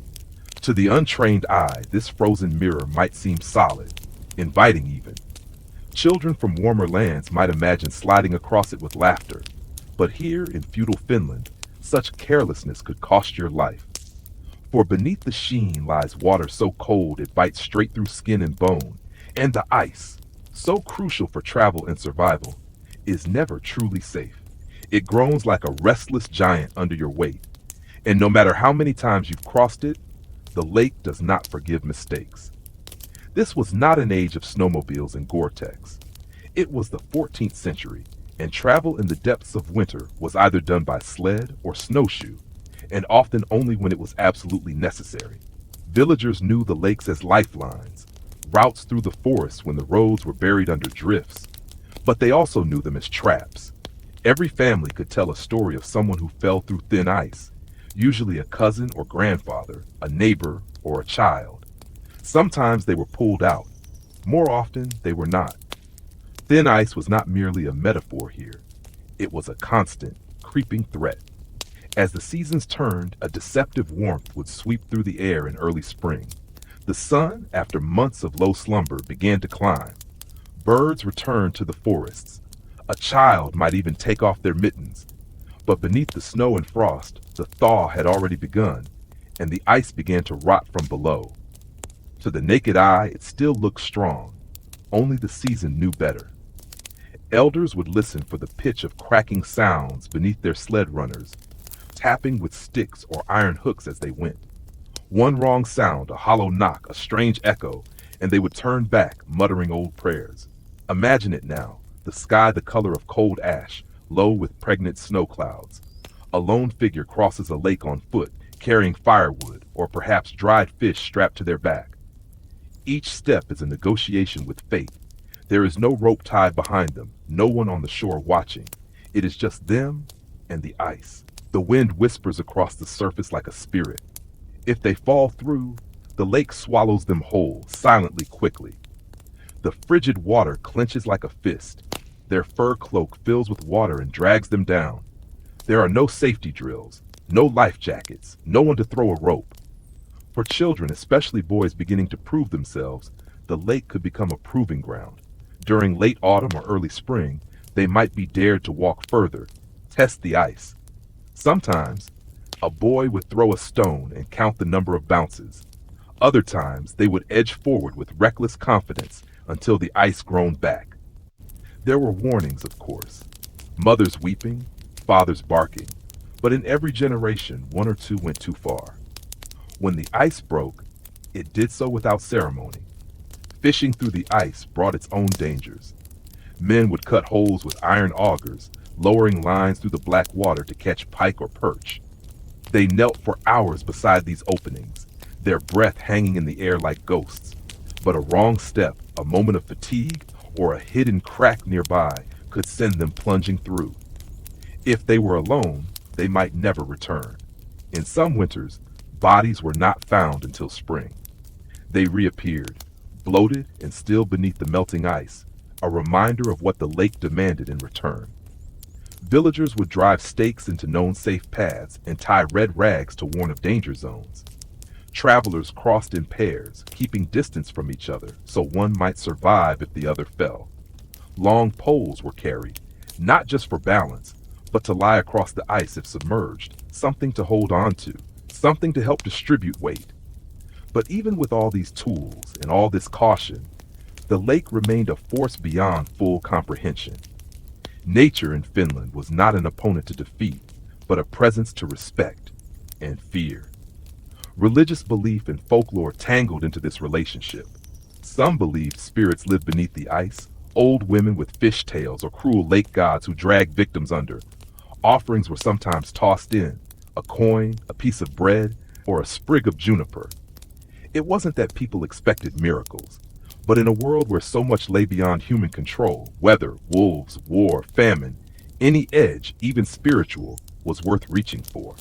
To the untrained eye, this frozen mirror might seem solid, inviting even. Children from warmer lands might imagine sliding across it with laughter, but here in feudal Finland, such carelessness could cost your life. For beneath the sheen lies water so cold it bites straight through skin and bone, and the ice, so crucial for travel and survival, is never truly safe. It groans like a restless giant under your weight, and no matter how many times you've crossed it, the lake does not forgive mistakes. This was not an age of snowmobiles and Gore-Tex. It was the 14th century, and travel in the depths of winter was either done by sled or snowshoe, and often only when it was absolutely necessary. Villagers knew the lakes as lifelines, routes through the forests when the roads were buried under drifts, but they also knew them as traps. Every family could tell a story of someone who fell through thin ice, usually a cousin or grandfather, a neighbor, or a child. Sometimes they were pulled out. More often, they were not. Thin ice was not merely a metaphor here. It was a constant, creeping threat. As the seasons turned, a deceptive warmth would sweep through the air in early spring. The sun, after months of low slumber, began to climb. Birds returned to the forests. A child might even take off their mittens. But beneath the snow and frost, the thaw had already begun, and the ice began to rot from below. To the naked eye, it still looked strong. Only the season knew better. Elders would listen for the pitch of cracking sounds beneath their sled runners, tapping with sticks or iron hooks as they went. One wrong sound, a hollow knock, a strange echo, and they would turn back, muttering old prayers. Imagine it now, the sky the color of cold ash, low with pregnant snow clouds. A lone figure crosses a lake on foot, carrying firewood or perhaps dried fish strapped to their back. Each step is a negotiation with fate. There is no rope tied behind them, no one on the shore watching. It is just them and the ice. The wind whispers across the surface like a spirit. If they fall through, the lake swallows them whole, silently, quickly. The frigid water clenches like a fist. Their fur cloak fills with water and drags them down. There are no safety drills, no life jackets, no one to throw a rope. For children, especially boys beginning to prove themselves, the lake could become a proving ground. During late autumn or early spring, they might be dared to walk further, test the ice. Sometimes, a boy would throw a stone and count the number of bounces. Other times, they would edge forward with reckless confidence until the ice groaned back. There were warnings, of course. Mothers weeping, fathers barking. But in every generation, one or two went too far. When the ice broke, it did so without ceremony. Fishing through the ice brought its own dangers. Men would cut holes with iron augers, lowering lines through the black water to catch pike or perch. They knelt for hours beside these openings, their breath hanging in the air like ghosts. But a wrong step, a moment of fatigue, or a hidden crack nearby could send them plunging through. If they were alone, they might never return. In some winters, bodies were not found until spring. They reappeared, bloated and still beneath the melting ice, a reminder of what the lake demanded in return. Villagers would drive stakes into known safe paths and tie red rags to warn of danger zones. Travelers crossed in pairs, keeping distance from each other so one might survive if the other fell. Long poles were carried, not just for balance, but to lie across the ice if submerged, something to hold on to, something to help distribute weight. But even with all these tools and all this caution, the lake remained a force beyond full comprehension. Nature in Finland was not an opponent to defeat, but a presence to respect and fear. Religious belief and folklore tangled into this relationship. Some believed spirits lived beneath the ice, old women with fish tails or cruel lake gods who dragged victims under. Offerings were sometimes tossed in, a coin, a piece of bread, or a sprig of juniper. It wasn't that people expected miracles, but in a world where so much lay beyond human control, weather, wolves, war, famine, any edge, even spiritual, was worth reaching for.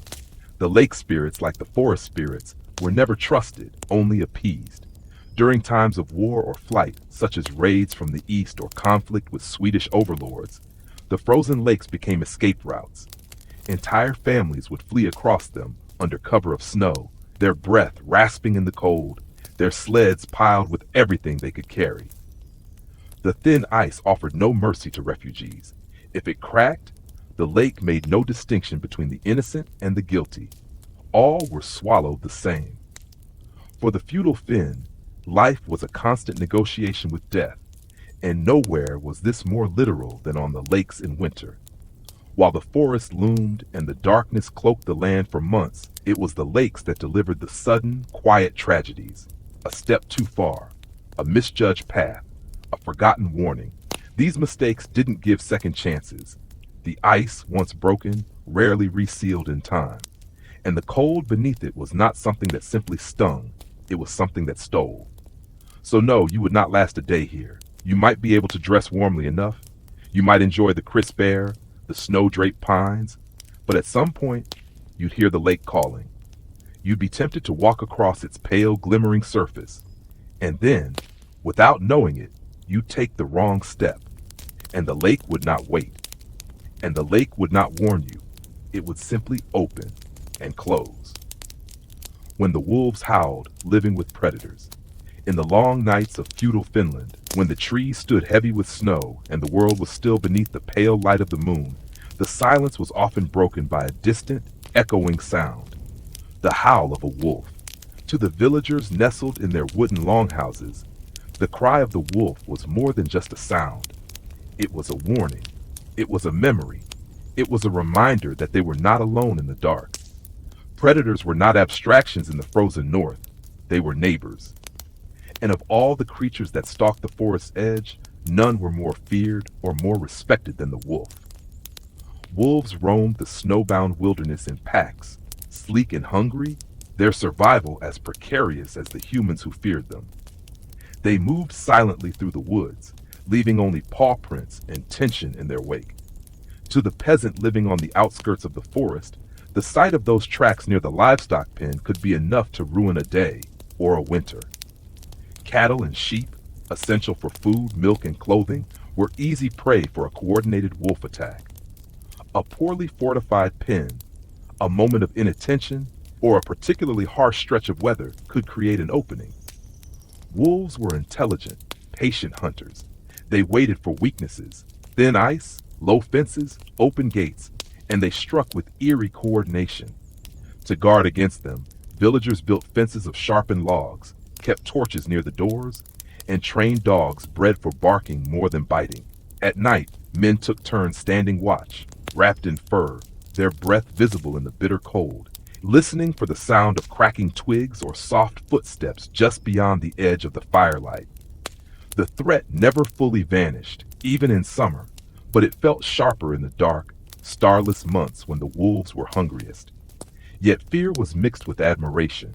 The lake spirits, like the forest spirits, were never trusted, only appeased. During times of war or flight, such as raids from the east or conflict with Swedish overlords, the frozen lakes became escape routes. Entire families would flee across them under cover of snow, their breath rasping in the cold, their sleds piled with everything they could carry. The thin ice offered no mercy to refugees. If it cracked, the lake made no distinction between the innocent and the guilty. All were swallowed the same. For the feudal Finn, life was a constant negotiation with death, and nowhere was this more literal than on the lakes in winter. While the forest loomed and the darkness cloaked the land for months, it was the lakes that delivered the sudden, quiet tragedies. A step too far, a misjudged path, a forgotten warning. These mistakes didn't give second chances. The ice, once broken, rarely resealed in time. And the cold beneath it was not something that simply stung, it was something that stole. So no, you would not last a day here. You might be able to dress warmly enough. You might enjoy the crisp air, the snow-draped pines, but at some point, you'd hear the lake calling. You'd be tempted to walk across its pale, glimmering surface, and then, without knowing it, you'd take the wrong step, and the lake would not wait, and the lake would not warn you. It would simply open and close. When the wolves howled, living with predators, in the long nights of feudal Finland, when the trees stood heavy with snow and the world was still beneath the pale light of the moon, the silence was often broken by a distant, echoing sound, the howl of a wolf. To the villagers nestled in their wooden longhouses, the cry of the wolf was more than just a sound. It was a warning. It was a memory. It was a reminder that they were not alone in the dark. Predators were not abstractions in the frozen north, they were neighbors. And of all the creatures that stalked the forest's edge, none were more feared or more respected than the wolf. Wolves roamed the snowbound wilderness in packs, sleek and hungry, their survival as precarious as the humans who feared them. They moved silently through the woods, leaving only paw prints and tension in their wake. To the peasant living on the outskirts of the forest, the sight of those tracks near the livestock pen could be enough to ruin a day or a winter. Cattle and sheep, essential for food, milk, and clothing, were easy prey for a coordinated wolf attack. A poorly fortified pen, a moment of inattention, or a particularly harsh stretch of weather could create an opening. Wolves were intelligent, patient hunters. They waited for weaknesses, thin ice, low fences, open gates, and they struck with eerie coordination. To guard against them, villagers built fences of sharpened logs, kept torches near the doors, and trained dogs bred for barking more than biting. At night, men took turns standing watch, wrapped in fur, their breath visible in the bitter cold, listening for the sound of cracking twigs or soft footsteps just beyond the edge of the firelight. The threat never fully vanished, even in summer, but it felt sharper in the dark, starless months when the wolves were hungriest. Yet fear was mixed with admiration.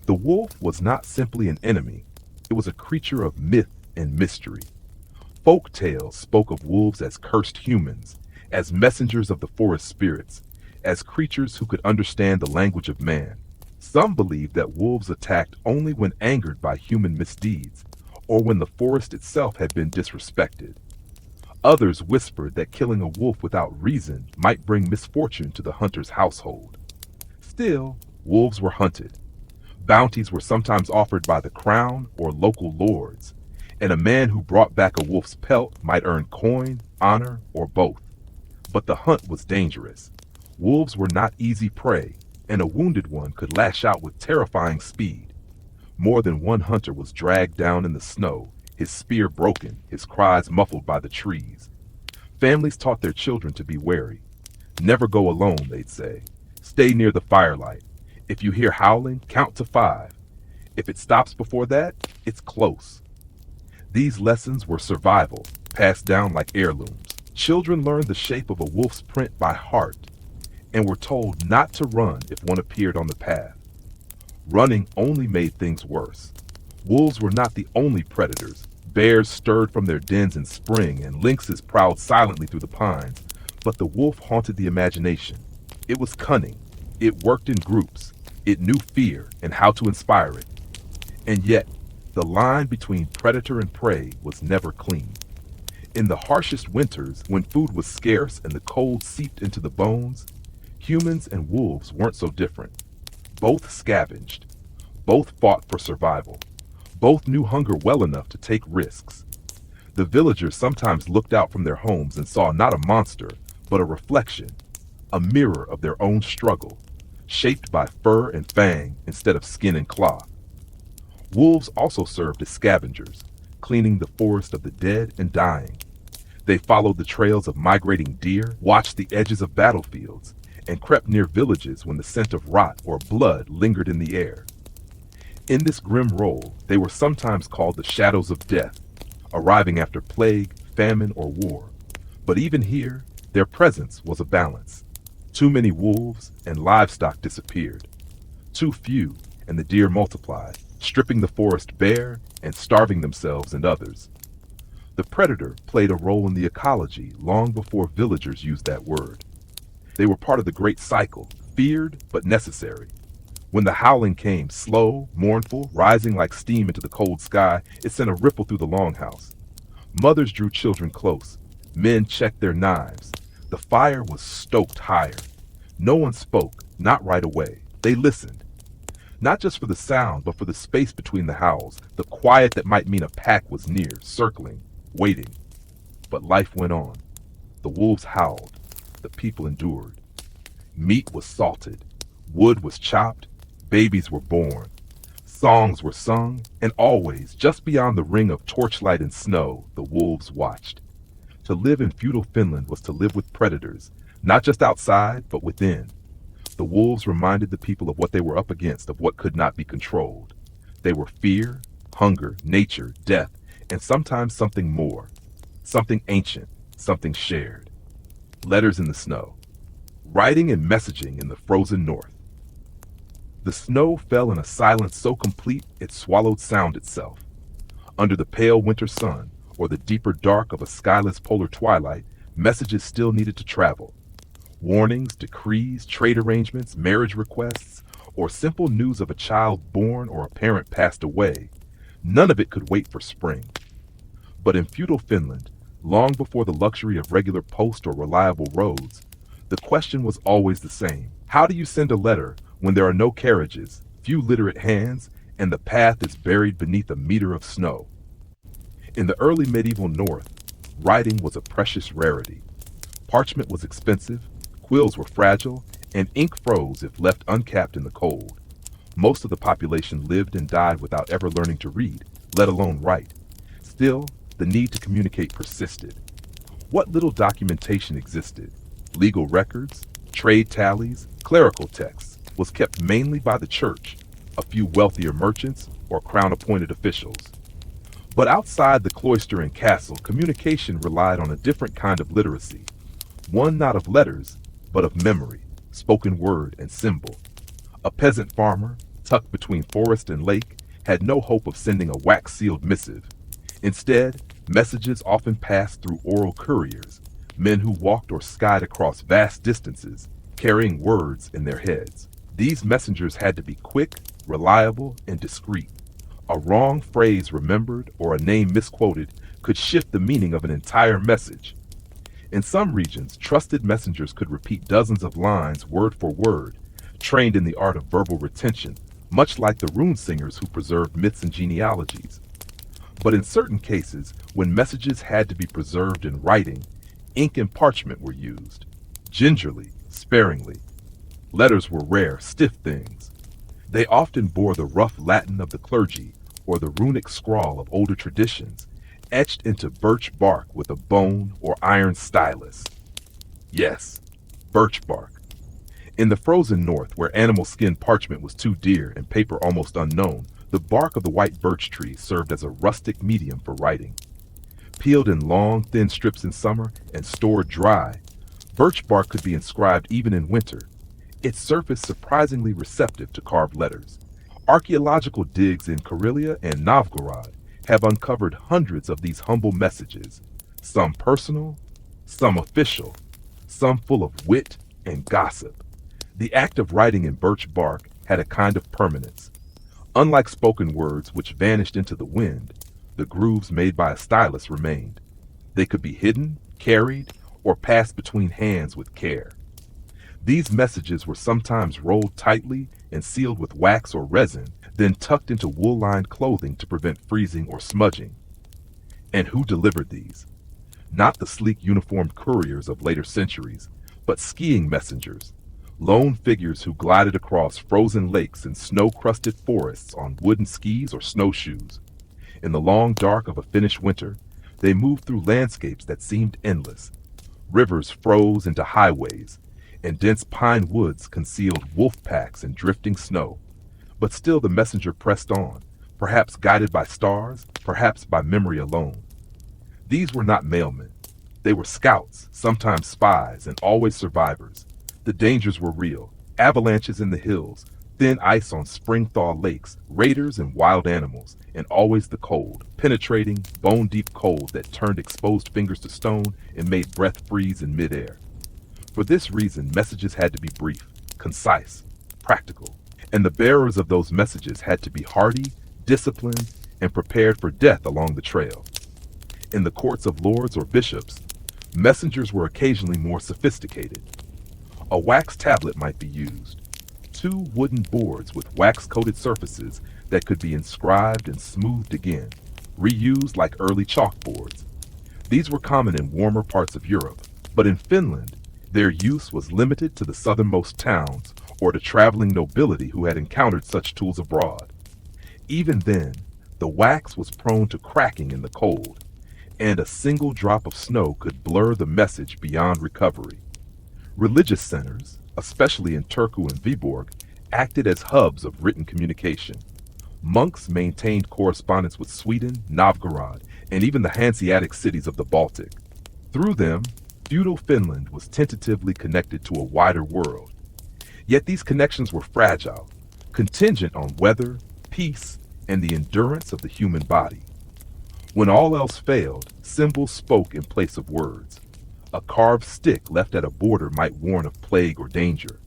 The wolf was not simply an enemy, it was a creature of myth and mystery. Folk tales spoke of wolves as cursed humans, as messengers of the forest spirits, as creatures who could understand the language of man. Some believed that wolves attacked only when angered by human misdeeds, or when the forest itself had been disrespected. Others whispered that killing a wolf without reason might bring misfortune to the hunter's household. Still, wolves were hunted. Bounties were sometimes offered by the crown or local lords, and a man who brought back a wolf's pelt might earn coin, honor, or both. But the hunt was dangerous. Wolves were not easy prey, and a wounded one could lash out with terrifying speed. More than one hunter was dragged down in the snow, his spear broken, his cries muffled by the trees. Families taught their children to be wary. Never go alone, they'd say. Stay near the firelight. If you hear howling, count to 5. If it stops before that, it's close. These lessons were survival, passed down like heirlooms. Children learned the shape of a wolf's print by heart, and were told not to run if one appeared on the path. Running only made things worse. Wolves were not the only predators. Bears stirred from their dens in spring, and lynxes prowled silently through the pines. But the wolf haunted the imagination. It was cunning. It worked in groups. It knew fear and how to inspire it. And yet, the line between predator and prey was never clean. In the harshest winters, when food was scarce and the cold seeped into the bones, humans and wolves weren't so different. Both scavenged. Both fought for survival. Both knew hunger well enough to take risks. The villagers sometimes looked out from their homes and saw not a monster, but a reflection, a mirror of their own struggle, shaped by fur and fang instead of skin and claw. Wolves also served as scavengers, cleaning the forest of the dead and dying. They followed the trails of migrating deer, watched the edges of battlefields, and crept near villages when the scent of rot or blood lingered in the air. In this grim role, they were sometimes called the shadows of death, arriving after plague, famine, or war. But even here, their presence was a balance. Too many wolves and livestock disappeared. Too few, and the deer multiplied, stripping the forest bare and starving themselves and others. The predator played a role in the ecology long before villagers used that word. They were part of the great cycle, feared but necessary. When the howling came, slow, mournful, rising like steam into the cold sky, it sent a ripple through the longhouse. Mothers drew children close. Men checked their knives. The fire was stoked higher. No one spoke, not right away. They listened. Not just for the sound, but for the space between the howls, the quiet that might mean a pack was near, circling, waiting. But life went on. The wolves howled. The people endured. Meat was salted. Wood was chopped. Babies were born. Songs were sung, and always, just beyond the ring of torchlight and snow, the wolves watched. To live in feudal Finland was to live with predators, not just outside, but within. The wolves reminded the people of what they were up against, of what could not be controlled. They were fear, hunger, nature, death, and sometimes something more, something ancient, something shared. Letters in the snow. Writing and messaging in the frozen north. The snow fell in a silence so complete it swallowed sound itself. Under the pale winter sun, or the deeper dark of a skyless polar twilight, messages still needed to travel. Warnings, decrees, trade arrangements, marriage requests, or simple news of a child born or a parent passed away. None of it could wait for spring. But in feudal Finland, long before the luxury of regular post or reliable roads, the question was always the same. How do you send a letter when there are no carriages, few literate hands, and the path is buried beneath a meter of snow? In the early medieval North, writing was a precious rarity. Parchment was expensive, quills were fragile, and ink froze if left uncapped in the cold. Most of the population lived and died without ever learning to read, let alone write. Still, the need to communicate persisted. What little documentation existed, legal records, trade tallies, clerical texts, was kept mainly by the church, a few wealthier merchants, or crown-appointed officials. But outside the cloister and castle, communication relied on a different kind of literacy, one not of letters, but of memory, spoken word and symbol. A peasant farmer, tucked between forest and lake, had no hope of sending a wax-sealed missive. Instead, messages often passed through oral couriers, men who walked or skied across vast distances, carrying words in their heads. These messengers had to be quick, reliable, and discreet. A wrong phrase remembered or a name misquoted could shift the meaning of an entire message. In some regions, trusted messengers could repeat dozens of lines word for word, trained in the art of verbal retention, much like the rune singers who preserved myths and genealogies. But in certain cases, when messages had to be preserved in writing, ink and parchment were used, gingerly, sparingly. Letters were rare, stiff things. They often bore the rough Latin of the clergy or the runic scrawl of older traditions, etched into birch bark with a bone or iron stylus. Yes, birch bark. In the frozen north, where animal skin parchment was too dear and paper almost unknown, the bark of the white birch tree served as a rustic medium for writing. Peeled in long, thin strips in summer and stored dry, birch bark could be inscribed even in winter, its surface surprisingly receptive to carved letters. Archaeological digs in Karelia and Novgorod have uncovered hundreds of these humble messages, some personal, some official, some full of wit and gossip. The act of writing in birch bark had a kind of permanence. Unlike spoken words which vanished into the wind, the grooves made by a stylus remained. They could be hidden, carried, or passed between hands with care. These messages were sometimes rolled tightly and sealed with wax or resin, then tucked into wool-lined clothing to prevent freezing or smudging. And who delivered these? Not the sleek uniformed couriers of later centuries, but skiing messengers, lone figures who glided across frozen lakes and snow-crusted forests on wooden skis or snowshoes. In the long dark of a Finnish winter, they moved through landscapes that seemed endless. Rivers froze into highways, and dense pine woods concealed wolf packs and drifting snow. But still the messenger pressed on, perhaps guided by stars, perhaps by memory alone. These were not mailmen. They were scouts, sometimes spies, and always survivors. The dangers were real. Avalanches in the hills, thin ice on spring-thaw lakes, raiders and wild animals, and always the cold, penetrating, bone-deep cold that turned exposed fingers to stone and made breath freeze in midair. For this reason, messages had to be brief, concise, practical, and the bearers of those messages had to be hardy, disciplined, and prepared for death along the trail. In the courts of lords or bishops, messengers were occasionally more sophisticated. A wax tablet might be used, two wooden boards with wax-coated surfaces that could be inscribed and smoothed again, reused like early chalkboards. These were common in warmer parts of Europe, but in Finland, their use was limited to the southernmost towns or to traveling nobility who had encountered such tools abroad. Even then, the wax was prone to cracking in the cold, and a single drop of snow could blur the message beyond recovery. Religious centers, especially in Turku and Viborg, acted as hubs of written communication. Monks maintained correspondence with Sweden, Novgorod, and even the Hanseatic cities of the Baltic. Through them, feudal Finland was tentatively connected to a wider world. Yet these connections were fragile, contingent on weather, peace, and the endurance of the human body. When all else failed, symbols spoke in place of words. A carved stick left at a border might warn of plague or danger.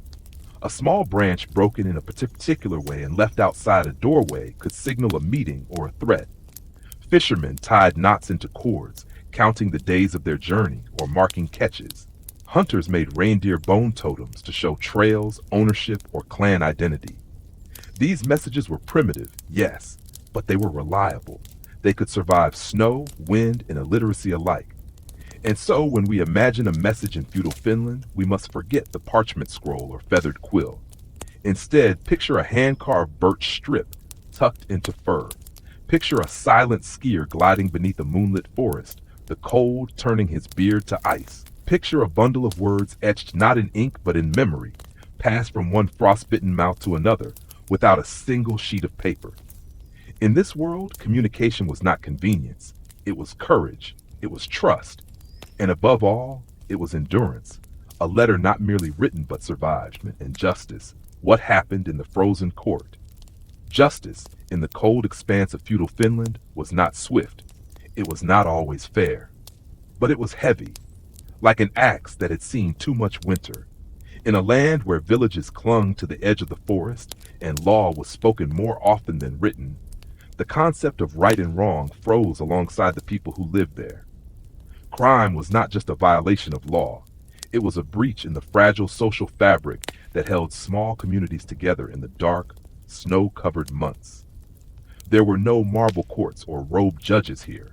A small branch broken in a particular way and left outside a doorway could signal a meeting or a threat. Fishermen tied knots into cords, counting the days of their journey or marking catches. Hunters made reindeer bone totems to show trails, ownership, or clan identity. These messages were primitive, yes, but they were reliable. They could survive snow, wind, and illiteracy alike. And so when we imagine a message in feudal Finland, we must forget the parchment scroll or feathered quill. Instead, picture a hand-carved birch strip tucked into fur. Picture a silent skier gliding beneath a moonlit forest, the cold turning his beard to ice. Picture a bundle of words etched not in ink but in memory, passed from one frostbitten mouth to another, without a single sheet of paper. In this world, communication was not convenience. It was courage. It was trust. And above all, it was endurance. A letter not merely written but survived. And justice. What happened in the frozen court? Justice, in the cold expanse of feudal Finland, was not swift. It was not always fair. But it was heavy, like an axe that had seen too much winter. In a land where villages clung to the edge of the forest and law was spoken more often than written, the concept of right and wrong froze alongside the people who lived there. Crime was not just a violation of law. It was a breach in the fragile social fabric that held small communities together in the dark, snow-covered months. There were no marble courts or robed judges here.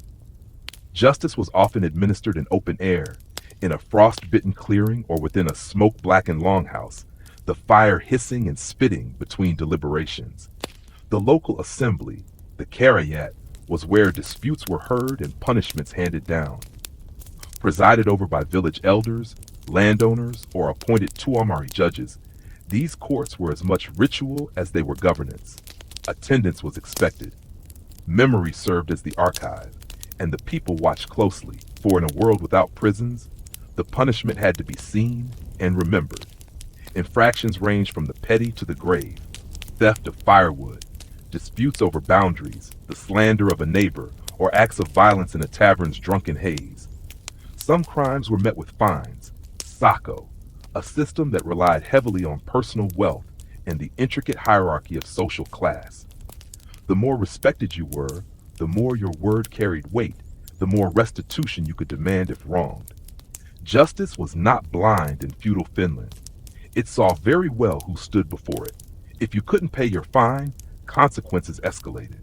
Justice was often administered in open air, in a frost-bitten clearing or within a smoke-blackened longhouse, the fire hissing and spitting between deliberations. The local assembly, the Karayat, was where disputes were heard and punishments handed down. Presided over by village elders, landowners, or appointed tuamari judges, these courts were as much ritual as they were governance. Attendance was expected. Memory served as the archive, and the people watched closely, for in a world without prisons, the punishment had to be seen and remembered. Infractions ranged from the petty to the grave: theft of firewood, disputes over boundaries, the slander of a neighbor, or acts of violence in a tavern's drunken haze. Some crimes were met with fines, sako, a system that relied heavily on personal wealth and the intricate hierarchy of social class. The more respected you were, the more your word carried weight, the more restitution you could demand if wronged. Justice was not blind in feudal Finland. It saw very well who stood before it. If you couldn't pay your fine, consequences escalated.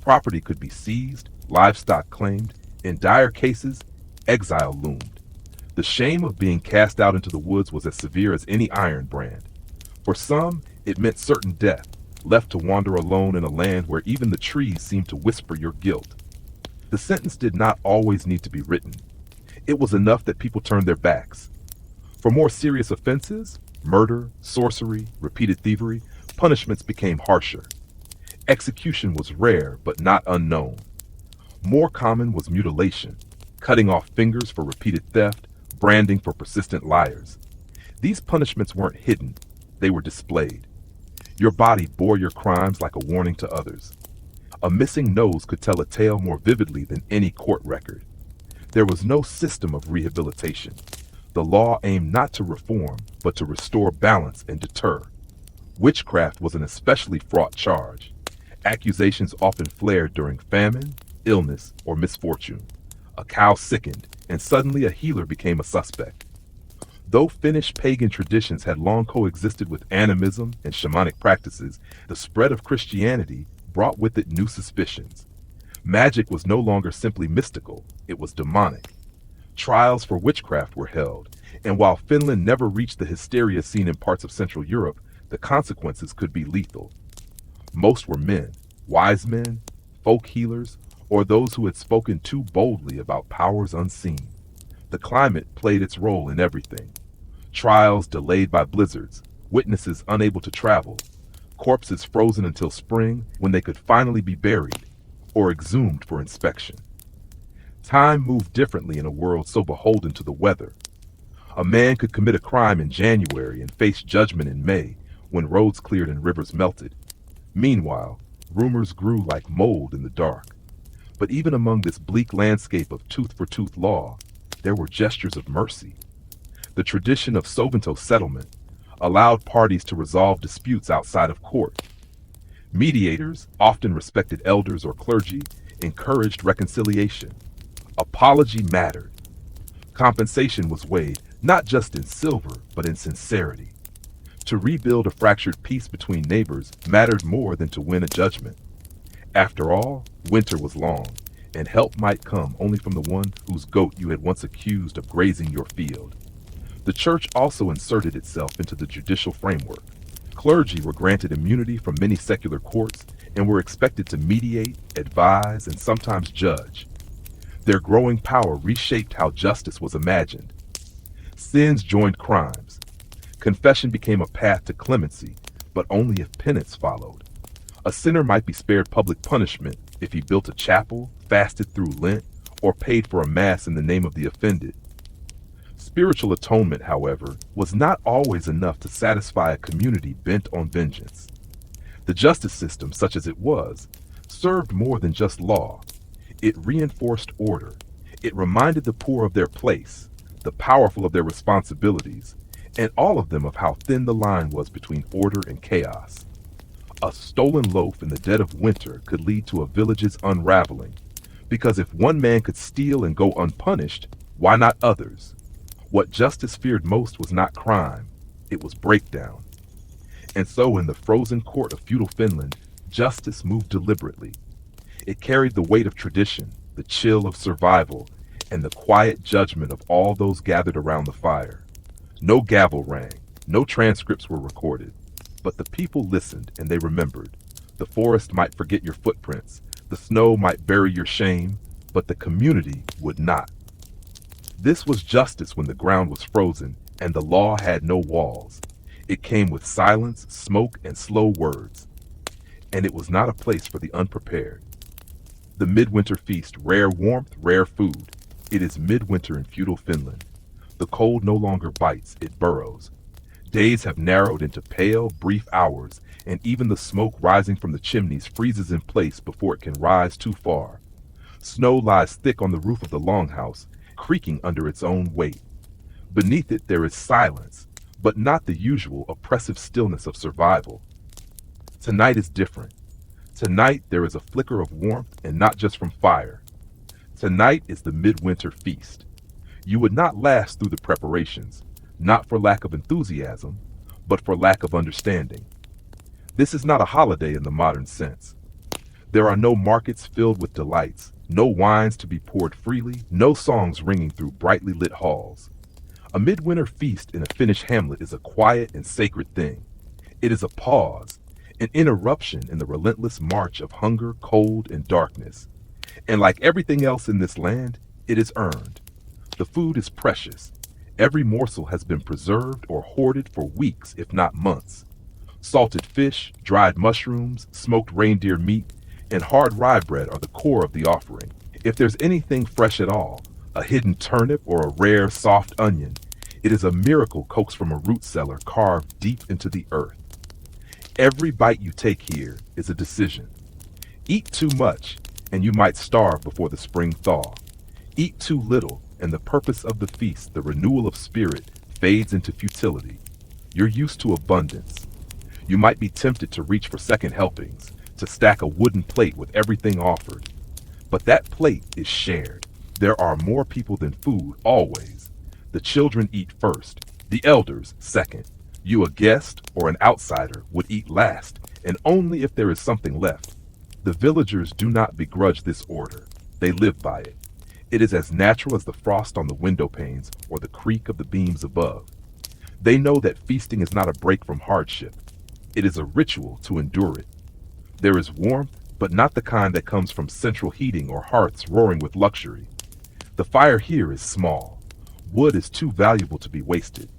Property could be seized, livestock claimed. In dire cases, exile loomed. The shame of being cast out into the woods was as severe as any iron brand. For some, it meant certain death, left to wander alone in a land where even the trees seemed to whisper your guilt. The sentence did not always need to be written. It was enough that people turned their backs. For more serious offenses, murder, sorcery, repeated thievery, punishments became harsher. Execution was rare but not unknown. More common was mutilation, cutting off fingers for repeated theft, branding for persistent liars. These punishments weren't hidden, they were displayed. Your body bore your crimes like a warning to others. A missing nose could tell a tale more vividly than any court record. There was no system of rehabilitation. The law aimed not to reform, but to restore balance and deter. Witchcraft was an especially fraught charge. Accusations often flared during famine, illness, or misfortune. A cow sickened, and suddenly a healer became a suspect. Though Finnish pagan traditions had long coexisted with animism and shamanic practices, the spread of Christianity brought with it new suspicions. Magic was no longer simply mystical, it was demonic. Trials for witchcraft were held, and while Finland never reached the hysteria seen in parts of Central Europe, the consequences could be lethal. Most were men, wise men, folk healers, or those who had spoken too boldly about powers unseen. The climate played its role in everything. Trials delayed by blizzards, witnesses unable to travel, corpses frozen until spring when they could finally be buried or exhumed for inspection. Time moved differently in a world so beholden to the weather. A man could commit a crime in January and face judgment in May when roads cleared and rivers melted. Meanwhile, rumors grew like mold in the dark. But even among this bleak landscape of tooth-for-tooth law, there were gestures of mercy. The tradition of Sovento settlement allowed parties to resolve disputes outside of court. Mediators, often respected elders or clergy, encouraged reconciliation. Apology mattered. Compensation was weighed not just in silver, but in sincerity. To rebuild a fractured peace between neighbors mattered more than to win a judgment. After all, winter was long, and help might come only from the one whose goat you had once accused of grazing your field. The church also inserted itself into the judicial framework. Clergy were granted immunity from many secular courts and were expected to mediate, advise, and sometimes judge. Their growing power reshaped how justice was imagined. Sins joined crimes. Confession became a path to clemency, but only if penance followed. A sinner might be spared public punishment if he built a chapel, fasted through Lent, or paid for a mass in the name of the offended. Spiritual atonement, however, was not always enough to satisfy a community bent on vengeance. The justice system, such as it was, served more than just law. It reinforced order. It reminded the poor of their place, the powerful of their responsibilities, and all of them of how thin the line was between order and chaos. A stolen loaf in the dead of winter could lead to a village's unraveling, because if one man could steal and go unpunished, why not others? What justice feared most was not crime, it was breakdown. And so in the frozen court of feudal Finland, justice moved deliberately. It carried the weight of tradition, the chill of survival, and the quiet judgment of all those gathered around the fire. No gavel rang, no transcripts were recorded, but the people listened and they remembered. The forest might forget your footprints, the snow might bury your shame, but the community would not. This was justice when the ground was frozen and the law had no walls. It came with silence, smoke, and slow words. And it was not a place for the unprepared. The midwinter feast, rare warmth, rare food. It is midwinter in feudal Finland. The cold no longer bites, it burrows. Days have narrowed into pale, brief hours, and even the smoke rising from the chimneys freezes in place before it can rise too far. Snow lies thick on the roof of the longhouse, creaking under its own weight. Beneath it there is silence, but not the usual oppressive stillness of survival. Tonight is different. Tonight there is a flicker of warmth, and not just from fire. Tonight is the midwinter feast. You would not last through the preparations, not for lack of enthusiasm, but for lack of understanding. This is not a holiday in the modern sense. There are no markets filled with delights, no wines to be poured freely, no songs ringing through brightly lit halls. A midwinter feast in a Finnish hamlet is a quiet and sacred thing. It is a pause, an interruption in the relentless march of hunger, cold, and darkness. And like everything else in this land, it is earned. The food is precious. Every morsel has been preserved or hoarded for weeks, if not months. Salted fish, dried mushrooms, smoked reindeer meat, and hard rye bread are the core of the offering. If there's anything fresh at all, a hidden turnip or a rare, soft onion, it is a miracle coaxed from a root cellar carved deep into the earth. Every bite you take here is a decision. Eat too much, and you might starve before the spring thaw. Eat too little, and the purpose of the feast, the renewal of spirit, fades into futility. You're used to abundance. You might be tempted to reach for second helpings, to stack a wooden plate with everything offered. But that plate is shared. There are more people than food, always. The children eat first, the elders second. You, a guest or an outsider, would eat last, and only if there is something left. The villagers do not begrudge this order. They live by it. It is as natural as the frost on the window panes or the creak of the beams above. They know that feasting is not a break from hardship. It is a ritual to endure it. There is warmth, but not the kind that comes from central heating or hearths roaring with luxury. The fire here is small. Wood is too valuable to be wasted.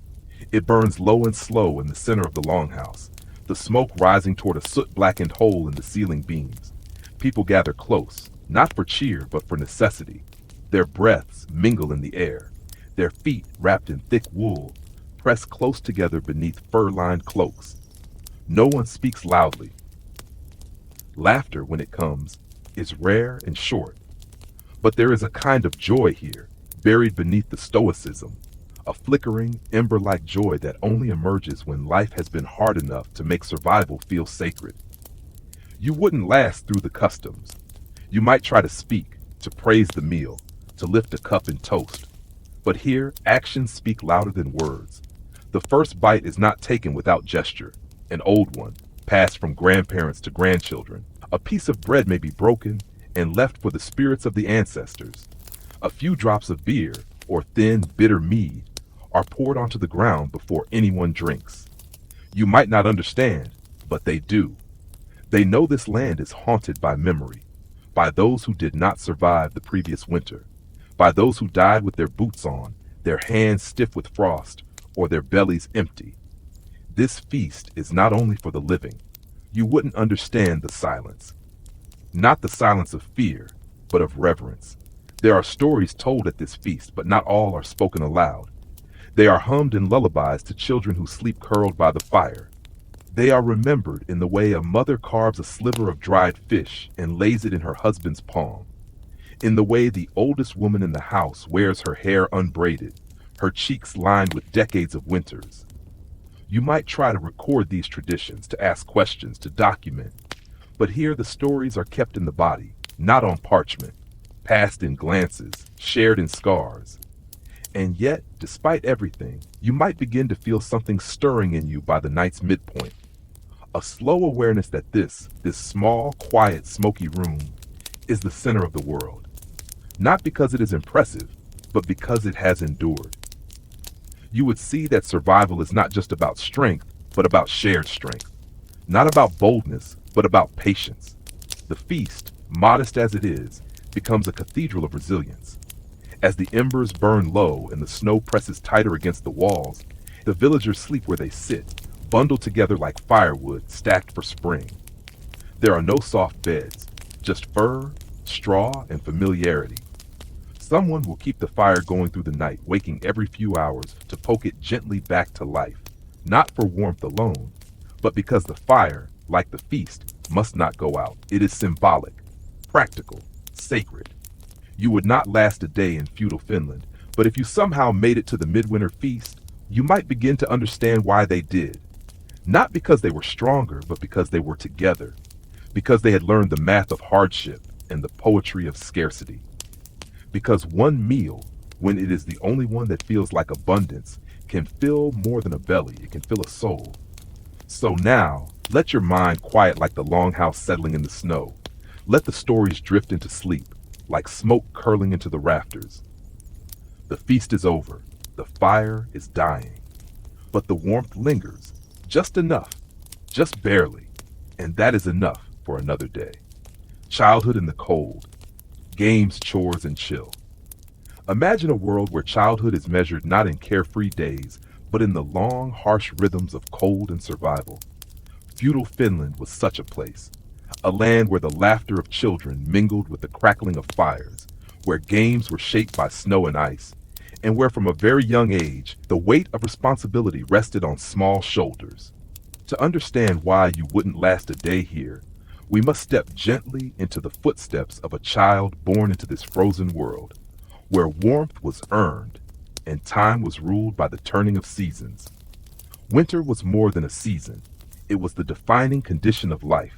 It burns low and slow in the center of the longhouse, the smoke rising toward a soot-blackened hole in the ceiling beams. People gather close, not for cheer, but for necessity. Their breaths mingle in the air, their feet wrapped in thick wool, pressed close together beneath fur-lined cloaks. No one speaks loudly. Laughter, when it comes, is rare and short. But there is a kind of joy here, buried beneath the stoicism, a flickering, ember-like joy that only emerges when life has been hard enough to make survival feel sacred. You wouldn't last through the customs. You might try to speak, to praise the meal, to lift a cup and toast. But here, actions speak louder than words. The first bite is not taken without gesture, an old one, passed from grandparents to grandchildren. A piece of bread may be broken and left for the spirits of the ancestors. A few drops of beer, or thin, bitter mead, are poured onto the ground before anyone drinks. You might not understand, but they do. They know this land is haunted by memory, by those who did not survive the previous winter, by those who died with their boots on, their hands stiff with frost, or their bellies empty. This feast is not only for the living. You wouldn't understand the silence. Not the silence of fear, but of reverence. There are stories told at this feast, but not all are spoken aloud. They are hummed in lullabies to children who sleep curled by the fire. They are remembered in the way a mother carves a sliver of dried fish and lays it in her husband's palm. In the way the oldest woman in the house wears her hair unbraided, her cheeks lined with decades of winters. You might try to record these traditions, to ask questions, to document. But here the stories are kept in the body, not on parchment, passed in glances, shared in scars. And yet, despite everything, you might begin to feel something stirring in you by the night's midpoint. A slow awareness that this small, quiet, smoky room is the center of the world. Not because it is impressive, but because it has endured. You would see that survival is not just about strength, but about shared strength. Not about boldness, but about patience. The feast, modest as it is, becomes a cathedral of resilience. As the embers burn low and the snow presses tighter against the walls, the villagers sleep where they sit, bundled together like firewood stacked for spring. There are no soft beds, just fur, straw, and familiarity. Someone will keep the fire going through the night, waking every few hours to poke it gently back to life, not for warmth alone, but because the fire, like the feast, must not go out. It is symbolic, practical, sacred. You would not last a day in feudal Finland, but if you somehow made it to the midwinter feast, you might begin to understand why they did. Not because they were stronger, but because they were together, because they had learned the math of hardship and the poetry of scarcity. Because one meal, when it is the only one that feels like abundance, can fill more than a belly, it can fill a soul. So now, let your mind quiet like the longhouse settling in the snow. Let the stories drift into sleep, like smoke curling into the rafters. The feast is over, the fire is dying, but the warmth lingers, just enough, just barely, and that is enough for another day. Childhood in the cold, games, chores, and chill. Imagine a world where childhood is measured not in carefree days, but in the long, harsh rhythms of cold and survival. Feudal Finland was such a place, a land where the laughter of children mingled with the crackling of fires, where games were shaped by snow and ice, and where from a very young age, the weight of responsibility rested on small shoulders. To understand why you wouldn't last a day here, we must step gently into the footsteps of a child born into this frozen world, where warmth was earned and time was ruled by the turning of seasons. Winter was more than a season. It was the defining condition of life.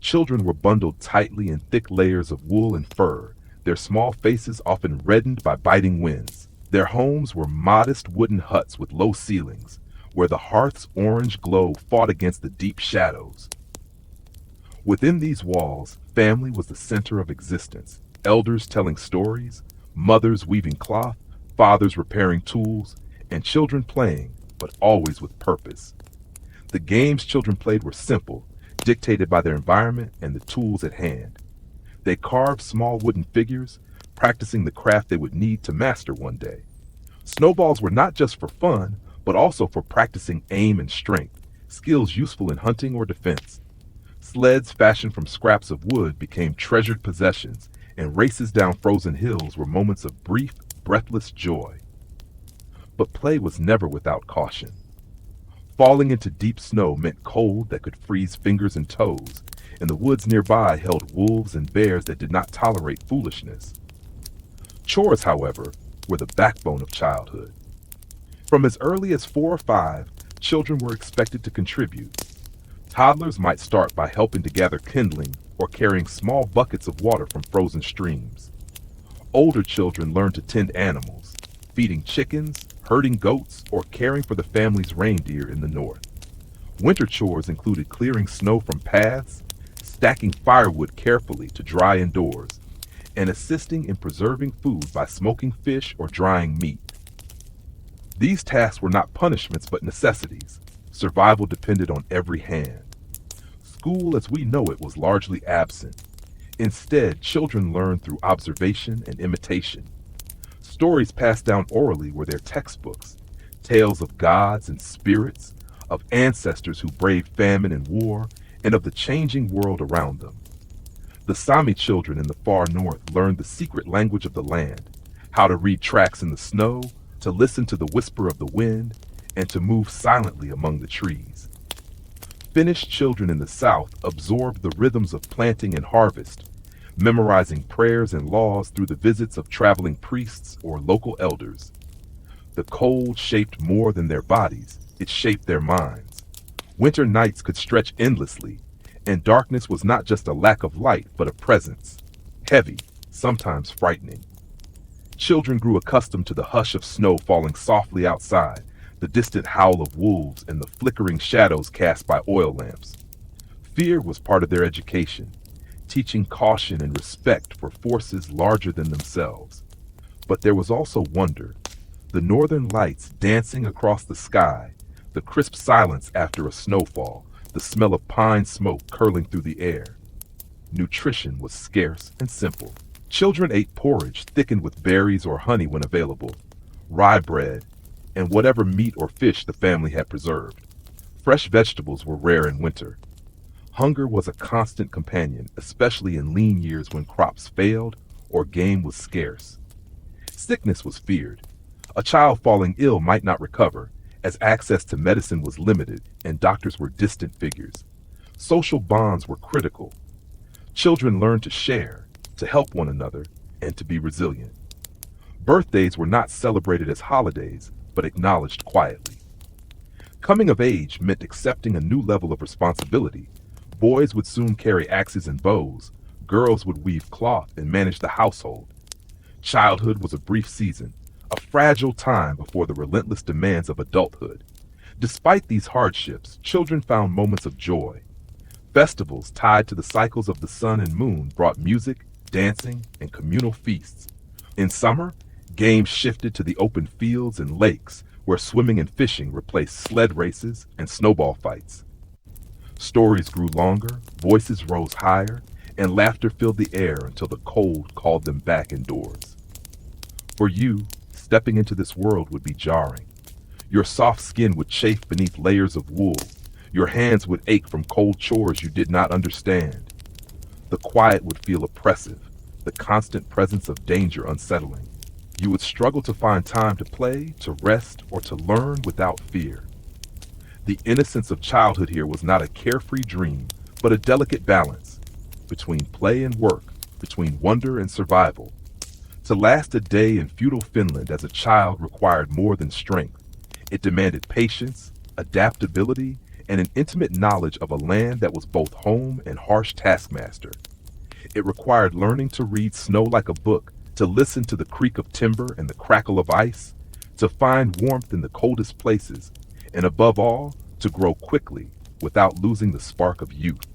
Children were bundled tightly in thick layers of wool and fur, their small faces often reddened by biting winds. Their homes were modest wooden huts with low ceilings, where the hearth's orange glow fought against the deep shadows. Within these walls, family was the center of existence, elders telling stories, mothers weaving cloth, fathers repairing tools, and children playing, but always with purpose. The games children played were simple, dictated by their environment and the tools at hand. They carved small wooden figures, practicing the craft they would need to master one day. Snowballs were not just for fun, but also for practicing aim and strength, skills useful in hunting or defense. Sleds fashioned from scraps of wood became treasured possessions, and races down frozen hills were moments of brief, breathless joy. But play was never without caution. Falling into deep snow meant cold that could freeze fingers and toes, and the woods nearby held wolves and bears that did not tolerate foolishness. Chores, however, were the backbone of childhood. From as early as 4 or 5, children were expected to contribute. Toddlers might start by helping to gather kindling or carrying small buckets of water from frozen streams. Older children learned to tend animals, feeding chickens, herding goats, or caring for the family's reindeer in the north. Winter chores included clearing snow from paths, stacking firewood carefully to dry indoors, and assisting in preserving food by smoking fish or drying meat. These tasks were not punishments but necessities. Survival depended on every hand. School as we know it was largely absent. Instead, children learned through observation and imitation. Stories passed down orally were their textbooks, tales of gods and spirits, of ancestors who braved famine and war, and of the changing world around them. The Sami children in the far north learned the secret language of the land, how to read tracks in the snow, to listen to the whisper of the wind, and to move silently among the trees. Finnish children in the south absorbed the rhythms of planting and harvest, memorizing prayers and laws through the visits of traveling priests or local elders. The cold shaped more than their bodies, it shaped their minds. Winter nights could stretch endlessly, and darkness was not just a lack of light but a presence, heavy, sometimes frightening. Children grew accustomed to the hush of snow falling softly outside, the distant howl of wolves, and the flickering shadows cast by oil lamps. Fear was part of their education, teaching caution and respect for forces larger than themselves. But there was also wonder, the northern lights dancing across the sky, the crisp silence after a snowfall, the smell of pine smoke curling through the air. Nutrition was scarce and simple. Children ate porridge thickened with berries or honey when available, rye bread, and whatever meat or fish the family had preserved. Fresh vegetables were rare in winter. Hunger was a constant companion, especially in lean years when crops failed or game was scarce. Sickness was feared. A child falling ill might not recover, as access to medicine was limited and doctors were distant figures. Social bonds were critical. Children learned to share, to help one another, and to be resilient. Birthdays were not celebrated as holidays, but acknowledged quietly. Coming of age meant accepting a new level of responsibility. Boys would soon carry axes and bows, girls would weave cloth and manage the household. Childhood was a brief season, a fragile time before the relentless demands of adulthood. Despite these hardships, children found moments of joy. Festivals tied to the cycles of the sun and moon brought music, dancing, and communal feasts. In summer, games shifted to the open fields and lakes, where swimming and fishing replaced sled races and snowball fights. Stories grew longer, voices rose higher, and laughter filled the air until the cold called them back indoors. For you, stepping into this world would be jarring. Your soft skin would chafe beneath layers of wool. Your hands would ache from cold chores you did not understand. The quiet would feel oppressive, the constant presence of danger unsettling. You would struggle to find time to play, to rest, or to learn without fear. The innocence of childhood here was not a carefree dream, but a delicate balance between play and work, between wonder and survival. To last a day in feudal Finland as a child required more than strength. It demanded patience, adaptability, and an intimate knowledge of a land that was both home and harsh taskmaster. It required learning to read snow like a book, to listen to the creak of timber and the crackle of ice, to find warmth in the coldest places, and above all, to grow quickly without losing the spark of youth.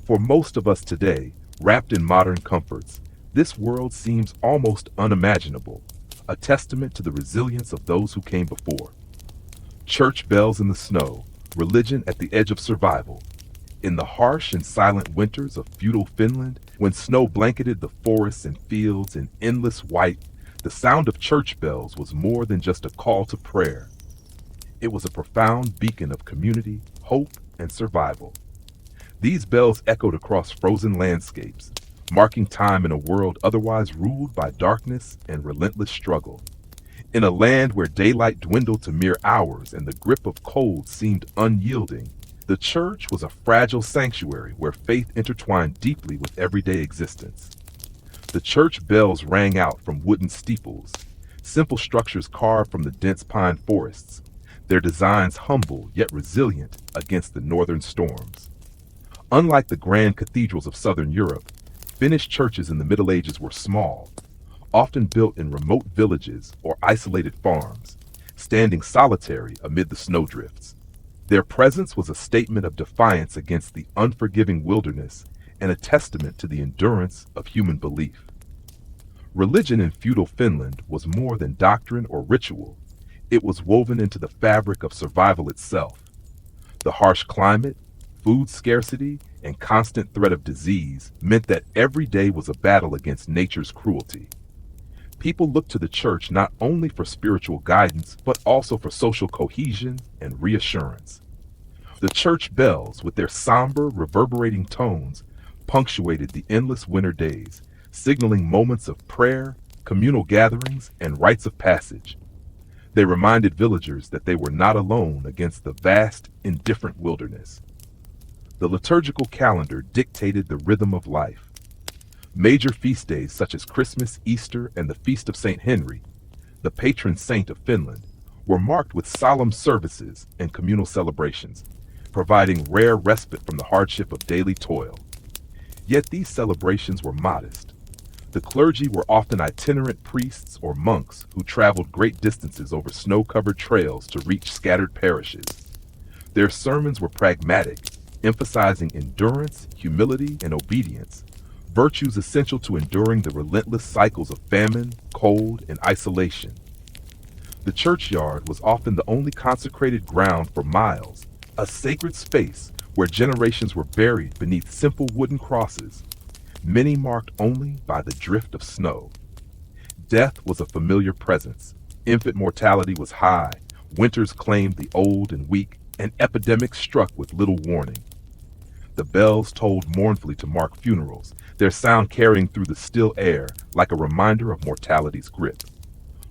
For most of us today, wrapped in modern comforts, this world seems almost unimaginable, a testament to the resilience of those who came before. Church bells in the snow, religion at the edge of survival. In the harsh and silent winters of feudal Finland, when snow blanketed the forests and fields in endless white, the sound of church bells was more than just a call to prayer. It was a profound beacon of community, hope, and survival. These bells echoed across frozen landscapes, marking time in a world otherwise ruled by darkness and relentless struggle. In a land where daylight dwindled to mere hours and the grip of cold seemed unyielding, the church was a fragile sanctuary where faith intertwined deeply with everyday existence. The church bells rang out from wooden steeples, simple structures carved from the dense pine forests, their designs humble yet resilient against the northern storms. Unlike the grand cathedrals of southern Europe, Finnish churches in the Middle Ages were small, often built in remote villages or isolated farms, standing solitary amid the snowdrifts. Their presence was a statement of defiance against the unforgiving wilderness and a testament to the endurance of human belief. Religion in feudal Finland was more than doctrine or ritual. It was woven into the fabric of survival itself. The harsh climate, food scarcity, and constant threat of disease meant that every day was a battle against nature's cruelty. People looked to the church not only for spiritual guidance, but also for social cohesion and reassurance. The church bells, with their somber, reverberating tones, punctuated the endless winter days, signaling moments of prayer, communal gatherings, and rites of passage. They reminded villagers that they were not alone against the vast, indifferent wilderness. The liturgical calendar dictated the rhythm of life. Major feast days such as Christmas, Easter, and the Feast of St. Henry, the patron saint of Finland, were marked with solemn services and communal celebrations, providing rare respite from the hardship of daily toil. Yet these celebrations were modest. The clergy were often itinerant priests or monks who traveled great distances over snow-covered trails to reach scattered parishes. Their sermons were pragmatic, emphasizing endurance, humility, and obedience, virtues essential to enduring the relentless cycles of famine, cold, and isolation. The churchyard was often the only consecrated ground for miles, a sacred space where generations were buried beneath simple wooden crosses, many marked only by the drift of snow. Death was a familiar presence. Infant mortality was high, winters claimed the old and weak, and epidemics struck with little warning. The bells tolled mournfully to mark funerals, their sound carrying through the still air like a reminder of mortality's grip.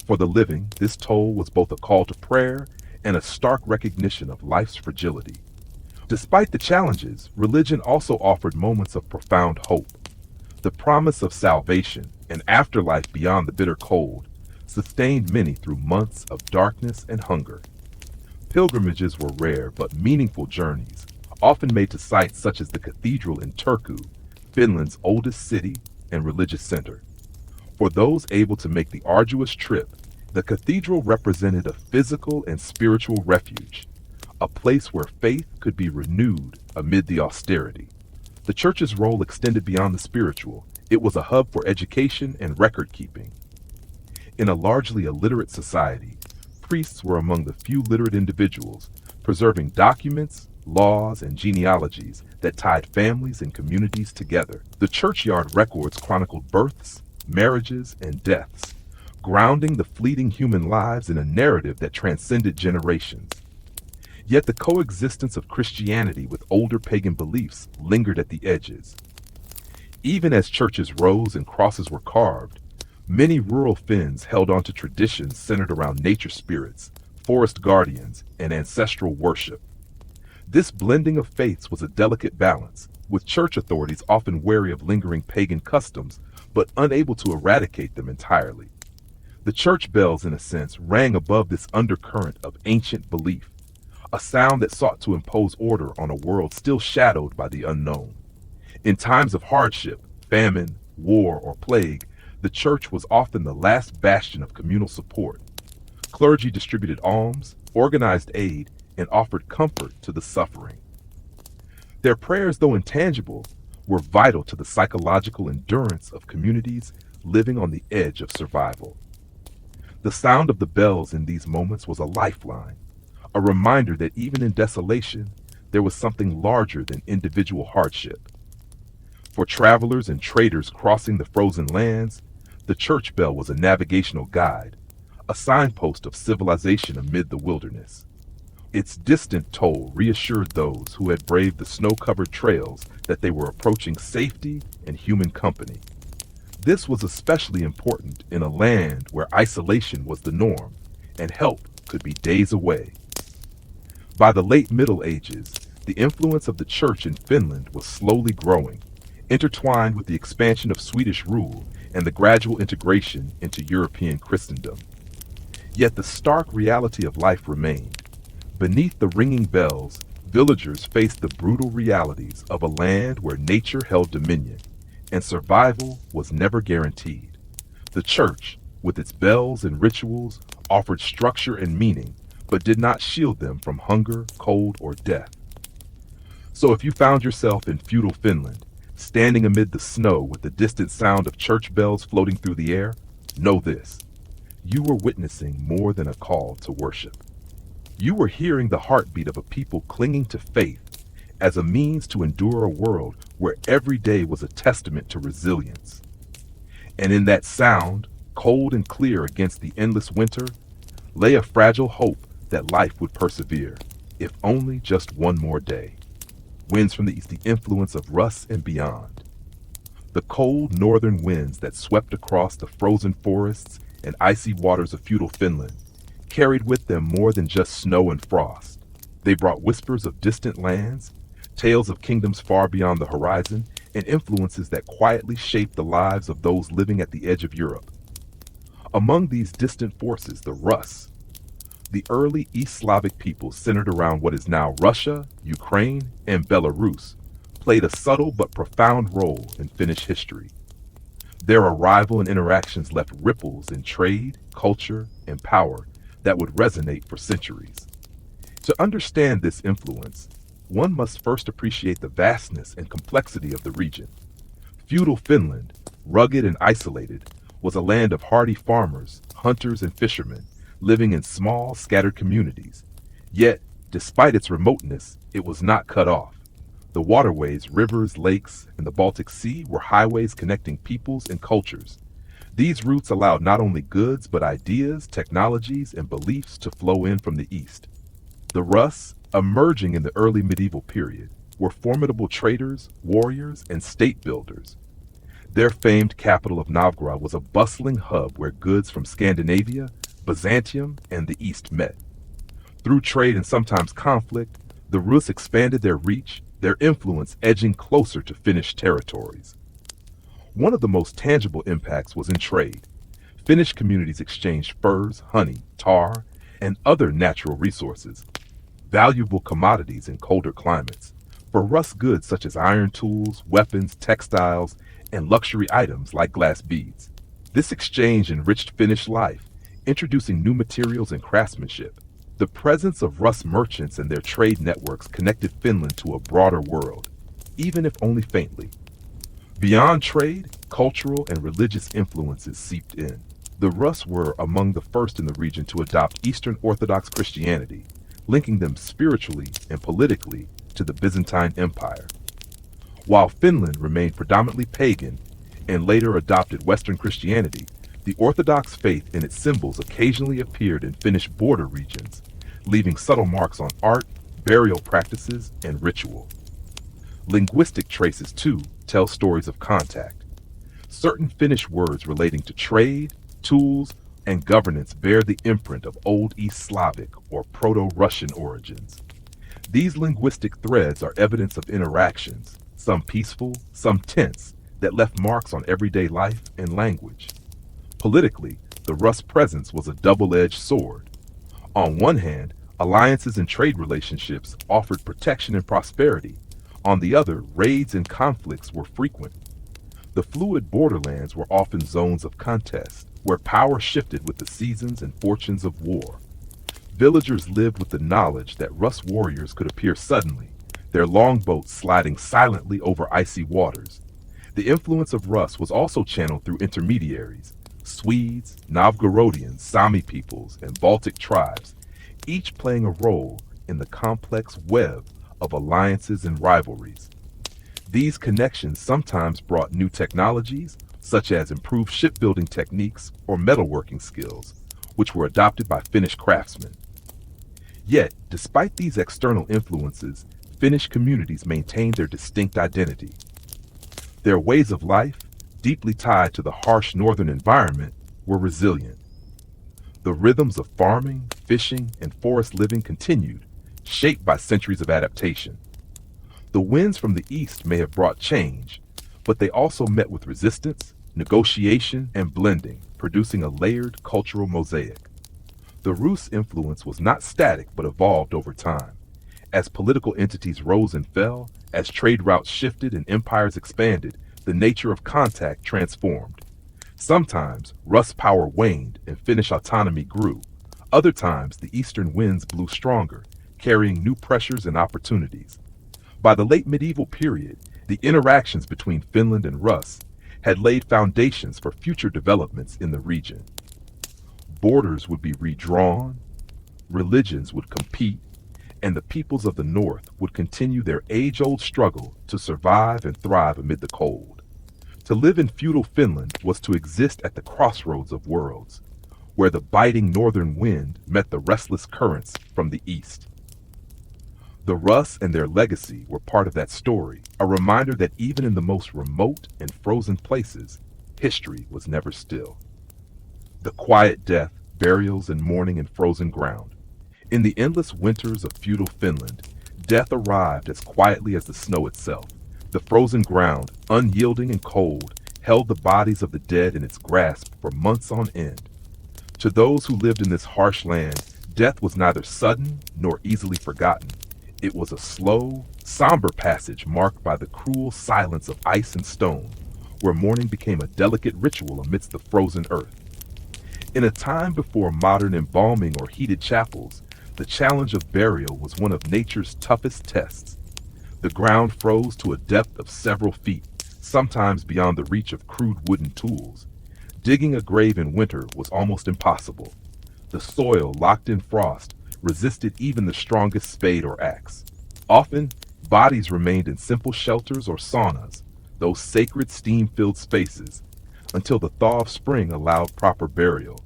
For the living, this toll was both a call to prayer and a stark recognition of life's fragility. Despite the challenges, religion also offered moments of profound hope. The promise of salvation, an afterlife beyond the bitter cold, sustained many through months of darkness and hunger. Pilgrimages were rare but meaningful journeys, often made to sites such as the cathedral in Turku, Finland's oldest city and religious center. For those able to make the arduous trip, the cathedral represented a physical and spiritual refuge, a place where faith could be renewed amid the austerity. The church's role extended beyond the spiritual. It was a hub for education and record keeping. In a largely illiterate society, priests were among the few literate individuals, preserving documents, laws, and genealogies that tied families and communities together. The churchyard records chronicled births, marriages, and deaths, grounding the fleeting human lives in a narrative that transcended generations. Yet the coexistence of Christianity with older pagan beliefs lingered at the edges. Even as churches rose and crosses were carved, many rural Finns held on to traditions centered around nature spirits, forest guardians, and ancestral worship. This blending of faiths was a delicate balance, with church authorities often wary of lingering pagan customs, but unable to eradicate them entirely. The church bells, in a sense, rang above this undercurrent of ancient belief, a sound that sought to impose order on a world still shadowed by the unknown. In times of hardship, famine, war, or plague, the church was often the last bastion of communal support. Clergy distributed alms, organized aid, and offered comfort to the suffering. Their prayers, though intangible, were vital to the psychological endurance of communities living on the edge of survival. The sound of the bells in these moments was a lifeline, a reminder that even in desolation, there was something larger than individual hardship. For travelers and traders crossing the frozen lands, the church bell was a navigational guide, a signpost of civilization amid the wilderness. Its distant toll reassured those who had braved the snow-covered trails that they were approaching safety and human company. This was especially important in a land where isolation was the norm and help could be days away. By the late Middle Ages, the influence of the church in Finland was slowly growing, intertwined with the expansion of Swedish rule and the gradual integration into European Christendom. Yet the stark reality of life remained. Beneath the ringing bells, villagers faced the brutal realities of a land where nature held dominion, and survival was never guaranteed. The church, with its bells and rituals, offered structure and meaning, but did not shield them from hunger, cold, or death. So if you found yourself in feudal Finland, standing amid the snow with the distant sound of church bells floating through the air, know this: you were witnessing more than a call to worship. You were hearing the heartbeat of a people clinging to faith as a means to endure a world where every day was a testament to resilience. And in that sound, cold and clear against the endless winter, lay a fragile hope that life would persevere, if only just one more day. Winds from the east, the influence of Russ and beyond. The cold northern winds that swept across the frozen forests and icy waters of feudal Finland carried with them more than just snow and frost. They brought whispers of distant lands, tales of kingdoms far beyond the horizon, and influences that quietly shaped the lives of those living at the edge of Europe. Among these distant forces, the Rus, the early East Slavic peoples centered around what is now Russia, Ukraine, and Belarus, played a subtle but profound role in Finnish history. Their arrival and interactions left ripples in trade, culture, and power that would resonate for centuries. To understand this influence, one must first appreciate the vastness and complexity of the region. Feudal Finland, rugged and isolated, was a land of hardy farmers, hunters, and fishermen, living in small, scattered communities. Yet, despite its remoteness, it was not cut off. The waterways, rivers, lakes, and the Baltic Sea were highways connecting peoples and cultures. These routes allowed not only goods, but ideas, technologies, and beliefs to flow in from the east. The Rus, emerging in the early medieval period, were formidable traders, warriors, and state builders. Their famed capital of Novgorod was a bustling hub where goods from Scandinavia, Byzantium, and the East met. Through trade and sometimes conflict, the Rus expanded their reach, their influence edging closer to Finnish territories. One of the most tangible impacts was in trade. Finnish communities exchanged furs, honey, tar, and other natural resources, valuable commodities in colder climates, for Rus goods such as iron tools, weapons, textiles, and luxury items like glass beads. This exchange enriched Finnish life, introducing new materials and craftsmanship. The presence of Rus merchants and their trade networks connected Finland to a broader world, even if only faintly. Beyond trade, cultural and religious influences seeped in. The Rus were among the first in the region to adopt Eastern Orthodox Christianity, linking them spiritually and politically to the Byzantine Empire. While Finland remained predominantly pagan and later adopted Western Christianity, the Orthodox faith and its symbols occasionally appeared in Finnish border regions, leaving subtle marks on art, burial practices, and ritual. Linguistic traces, too, tell stories of contact. Certain Finnish words relating to trade, tools, and governance bear the imprint of Old East Slavic or Proto-Russian origins. These linguistic threads are evidence of interactions, some peaceful, some tense, that left marks on everyday life and language. Politically, the Rus presence was a double-edged sword. On one hand, alliances and trade relationships offered protection and prosperity. On the other, raids and conflicts were frequent. The fluid borderlands were often zones of contest, where power shifted with the seasons and fortunes of war. Villagers lived with the knowledge that Rus warriors could appear suddenly, their longboats sliding silently over icy waters. The influence of Rus was also channeled through intermediaries, Swedes, Novgorodians, Sami peoples, and Baltic tribes, each playing a role in the complex web of alliances and rivalries. These connections sometimes brought new technologies, such as improved shipbuilding techniques or metalworking skills, which were adopted by Finnish craftsmen. Yet, despite these external influences, Finnish communities maintained their distinct identity. Their ways of life, deeply tied to the harsh northern environment, were resilient. The rhythms of farming, fishing, and forest living continued, shaped by centuries of adaptation. The winds from the east may have brought change, but they also met with resistance, negotiation, and blending, producing a layered cultural mosaic. The Rus' influence was not static but evolved over time. As political entities rose and fell, as trade routes shifted and empires expanded, the nature of contact transformed. Sometimes Rus' power waned and Finnish autonomy grew. Other times the eastern winds blew stronger, carrying new pressures and opportunities. By the late medieval period, the interactions between Finland and Rus had laid foundations for future developments in the region. Borders would be redrawn, religions would compete, and the peoples of the north would continue their age-old struggle to survive and thrive amid the cold. To live in feudal Finland was to exist at the crossroads of worlds, where the biting northern wind met the restless currents from the east. The Rus and their legacy were part of that story, a reminder that even in the most remote and frozen places, history was never still. The quiet death, burials, and mourning in frozen ground. In the endless winters of feudal Finland, death arrived as quietly as the snow itself. The frozen ground, unyielding and cold, held the bodies of the dead in its grasp for months on end. To those who lived in this harsh land, death was neither sudden nor easily forgotten. It was a slow, somber passage marked by the cruel silence of ice and stone, where mourning became a delicate ritual amidst the frozen earth. In a time before modern embalming or heated chapels, the challenge of burial was one of nature's toughest tests. The ground froze to a depth of several feet, sometimes beyond the reach of crude wooden tools. Digging a grave in winter was almost impossible. The soil, locked in frost, resisted even the strongest spade or axe. Often, bodies remained in simple shelters or saunas, those sacred steam-filled spaces, until the thaw of spring allowed proper burial.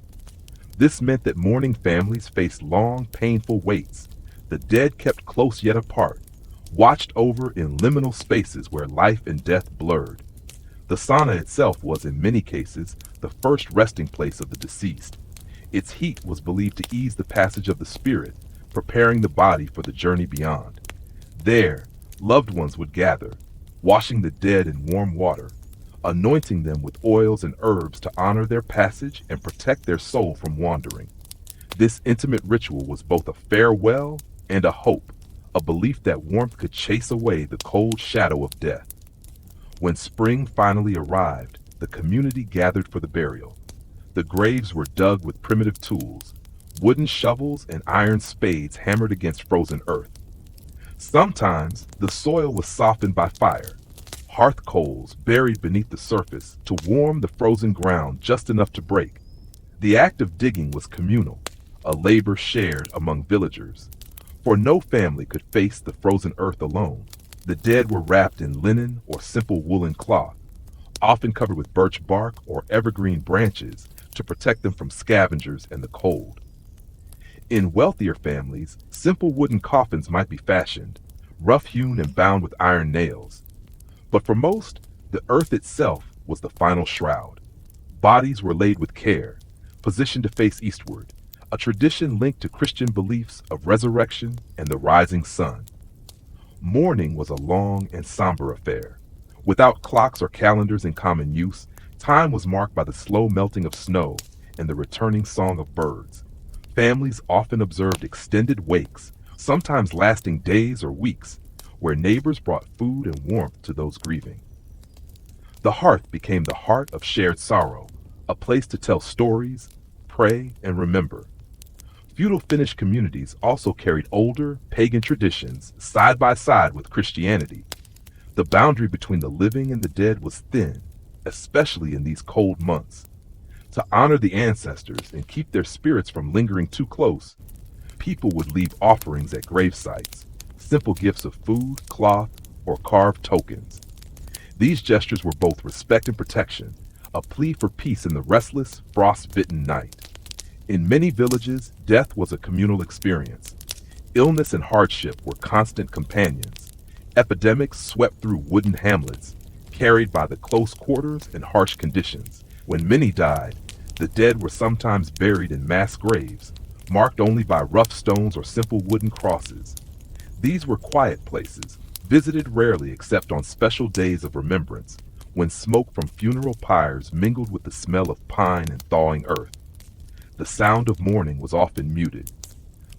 This meant that mourning families faced long, painful waits. The dead kept close yet apart, watched over in liminal spaces where life and death blurred. The sauna itself was, in many cases, the first resting place of the deceased. Its heat was believed to ease the passage of the spirit, preparing the body for the journey beyond. There, loved ones would gather, washing the dead in warm water, anointing them with oils and herbs to honor their passage and protect their soul from wandering. This intimate ritual was both a farewell and a hope, a belief that warmth could chase away the cold shadow of death. When spring finally arrived, the community gathered for the burial. The graves were dug with primitive tools, wooden shovels and iron spades hammered against frozen earth. Sometimes the soil was softened by fire, hearth coals buried beneath the surface to warm the frozen ground just enough to break. The act of digging was communal, a labor shared among villagers, for no family could face the frozen earth alone. The dead were wrapped in linen or simple woolen cloth, often covered with birch bark or evergreen branches to protect them from scavengers and the cold. In wealthier families, simple wooden coffins might be fashioned, rough-hewn and bound with iron nails. But for most, the earth itself was the final shroud. Bodies were laid with care, positioned to face eastward, a tradition linked to Christian beliefs of resurrection and the rising sun. Mourning was a long and somber affair. Without clocks or calendars in common use, time was marked by the slow melting of snow and the returning song of birds. Families often observed extended wakes, sometimes lasting days or weeks, where neighbors brought food and warmth to those grieving. The hearth became the heart of shared sorrow, a place to tell stories, pray, and remember. Feudal Finnish communities also carried older, pagan traditions side by side with Christianity. The boundary between the living and the dead was thin, especially in these cold months. To honor the ancestors and keep their spirits from lingering too close, people would leave offerings at grave sites, simple gifts of food, cloth, or carved tokens. These gestures were both respect and protection, a plea for peace in the restless, frost-bitten night. In many villages, death was a communal experience. Illness and hardship were constant companions. Epidemics swept through wooden hamlets, carried by the close quarters and harsh conditions. When many died, the dead were sometimes buried in mass graves, marked only by rough stones or simple wooden crosses. These were quiet places, visited rarely except on special days of remembrance, when smoke from funeral pyres mingled with the smell of pine and thawing earth. The sound of mourning was often muted.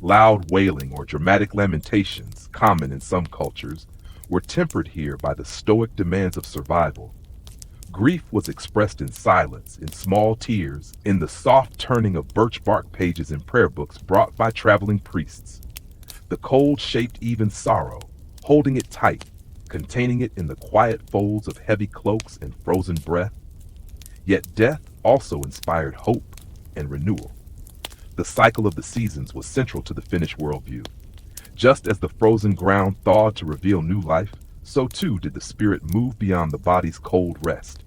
Loud wailing or dramatic lamentations, common in some cultures, were tempered here by the stoic demands of survival. Grief was expressed in silence, in small tears, in the soft turning of birch bark pages in prayer books brought by traveling priests. The cold shaped even sorrow, holding it tight, containing it in the quiet folds of heavy cloaks and frozen breath. Yet death also inspired hope and renewal. The cycle of the seasons was central to the Finnish worldview. Just as the frozen ground thawed to reveal new life, so too did the spirit move beyond the body's cold rest.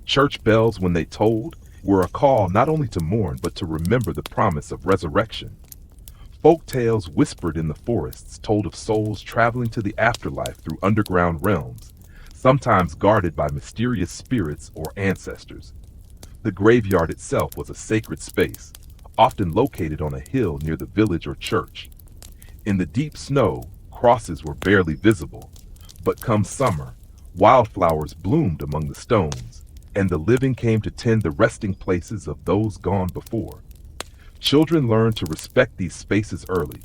Church bells, when they tolled, were a call not only to mourn but to remember the promise of resurrection. Folk tales whispered in the forests told of souls traveling to the afterlife through underground realms, sometimes guarded by mysterious spirits or ancestors. The graveyard itself was a sacred space, often located on a hill near the village or church. In the deep snow, crosses were barely visible, but come summer, wildflowers bloomed among the stones, and the living came to tend the resting places of those gone before. Children learned to respect these spaces early,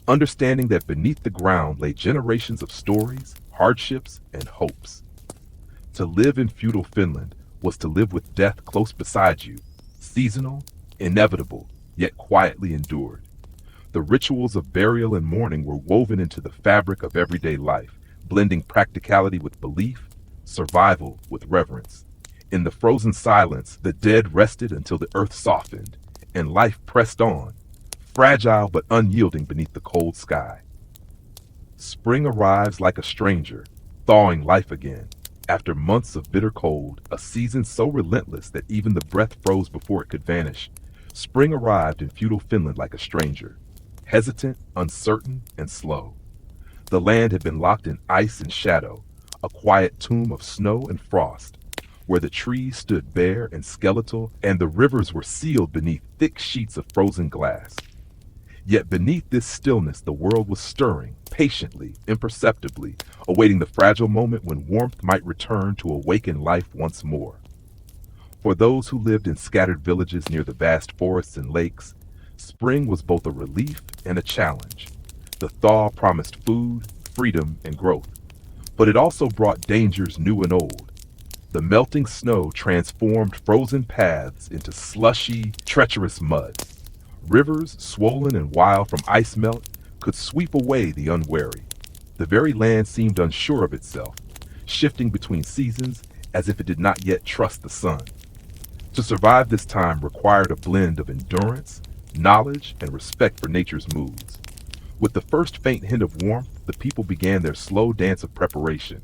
understanding that beneath the ground lay generations of stories, hardships, and hopes. To live in feudal Finland was to live with death close beside you, seasonal, inevitable, yet quietly endured. The rituals of burial and mourning were woven into the fabric of everyday life, blending practicality with belief, survival with reverence. In the frozen silence, the dead rested until the earth softened, and life pressed on, fragile but unyielding beneath the cold sky. Spring arrives like a stranger, thawing life again. After months of bitter cold, a season so relentless that even the breath froze before it could vanish, spring arrived in feudal Finland like a stranger, hesitant, uncertain, and slow. The land had been locked in ice and shadow, a quiet tomb of snow and frost, where the trees stood bare and skeletal, and the rivers were sealed beneath thick sheets of frozen glass. Yet beneath this stillness the world was stirring, patiently, imperceptibly, awaiting the fragile moment when warmth might return to awaken life once more. For those who lived in scattered villages near the vast forests and lakes, spring was both a relief and a challenge. The thaw promised food, freedom, and growth, but it also brought dangers new and old. The melting snow transformed frozen paths into slushy, treacherous mud. Rivers, swollen and wild from ice melt, could sweep away the unwary. The very land seemed unsure of itself, shifting between seasons as if it did not yet trust the sun. To survive this time required a blend of endurance, knowledge, and respect for nature's moods. With the first faint hint of warmth, the people began their slow dance of preparation.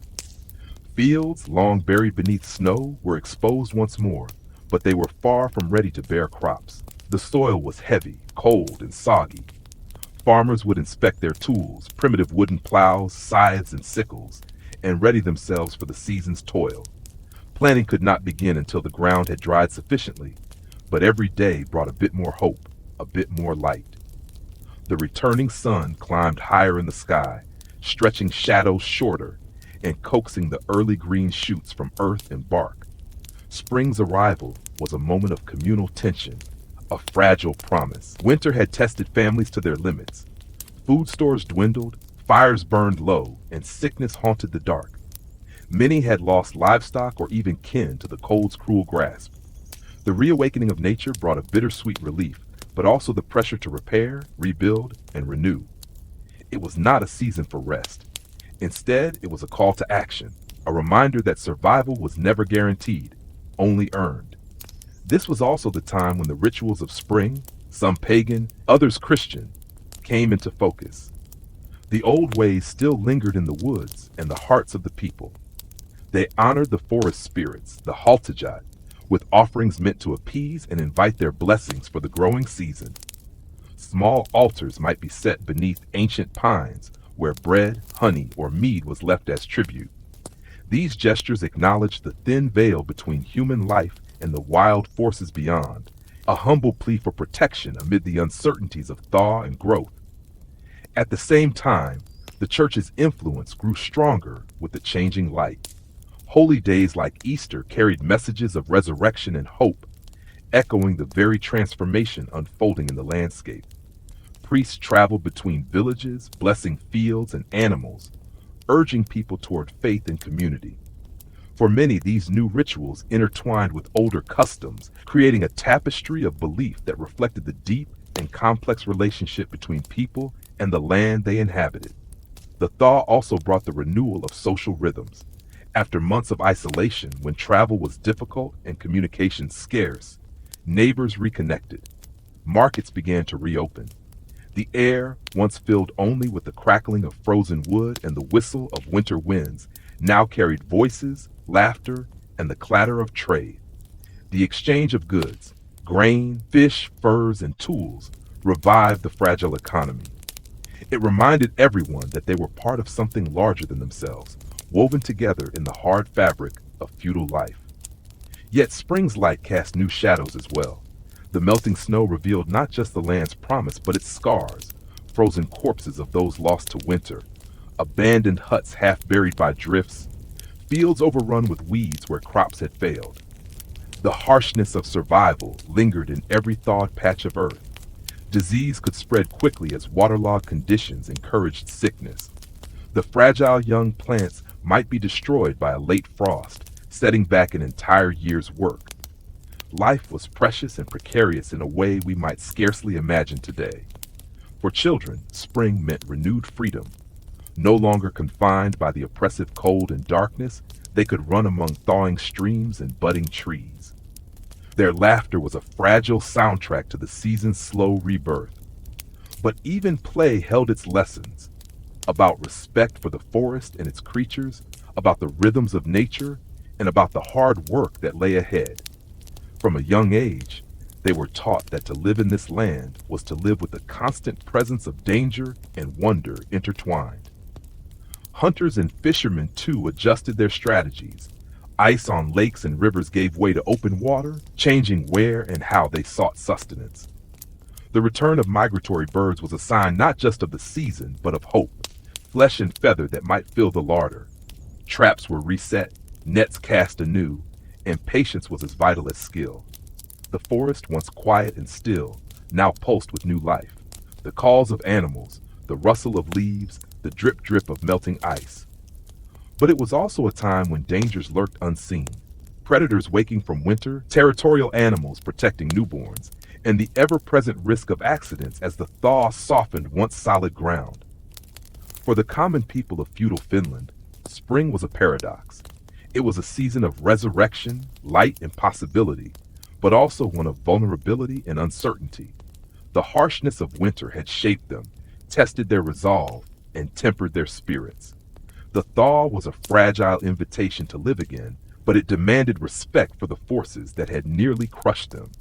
Fields, long buried beneath snow, were exposed once more, but they were far from ready to bear crops. The soil was heavy, cold, and soggy. Farmers would inspect their tools, primitive wooden plows, scythes, and sickles, and ready themselves for the season's toil. Planting could not begin until the ground had dried sufficiently, but every day brought a bit more hope, a bit more light. The returning sun climbed higher in the sky, stretching shadows shorter, and coaxing the early green shoots from earth and bark. Spring's arrival was a moment of communal tension, a fragile promise. Winter had tested families to their limits. Food stores dwindled, fires burned low, and sickness haunted the dark. Many had lost livestock or even kin to the cold's cruel grasp. The reawakening of nature brought a bittersweet relief, but also the pressure to repair, rebuild, and renew. It was not a season for rest. Instead, it was a call to action, a reminder that survival was never guaranteed, only earned. This was also the time when the rituals of spring, some pagan, others Christian, came into focus. The old ways still lingered in the woods and the hearts of the people. They honored the forest spirits, the haltajat, with offerings meant to appease and invite their blessings for the growing season. Small altars might be set beneath ancient pines, where bread, honey, or mead was left as tribute. These gestures acknowledged the thin veil between human life and the wild forces beyond, a humble plea for protection amid the uncertainties of thaw and growth. At the same time, the church's influence grew stronger with the changing light. Holy days like Easter carried messages of resurrection and hope, echoing the very transformation unfolding in the landscape. Priests traveled between villages, blessing fields and animals, urging people toward faith and community. For many, these new rituals intertwined with older customs, creating a tapestry of belief that reflected the deep and complex relationship between people and the land they inhabited. The thaw also brought the renewal of social rhythms. After months of isolation, when travel was difficult and communication scarce, neighbors reconnected. Markets began to reopen. The air, once filled only with the crackling of frozen wood and the whistle of winter winds, now carried voices, laughter, and the clatter of trade. The exchange of goods, grain, fish, furs, and tools, revived the fragile economy. It reminded everyone that they were part of something larger than themselves, woven together in the hard fabric of feudal life. Yet spring's light cast new shadows as well. The melting snow revealed not just the land's promise, but its scars, frozen corpses of those lost to winter, abandoned huts half buried by drifts, fields overrun with weeds where crops had failed. The harshness of survival lingered in every thawed patch of earth. Disease could spread quickly as waterlogged conditions encouraged sickness. The fragile young plants might be destroyed by a late frost, setting back an entire year's work. Life was precious and precarious in a way we might scarcely imagine today. For children, spring meant renewed freedom. No longer confined by the oppressive cold and darkness, they could run among thawing streams and budding trees. Their laughter was a fragile soundtrack to the season's slow rebirth. But even play held its lessons, about respect for the forest and its creatures, about the rhythms of nature, and about the hard work that lay ahead. From a young age, they were taught that to live in this land was to live with the constant presence of danger and wonder intertwined. Hunters and fishermen, too, adjusted their strategies. Ice on lakes and rivers gave way to open water, changing where and how they sought sustenance. The return of migratory birds was a sign not just of the season, but of hope, flesh and feather that might fill the larder. Traps were reset, nets cast anew, and patience was as vital as skill. The forest, once quiet and still, now pulsed with new life. The calls of animals, the rustle of leaves, the drip-drip of melting ice. But it was also a time when dangers lurked unseen. Predators waking from winter, territorial animals protecting newborns, and the ever-present risk of accidents as the thaw softened once solid ground. For the common people of feudal Finland, spring was a paradox. It was a season of resurrection, light, and possibility, but also one of vulnerability and uncertainty. The harshness of winter had shaped them, tested their resolve, and tempered their spirits. The thaw was a fragile invitation to live again, but it demanded respect for the forces that had nearly crushed them.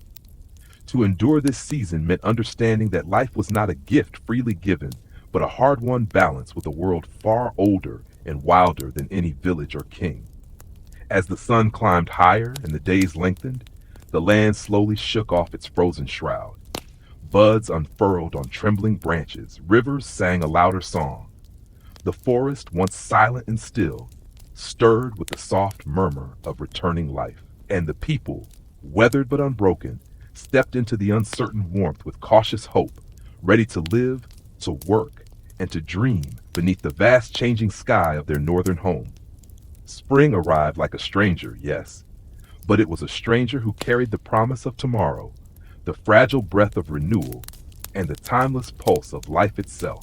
To endure this season meant understanding that life was not a gift freely given, but a hard-won balance with a world far older and wilder than any village or king. As the sun climbed higher and the days lengthened, the land slowly shook off its frozen shroud. Buds unfurled on trembling branches, rivers sang a louder song. The forest, once silent and still, stirred with the soft murmur of returning life. And the people, weathered but unbroken, stepped into the uncertain warmth with cautious hope, ready to live, to work, and to dream beneath the vast changing sky of their northern home. Spring arrived like a stranger, yes, but it was a stranger who carried the promise of tomorrow, the fragile breath of renewal, and the timeless pulse of life itself.